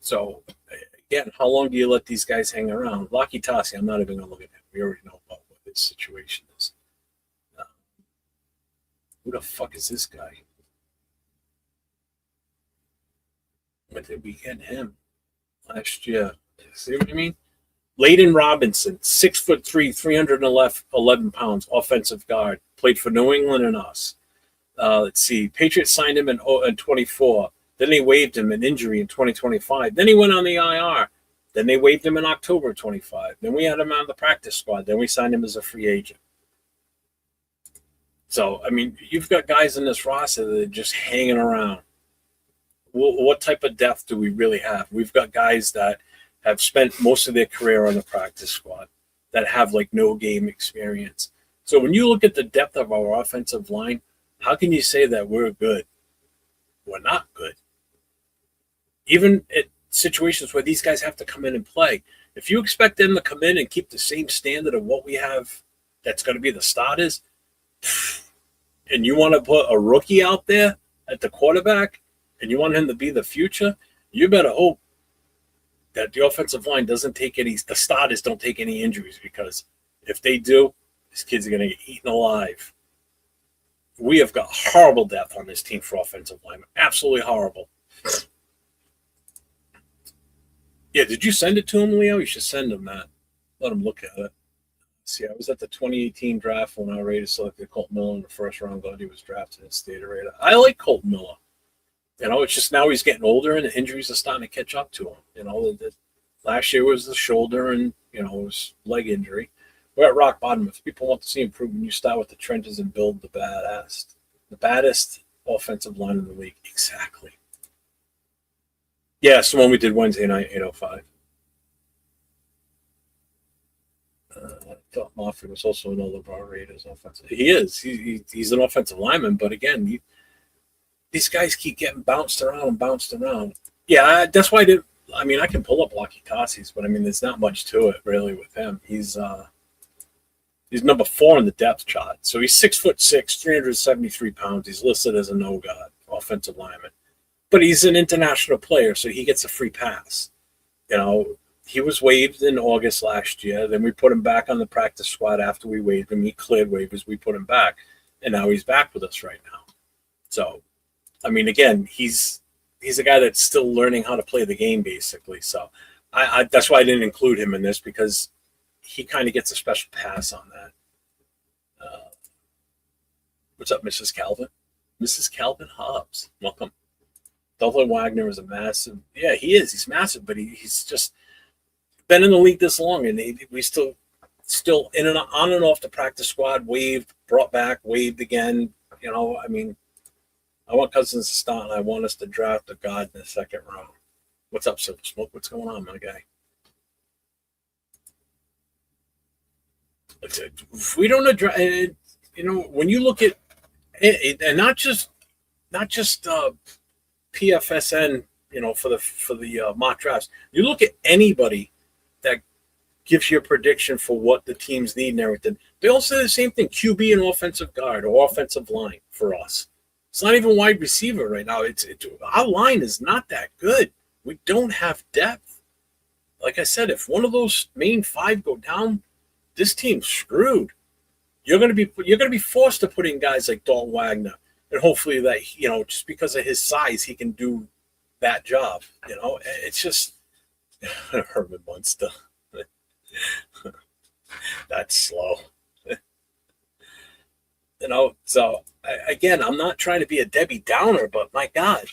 So, again, how long do you let these guys hang around? Laki Tassi, I'm not even going to look at him. We already know about what his situation is. Who the fuck is this guy? When did we get him? Last year. See what I mean? Layden Robinson, 6'3", 311 pounds, offensive guard. Played for New England and us. Let's see. Patriots signed him in 24. Then they waived him an injury in 2025. Then he went on the IR. Then they waived him in October 25. Then we had him on the practice squad. Then we signed him as a free agent. So, I mean, you've got guys in this roster that are just hanging around. What type of depth do we really have? We've got guys that have spent most of their career on the practice squad that have no game experience. So when you look at the depth of our offensive line, how can you say that we're good? We're not good. Even at situations where these guys have to come in and play, if you expect them to come in and keep the same standard of what we have that's going to be the starters, and you want to put a rookie out there at the quarterback and you want him to be the future, you better hope that the offensive line the starters don't take any injuries, because if they do, these kids are going to get eaten alive. We have got horrible depth on this team for offensive linemen. Absolutely horrible. Yeah, did you send it to him, Leo? You should send him that. Let him look at it. See, I was at the 2018 draft when our Raiders selected Colt Miller in the first round. Glad he was drafted and stayed a Raider. I like Colt Miller. It's just now he's getting older and the injuries are starting to catch up to him. Last year was the shoulder and, it was leg injury. We're at rock bottom. If people want to see improvement, you start with the trenches and build the baddest offensive line in the league. Exactly. Yeah, it's the one we did Wednesday night, 8:05. I thought Moffitt was also another of our Raiders offensive. He is. He's an offensive lineman, but again, these guys keep getting bounced around. Yeah, that's why I can pull up Lucky Cassi's, but there's not much to it really with him. He's number 4 in the depth chart. So he's 6'6", 373 pounds. He's listed as a no-god offensive lineman. But he's an international player, so he gets a free pass. He was waived in August last year. Then we put him back on the practice squad after we waived him. He cleared waivers. We put him back. And now he's back with us right now. So, again, he's a guy that's still learning how to play the game, basically. So that's why I didn't include him in this, because he kind of gets a special pass on that. What's up, Mrs. Calvin? Mrs. Calvin Hobbs. Welcome. Dublin Wagner is a massive. Yeah, he is. He's massive, but he's just been in the league this long, and we still in and on and off the practice squad, waived, brought back, waived again. I want Cousins to start, and I want us to draft a god in the second round. What's up, Silver Smoke? What's going on, my guy? If we don't address, when you look at it, and not just PFSN, for the mock drafts, you look at anybody that gives you a prediction for what the teams need and everything. They all say the same thing: QB and offensive guard or offensive line for us. It's not even wide receiver right now. Our line is not that good. We don't have depth. Like I said, if one of those main 5 go down, this team's screwed. You're gonna be forced to put in guys like Dalton Wagner, and hopefully that just because of his size, he can do that job. It's just Herman Munster. That's slow. So again, I'm not trying to be a Debbie Downer, but my God,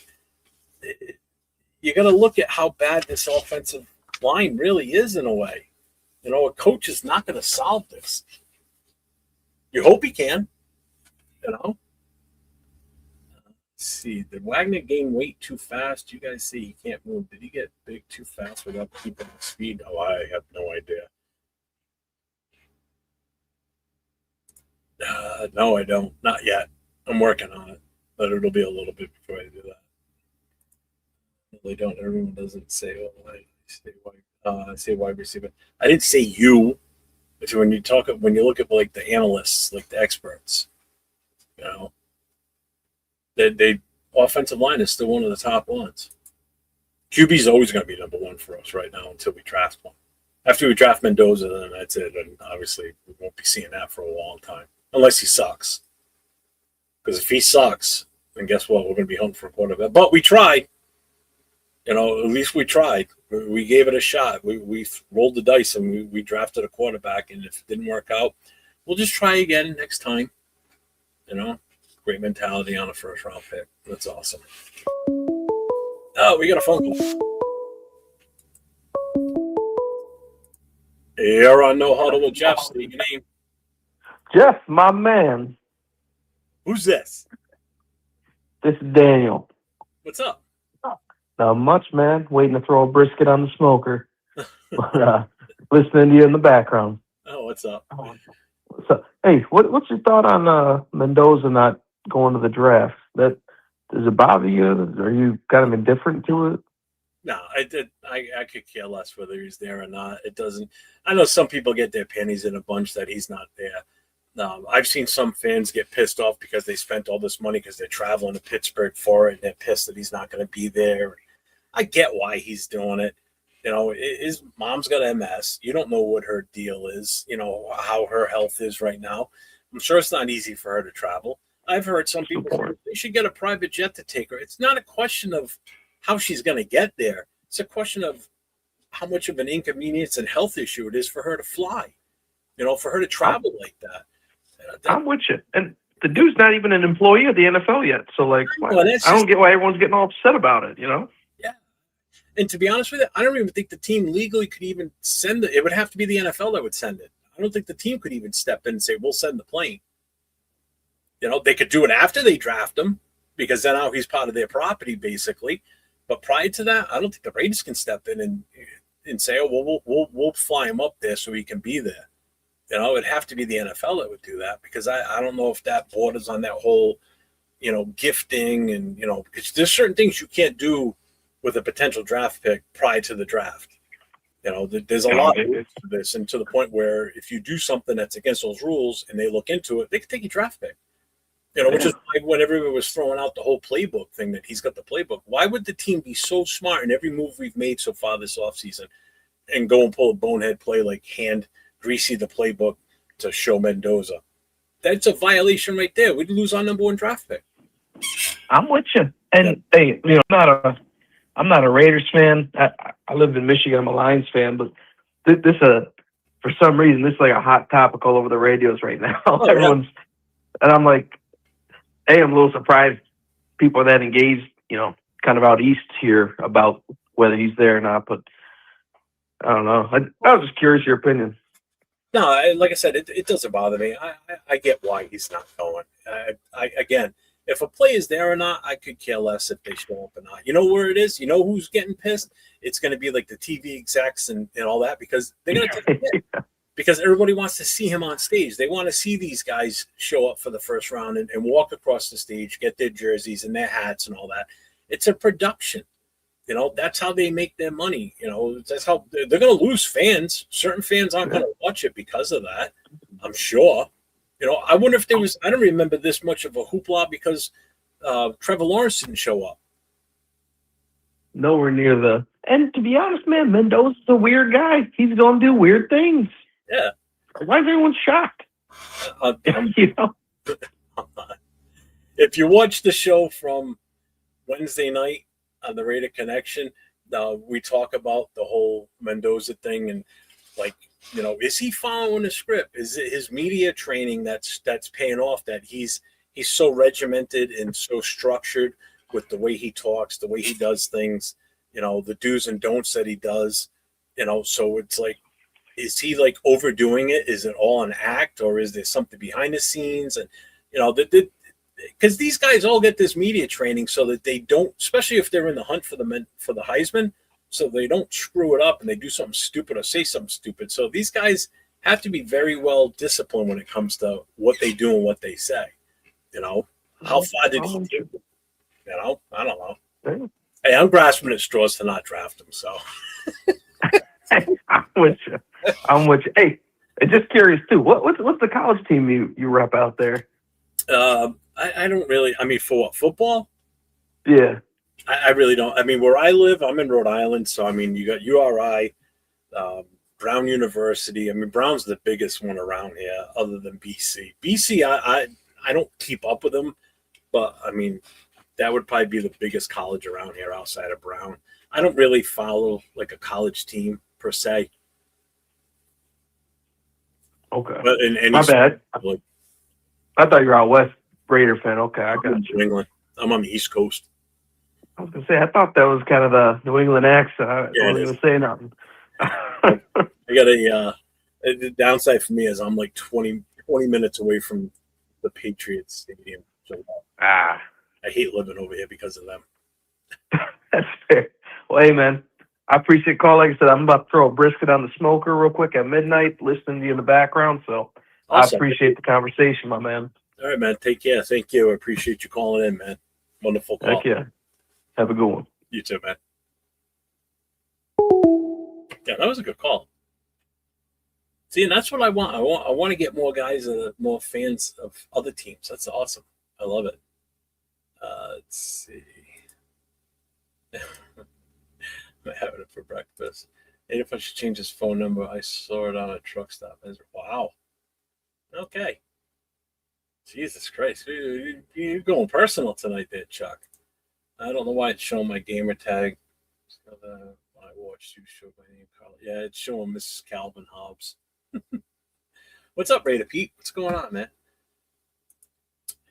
you got to look at how bad this offensive line really is in a way. A coach is not going to solve this. You hope he can. Let's see. Did Wagner gain weight too fast? You guys see he can't move. Did he get big too fast without keeping the speed? Oh, I have no idea. No, I don't. Not yet. I'm working on it, but it'll be a little bit before I do that. They don't. Everyone doesn't say, say wide receiver. I didn't say you. But when you look at like the analysts, like the experts, they offensive line is still one of the top ones. QB is always going to be number 1 for us right now until we draft one. After we draft Mendoza, then that's it. And obviously, we won't be seeing that for a long time, unless he sucks. Because if he sucks, then guess what? We're going to be hunting for a quarterback. But we tried. At least we tried. We gave it a shot. We rolled the dice and we drafted a quarterback. And if it didn't work out, we'll just try again next time. Great mentality on a first round pick. That's awesome. Oh, we got a phone call. You're on No Huddle with Jeff. State your name. Jeff, my man. Who's this? This is Daniel. What's up? Not much, man. Waiting to throw a brisket on the smoker. But, listening to you in the background. Oh, what's up? So, hey, what's your thought on Mendoza not going to the draft? Does it bother you? Are you kind of indifferent to it? No, I could care less whether he's there or not. It doesn't. I know some people get their panties in a bunch that he's not there. I've seen some fans get pissed off because they spent all this money because they're traveling to Pittsburgh for it, and they're pissed that he's not going to be there. I get why he's doing it. His mom's got MS. You don't know what her deal is, how her health is right now. I'm sure it's not easy for her to travel. I've heard some people say they should get a private jet to take her. It's not a question of how she's going to get there. It's a question of how much of an inconvenience and health issue it is for her to fly. for her to travel like that. I'm with you. And the dude's not even an employee of the NFL yet. So, like, I don't get why everyone's getting all upset about it, Yeah. And to be honest with you, I don't even think the team legally could even send it. It would have to be the NFL that would send it. I don't think the team could even step in and say, we'll send the plane. They could do it after they draft him because then now he's part of their property, basically. But prior to that, I don't think the Raiders can step in and say, oh, well, we'll fly him up there so he can be there. It'd have to be the NFL that would do that because I don't know if that borders on that whole, gifting and, because there's certain things you can't do with a potential draft pick prior to the draft. There's a lot of rules to this, and to the point where if you do something that's against those rules and they look into it, they can take your draft pick. Which is why when everyone was throwing out the whole playbook thing that he's got the playbook, why would the team be so smart in every move we've made so far this offseason and go and pull a bonehead play like hand greasy the playbook to show Mendoza? That's a violation right there. We'd lose our number one draft pick. I'm with you. And hey, I'm not a Raiders fan. I live in Michigan. I'm a Lions fan, but this for some reason this is like a hot topic all over the radios right now. Everyone's and I'm like, hey, I'm a little surprised people are that engaged, kind of out east here about whether he's there or not. But I don't know. I was just curious your opinion. No, like I said, it doesn't bother me. I get why he's not going. Again, if a play is there or not, I could care less if they show up or not. You know where it is? You know who's getting pissed? It's going to be like the TV execs and all that because they're going to take a hit. Because everybody wants to see him on stage. They want to see these guys show up for the first round and walk across the stage, get their jerseys and their hats and all that. It's a production. That's how they make their money. That's how they're going to lose fans. Certain fans aren't going to watch it because of that, I'm sure. I wonder if there was, I don't remember this much of a hoopla because Trevor Lawrence didn't show up. Nowhere near and to be honest, man, Mendoza's a weird guy. He's going to do weird things. Yeah. Why is everyone shocked? If you watch the show from Wednesday night on the Raider Connection, we talk about the whole Mendoza thing and is he following the script? Is it his media training that's paying off that he's so regimented and so structured with the way he talks, the way he does things, the do's and don'ts that he does, so it's like, is he overdoing it? Is it all an act or is there something behind the scenes? And, because these guys all get this media training so that they don't, especially if they're in the hunt for the Heisman, so they don't screw it up and they do something stupid or say something stupid. So these guys have to be very well disciplined when it comes to what they do and what they say. How far did he do? I don't know. Hey, I'm grasping at straws to not draft him. So I'm with you. Hey, just curious too. What's the college team you rep out there? I don't really. I mean, for what, football? Yeah. I really don't. I mean, where I live, I'm in Rhode Island, so I mean, you got URI, Brown University. I mean, Brown's the biggest one around here, other than BC. BC, I don't keep up with them, but I mean, that would probably be the biggest college around here outside of Brown. I don't really follow like a college team per se. Okay. But my bad. I thought you were out west Raider fan. Okay, I got you. New England. I'm on the East Coast. I was gonna say I thought that was kind of the New England accent. I wasn't gonna say nothing. I got the downside for me is I'm like 20 minutes away from the Patriots Stadium. So I hate living over here because of them. That's fair. Well, hey man, I appreciate the call. Like I said, I'm about to throw a brisket on the smoker real quick at midnight, listening to you in the background. So awesome. I appreciate the conversation, my man. All right, man. Take care. Thank you. I appreciate you calling in, man. Wonderful call. Thank you. Have a good one. You too, man. Yeah, that was a good call. See, and that's what I want. I want to get more guys, more fans of other teams. That's awesome. I love it. Let's see. I'm having it for breakfast. And if I should change his phone number, I saw it on a truck stop. Wow. Okay. Jesus Christ. You're going personal tonight there, Chuck. I don't know why it's showing my gamer tag. I watched you show my name, Carl. Yeah, it's showing Mrs. Calvin Hobbs. What's up, Raider Pete? What's going on, man?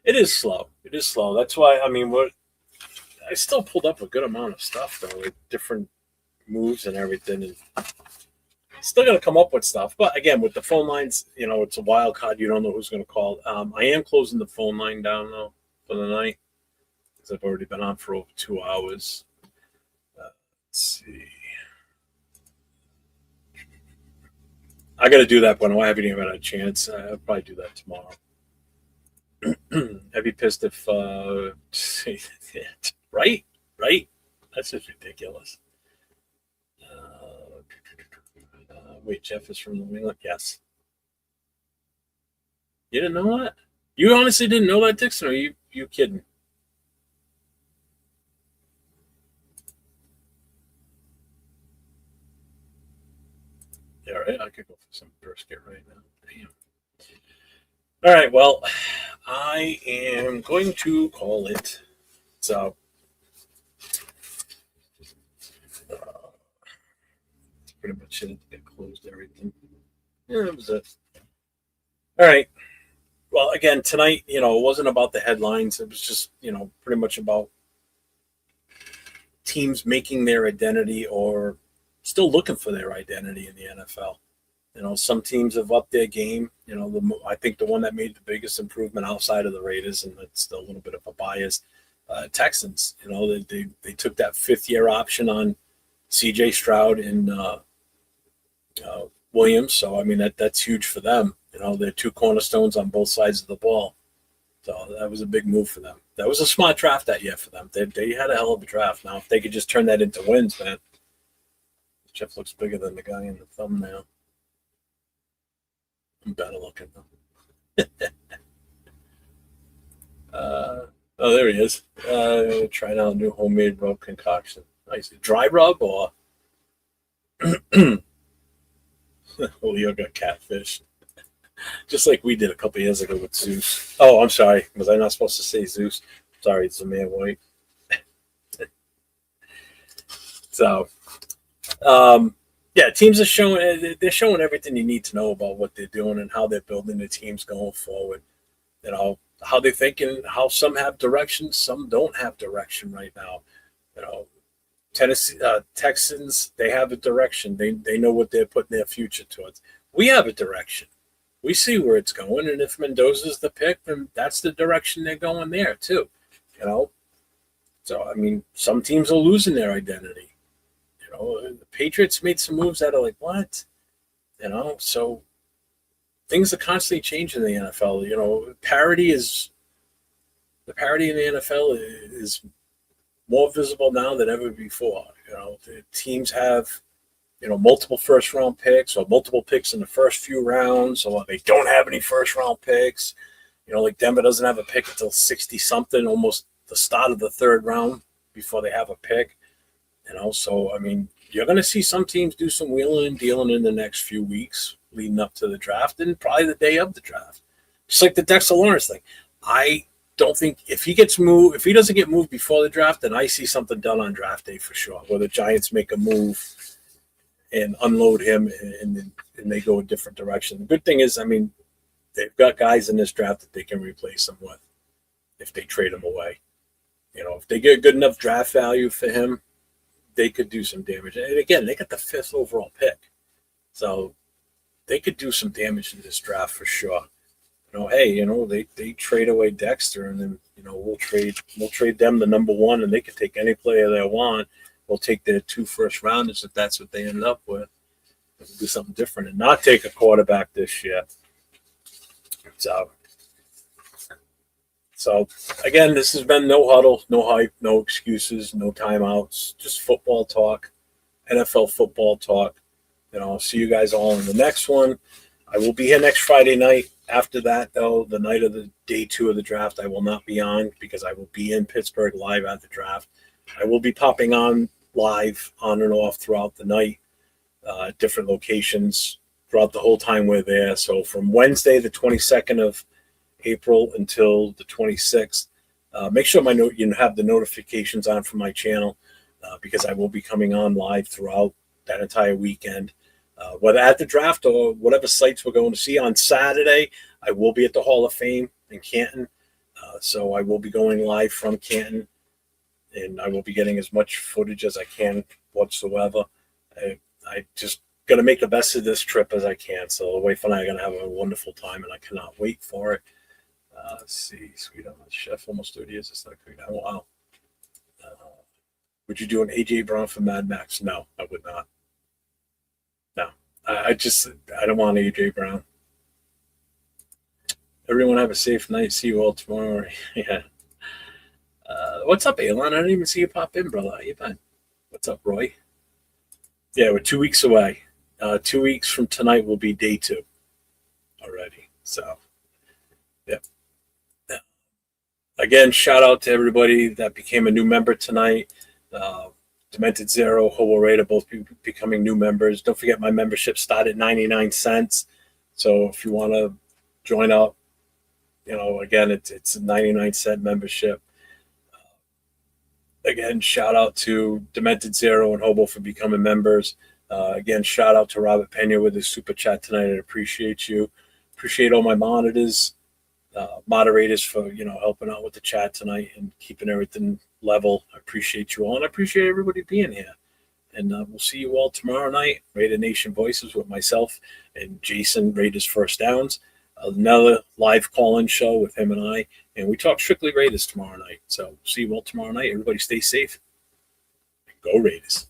It is slow. It is slow. That's why, I mean, I still pulled up a good amount of stuff, though, with different moves and everything. And still going to come up with stuff. But again, with the phone lines, it's a wild card. You don't know who's going to call. I am closing the phone line down, though, for the night, because I've already been on for over 2 hours. Let's see. I got to do that, but I haven't even had a chance. I'll probably do that tomorrow. I'd be pissed if, right? That's just ridiculous. Wait, Jeff is from New England? Yes. You didn't know that? You honestly didn't know that, Dixon? Or are you kidding? Yeah, right. I could go for some brisket right now. Damn. All right. Well, I am going to call it. So, pretty much it. It closed everything. Yeah, that was it. All right. Well, again, tonight, it wasn't about the headlines. It was just, pretty much about teams making their identity or still looking for their identity in the NFL. Some teams have upped their game. I think the one that made the biggest improvement outside of the Raiders, and it's still a little bit of a bias, Texans. They took that 5th-year option on C.J. Stroud and Williams. So, I mean, that's huge for them. They're 2 cornerstones on both sides of the ball. So that was a big move for them. That was a smart draft that year for them. They had a hell of a draft. Now, if they could just turn that into wins, man. Jeff looks bigger than the guy in the thumbnail. I'm better looking, though. Oh, there he is. Trying out a new homemade rub concoction. Nice. Dry rub or? Leo got catfish. Just like we did a couple years ago with Zeus. Oh, I'm sorry. Was I not supposed to say Zeus? Sorry, it's a man white. So, yeah, teams are they're showing everything you need to know about what they're doing and how they're building their teams going forward. How they're thinking, how some have direction, some don't have direction right now. Tennessee Texans, they have a direction. They know what they're putting their future towards. We have a direction. We see where it's going, and if Mendoza's the pick, then that's the direction they're going there too. So I mean, some teams are losing their identity. The Patriots made some moves that are like, what? So things are constantly changing in the NFL. The parity in the NFL is more visible now than ever before. The teams have, multiple first-round picks or multiple picks in the first few rounds, or they don't have any first-round picks. Like Denver doesn't have a pick until 60-something, almost the start of the 3rd round before they have a pick. So, I mean, you're going to see some teams do some wheeling and dealing in the next few weeks leading up to the draft and probably the day of the draft. Just like the Dexter Lawrence thing. I don't think if he doesn't get moved before the draft, then I see something done on draft day for sure, where the Giants make a move and unload him and they go a different direction. The good thing is, I mean, they've got guys in this draft that they can replace him with if they trade him away. If they get good enough draft value for him, they could do some damage. And again, they got the 5th overall pick. So they could do some damage in this draft for sure. They trade away Dexter, and then, we'll trade them the number 1, and they can take any player they want. We'll take their 2 first-rounders if that's what they end up with. We'll do something different and not take a quarterback this year. So again, this has been no huddle, no hype, no excuses, no timeouts, just football talk, NFL football talk. I'll see you guys all in the next one. I will be here next Friday night. After that, though, the night of the day 2 of the draft, I will not be on because I will be in Pittsburgh live at the draft. I will be popping on live on and off throughout the night, different locations throughout the whole time we're there. So from Wednesday, the 22nd of April until the 26th, make sure you have the notifications on for my channel because I will be coming on live throughout that entire weekend. whether at the draft or whatever sites we're going to see on Saturday. I will be at the Hall of Fame in Canton, so I will be going live from Canton, and I will be getting as much footage as I can whatsoever. I just going to make the best of this trip as I can. So the wife and I are going to have a wonderful time, and I cannot wait for it. Let's see, Sweet on the Chef, almost 30 years. It's not great. Oh, wow. Would you do an AJ Brown for Mad Max? No, I would not. No, I don't want AJ Brown. Everyone have a safe night. See you all tomorrow. Yeah. What's up, Elon? I didn't even see you pop in, brother. How you been? What's up, Roy? Yeah, we're 2 weeks away. 2 weeks from tonight will be day 2 already. So, yep. Again, shout out to everybody that became a new member tonight. Demented Zero, Hobo Raider, both becoming new members. Don't forget my membership started at 99 cents. So if you want to join up, again, it's a 99-cent membership. Again, shout out to Demented Zero and Hobo for becoming members. Again, shout out to Robert Pena with his super chat tonight. I appreciate you. Appreciate all my moderators for helping out with the chat tonight and keeping everything level. I appreciate you all, and I appreciate everybody being here. And we'll see you all tomorrow night. Raider Nation Voices with myself and Jason, Raiders First Downs. Another live call-in show with him and I, and we talk strictly Raiders tomorrow night. So see you all tomorrow night. Everybody stay safe. Go Raiders.